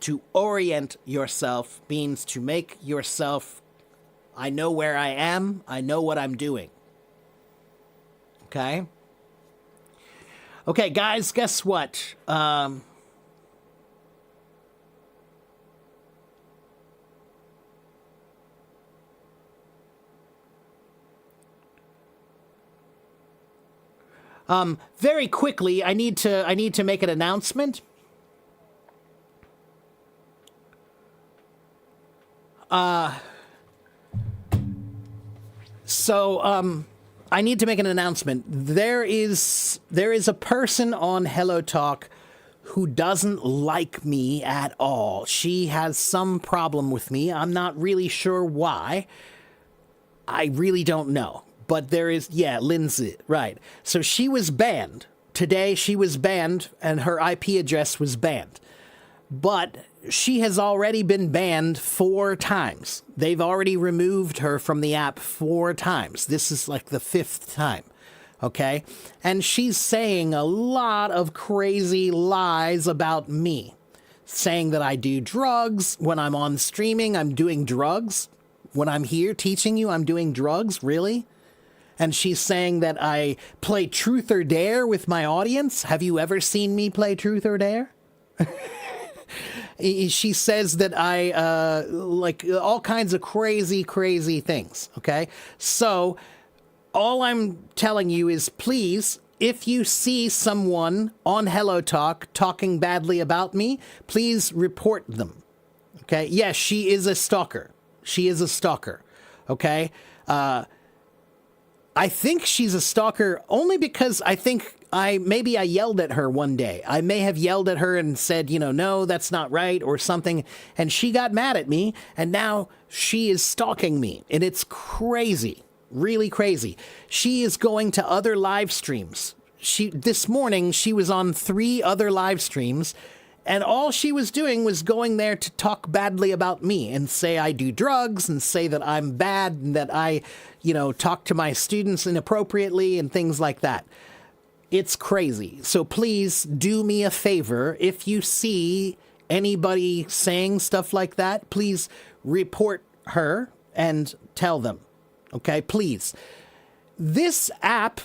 To orient yourself means to make yourself, I know where I am, I know what I'm doing. Okay? Okay, guys, guess what? Very quickly, I need to make an announcement. I need to make an announcement. There is a person on Hello Talk who doesn't like me at all. She has some problem with me. I'm not really sure why. I really don't know. But there is, Lindsay, right. So she was banned. Today she was banned and her IP address was banned. But she has already been banned 4 times. They've already removed her from the app 4 times. This is like the 5th time. Okay? And she's saying a lot of crazy lies about me. Saying that I do drugs. When I'm on streaming, I'm doing drugs. When I'm here teaching you, I'm doing drugs. Really? And she's saying that I play Truth or Dare with my audience. Have you ever seen me play Truth or Dare? She says that I, like, all kinds of crazy, crazy things, okay? So, all I'm telling you is, please, if you see someone on Hello Talk talking badly about me, please report them, okay? Yes, she is a stalker. She is a stalker, okay? I think she's a stalker only because I think maybe I yelled at her one day. I may have yelled at her and said, no, that's not right or something. And she got mad at me and now she is stalking me and it's crazy, really crazy. She is going to other live streams. This morning she was on 3 other live streams and all she was doing was going there to talk badly about me and say I do drugs and say that I'm bad and that I, talk to my students inappropriately and things like that. It's crazy. So please do me a favor. If you see anybody saying stuff like that, please report her and tell them. Okay, please. This app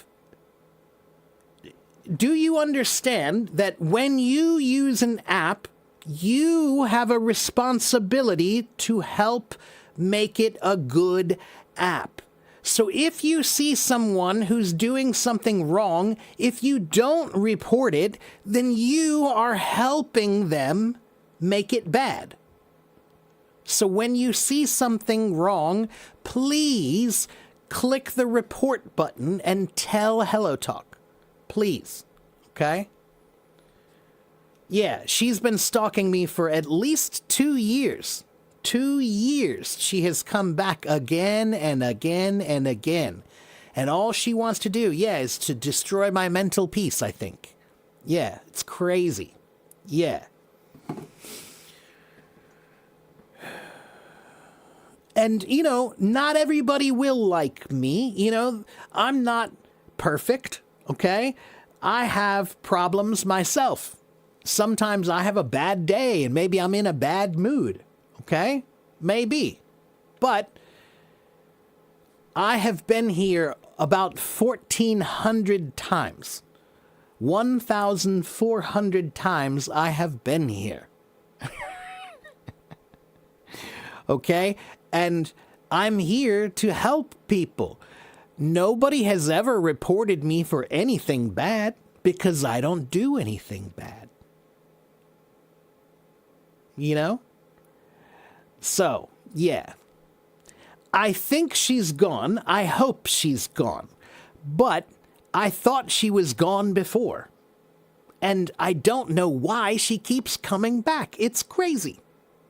do you understand that when you use an app, you have a responsibility to help make it a good app? So if you see someone who's doing something wrong, if you don't report it, then you are helping them make it bad. So when you see something wrong, please click the report button and tell HelloTalk. Please. Okay? Yeah, she's been stalking me for at least 2 years. 2 years. She has come back again and again and again. And all she wants to do, is to destroy my mental peace, I think. Yeah, it's crazy. Yeah. And, not everybody will like me. I'm not perfect, okay? I have problems myself. Sometimes I have a bad day and maybe I'm in a bad mood. Okay? Maybe. But I have been here about 1,400 times. 1,400 times I have been here. Okay? And I'm here to help people. Nobody has ever reported me for anything bad because I don't do anything bad. So, yeah. I think she's gone. I hope she's gone. But I thought she was gone before. And I don't know why she keeps coming back. It's crazy.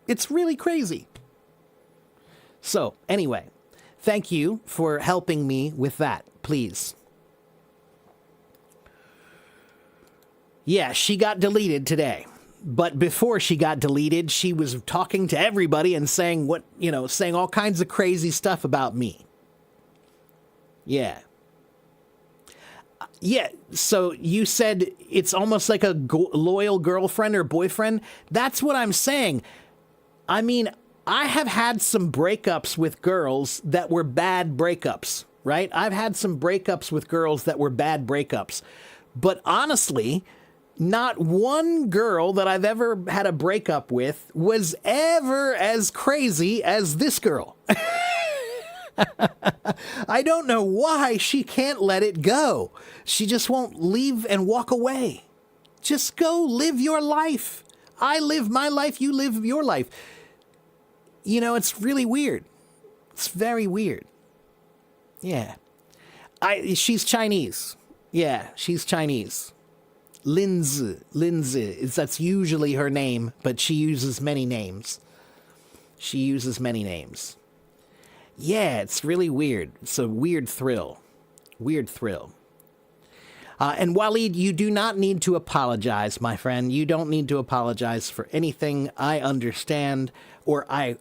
It's really crazy. So, anyway, thank you for helping me with that, please. Yeah, she got deleted today. But before she got deleted, she was talking to everybody and saying saying all kinds of crazy stuff about me. Yeah. Yeah, so you said it's almost like a loyal girlfriend or boyfriend. That's what I'm saying. I mean, I have had some breakups with girls that were bad breakups, right? I've had some breakups with girls that were bad breakups. But honestly, not one girl that I've ever had a breakup with was ever as crazy as this girl. I don't know why she can't let it go. She just won't leave and walk away. Just go live your life. I live my life, you live your life. It's really weird. It's very weird. Yeah. She's Chinese. Yeah, she's Chinese. Lindsay. That's usually her name, but she uses many names. Yeah, it's really weird. It's a weird thrill. And Waleed, you do not need to apologize, my friend. You don't need to apologize for anything. I understand, or I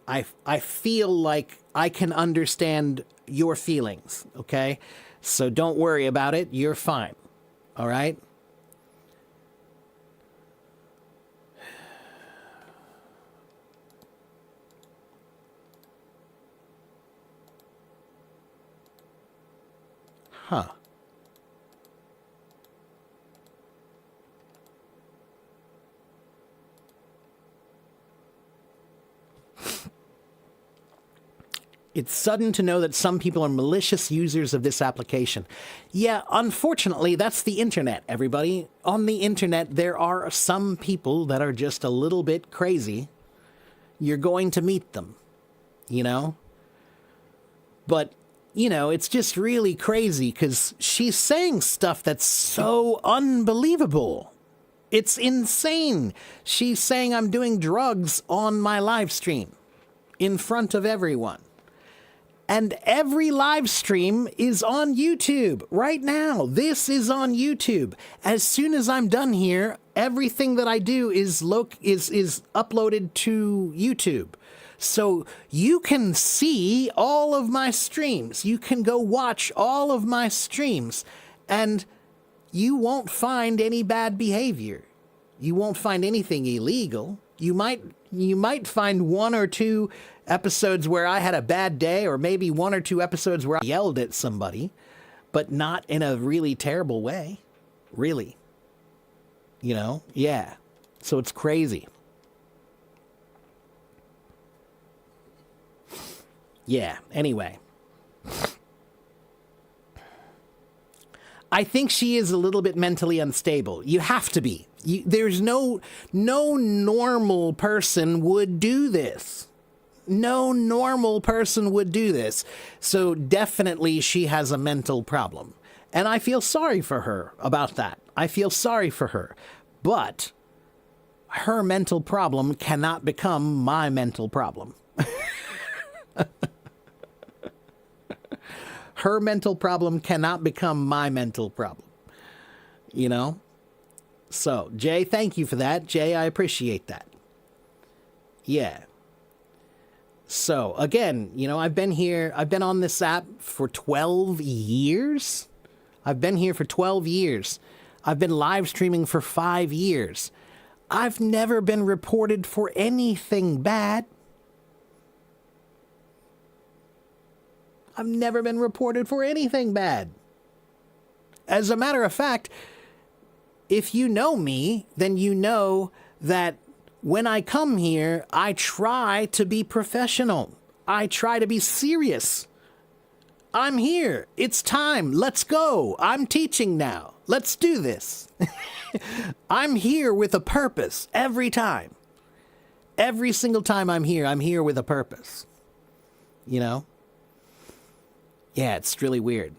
feel like I can understand your feelings, okay? So don't worry about it. You're fine. All right? Huh. It's sudden to know that some people are malicious users of this application. Yeah, unfortunately, that's the internet, everybody. On the internet, there are some people that are just a little bit crazy. You're going to meet them, But, it's just really crazy because she's saying stuff that's so unbelievable. It's insane. She's saying I'm doing drugs on my live stream in front of everyone. And every live stream is on YouTube right now. This is on YouTube. As soon as I'm done here, everything that I do is uploaded to YouTube. So you can see all of my streams. You can go watch all of my streams, and you won't find any bad behavior. You won't find anything illegal. You might find one or two episodes where I had a bad day, or maybe one or two episodes where I yelled at somebody, but not in a really terrible way. Really. You know? Yeah. So it's crazy. Yeah. Anyway. I think she is a little bit mentally unstable. You have to be. There's no normal person would do this. No normal person would do this. So definitely she has a mental problem. And I feel sorry for her about that. I feel sorry for her. But her mental problem cannot become my mental problem. Her mental problem cannot become my mental problem. You know? So, Jay, thank you for that. Jay, I appreciate that. Yeah. So, again, you know, I've been on this app for 12 years. I've been here for 12 years. I've been live streaming for 5 years. I've never been reported for anything bad. I've never been reported for anything bad. As a matter of fact, if you know me, then you know that when I come here, I try to be professional. I try to be serious. I'm here. It's time. Let's go. I'm teaching now. Let's do this. I'm here with a purpose every time. Every single time I'm here with a purpose. You know? Yeah, it's really weird.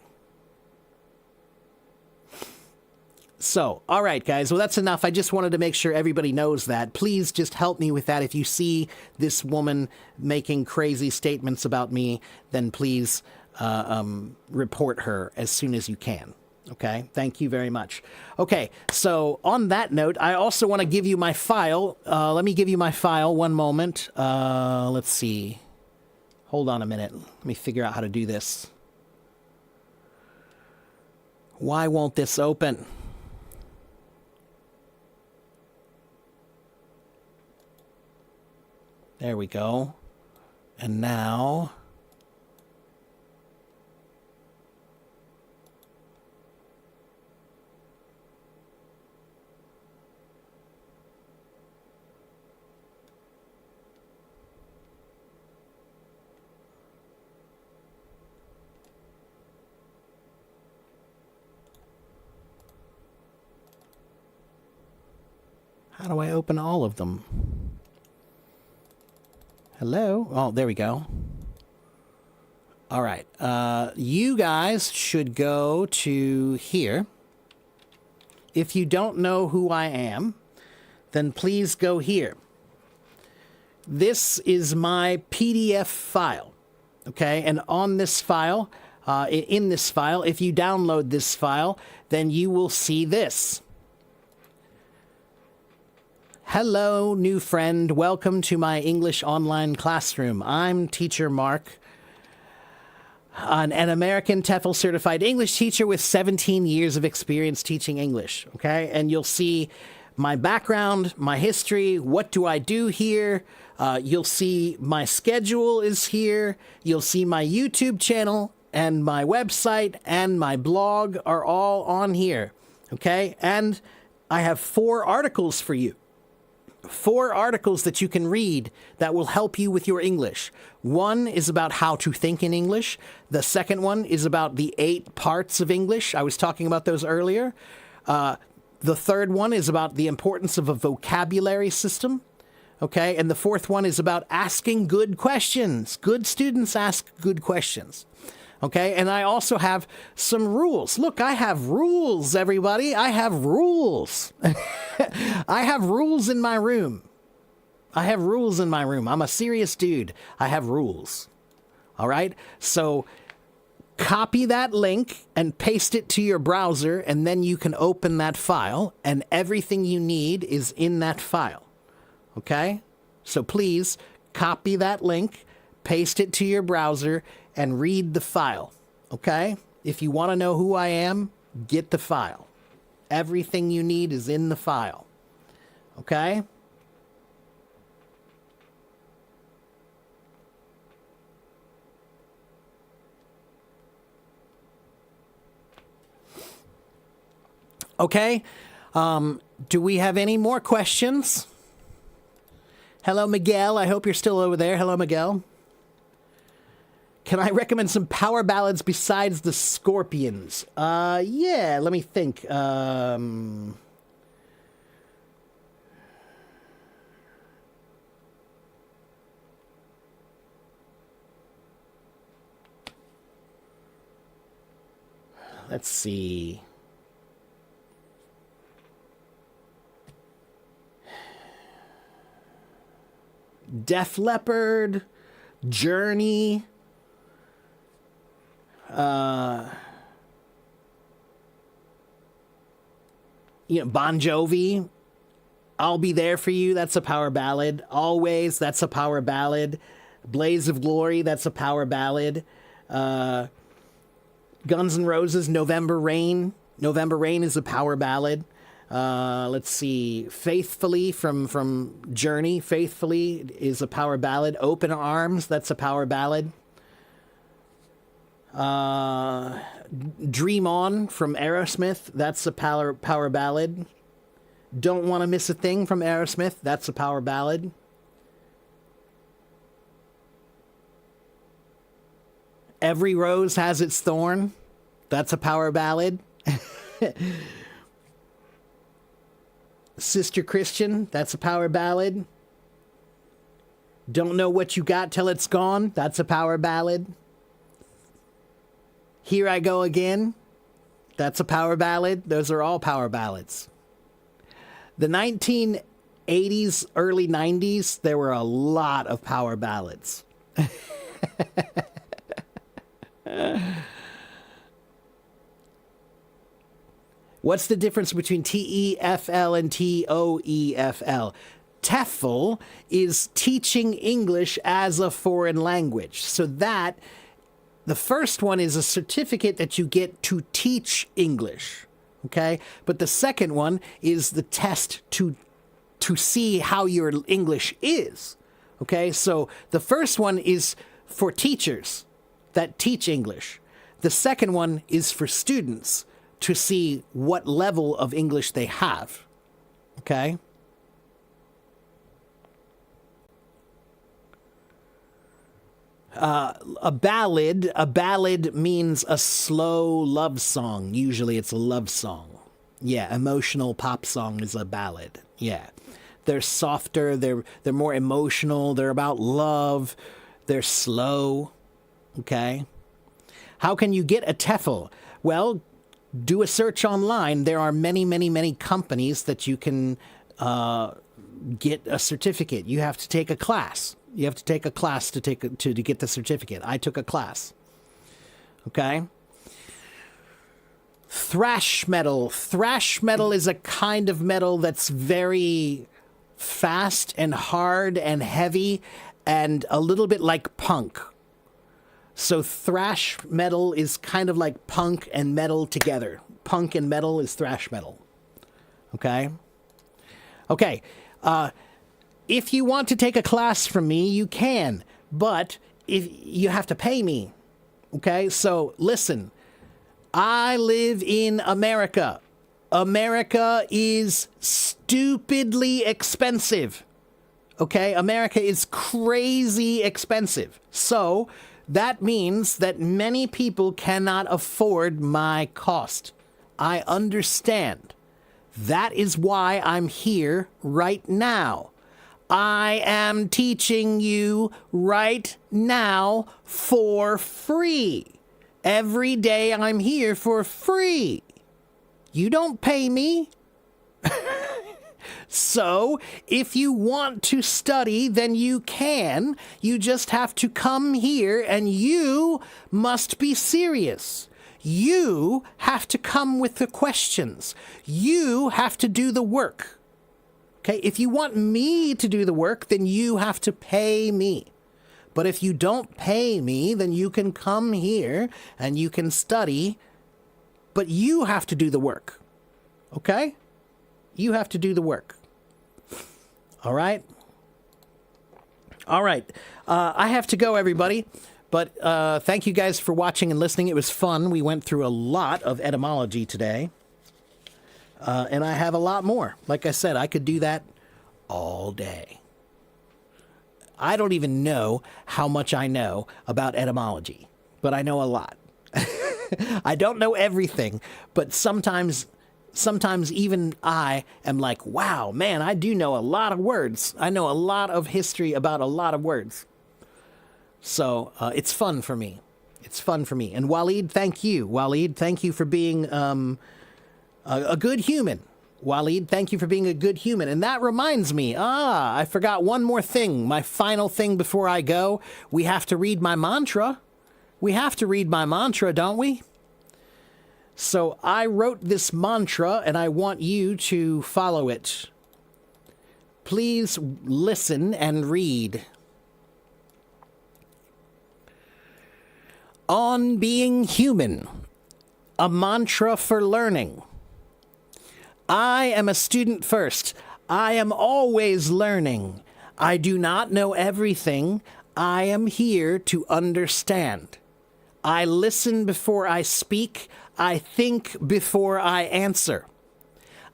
So, all right, guys. Well, that's enough. I just wanted to make sure everybody knows that. Please just help me with that. If you see this woman making crazy statements about me, then please report her as soon as you can. Okay? Thank you very much. Okay, so on that note, I also want to give you my file. Let me give you my file. One moment. Let's see. Hold on a minute. Let me figure out how to do this. Why won't this open? There we go. And now... How do I open all of them? Hello? Oh, there we go. All right. You guys should go to here. If you don't know who I am, then please go here. This is my PDF file. Okay? And on this file, in this file, if you download this file, then you will see this. Hello, new friend. Welcome to my English online classroom. I'm Teacher Mark, an American TEFL certified English teacher with 17 years of experience teaching English. Okay, and you'll see my background, my history, what do I do here. You'll see my schedule is here. You'll see my YouTube channel and my website and my blog are all on here. Okay, and I have 4 articles for you. 4 articles that you can read that will help you with your English. One is about how to think in English. The second one is about the 8 parts of English. I was talking about those earlier. The third one is about the importance of a vocabulary system. Okay, and the fourth one is about asking good questions. Good students ask good questions. Okay, and I also have some rules. Look, I have rules, everybody. I have rules. I have rules in my room. I have rules in my room. I'm a serious dude. I have rules. All right? So copy that link and paste it to your browser, and then you can open that file, and everything you need is in that file. Okay? So please copy that link, paste it to your browser, and read the file, okay? If you want to know who I am, get the file. Everything you need is in the file, okay? Okay, Do we have any more questions? Hello, Miguel. I hope you're still over there. Hello, Miguel. Can I recommend some power ballads besides the Scorpions? Yeah, let me think. Let's see. Def Leppard, Journey, Bon Jovi, I'll Be There For You, that's a power ballad. Always, that's a power ballad. Blaze of Glory, that's a power ballad. Guns N' Roses, November Rain. November Rain is a power ballad. Let's see. Faithfully from Journey. Faithfully is a power ballad. Open Arms, that's a power ballad. Dream On from Aerosmith, that's a power ballad. Don't Want to Miss a Thing from Aerosmith, that's a power ballad. Every Rose Has Its Thorn, that's a power ballad. Sister Christian, that's a power ballad. Don't Know What You Got Till It's Gone, that's a power ballad. Here I Go Again, that's a power ballad. Those are all power ballads. The 1980s, early 90s, there were a lot of power ballads. What's the difference between TEFL and TOEFL? TEFL is teaching English as a foreign language. So that, the first one is a certificate that you get to teach English, okay? But the second one is the test to see how your English is, okay? So the first one is for teachers that teach English. The second one is for students to see what level of English they have, okay? A ballad means a slow love song. Usually it's a love song. Yeah, emotional pop song is a ballad. Yeah. They're softer, they're more emotional, they're about love, they're slow, okay? How can you get a TEFL? Well, do a search online. There are many, many, many companies that you can get a certificate. You have to take a class. You have to take a class to get the certificate. I took a class. Okay? Thrash metal. Thrash metal is a kind of metal that's very fast and hard and heavy and a little bit like punk. So thrash metal is kind of like punk and metal together. Punk and metal is thrash metal. Okay? Okay. If you want to take a class from me, you can. But if you have to pay me. Okay? So listen. I live in America. America is stupidly expensive. Okay? America is crazy expensive. So that means that many people cannot afford my cost. I understand. That is why I'm here right now. I am teaching you right now for free. Every day I'm here for free. You don't pay me. So, if you want to study, then you can. You just have to come here and you must be serious. You have to come with the questions. You have to do the work. Okay, if you want me to do the work, then you have to pay me. But if you don't pay me, then you can come here and you can study, but you have to do the work. Okay? You have to do the work. All right? All right. I have to go, everybody. But thank you guys for watching and listening. It was fun. We went through a lot of etymology today. And I have a lot more. Like I said, I could do that all day. I don't even know how much I know about etymology, but I know a lot. I don't know everything, but sometimes even I am like, wow, man, I do know a lot of words. I know a lot of history about a lot of words. So it's fun for me. It's fun for me. And Waleed, thank you. Waleed, thank you for being a good human. Waleed, thank you for being a good human. And that reminds me, I forgot one more thing. My final thing before I go. We have to read my mantra. We have to read my mantra, don't we? So I wrote this mantra, and I want you to follow it. Please listen and read. On being human, a mantra for learning. I am a student first. I am always learning. I do not know everything. I am here to understand. I listen before I speak. I think before I answer.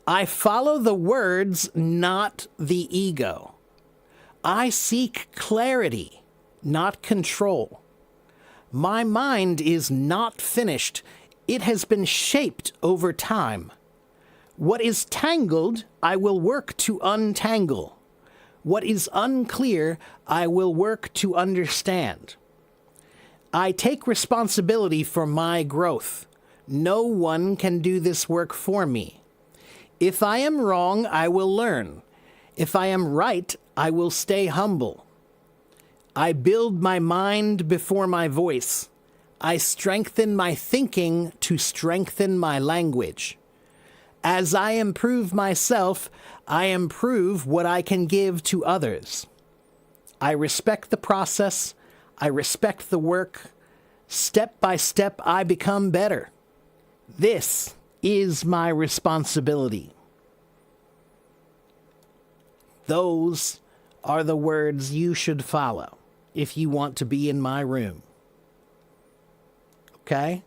I follow the words, not the ego. I seek clarity, not control. My mind is not finished. It has been shaped over time. What is tangled, I will work to untangle. What is unclear, I will work to understand. I take responsibility for my growth. No one can do this work for me. If I am wrong, I will learn. If I am right, I will stay humble. I build my mind before my voice. I strengthen my thinking to strengthen my language. As I improve myself, I improve what I can give to others. I respect the process. I respect the work. Step by step, I become better. This is my responsibility. Those are the words you should follow if you want to be in my room. Okay?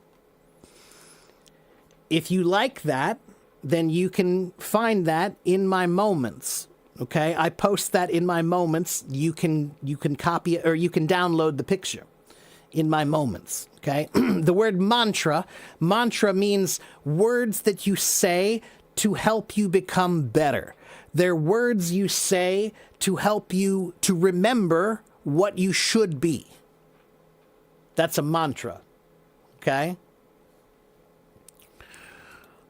If you like that, then you can find that in my moments. Okay? I post that in my moments. You can copy it, or you can download the picture in my moments. Okay? The word mantra means words that you say to help you become better. They're words you say to help you to remember what you should be. That's a mantra. Okay?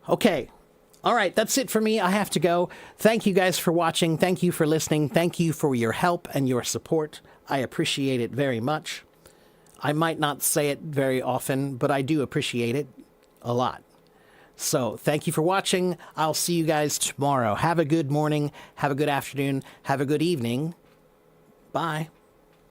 Okay. All right, that's it for me. I have to go. Thank you guys for watching. Thank you for listening. Thank you for your help and your support. I appreciate it very much. I might not say it very often, but I do appreciate it a lot. So thank you for watching. I'll see you guys tomorrow. Have a good morning. Have a good afternoon. Have a good evening. Bye.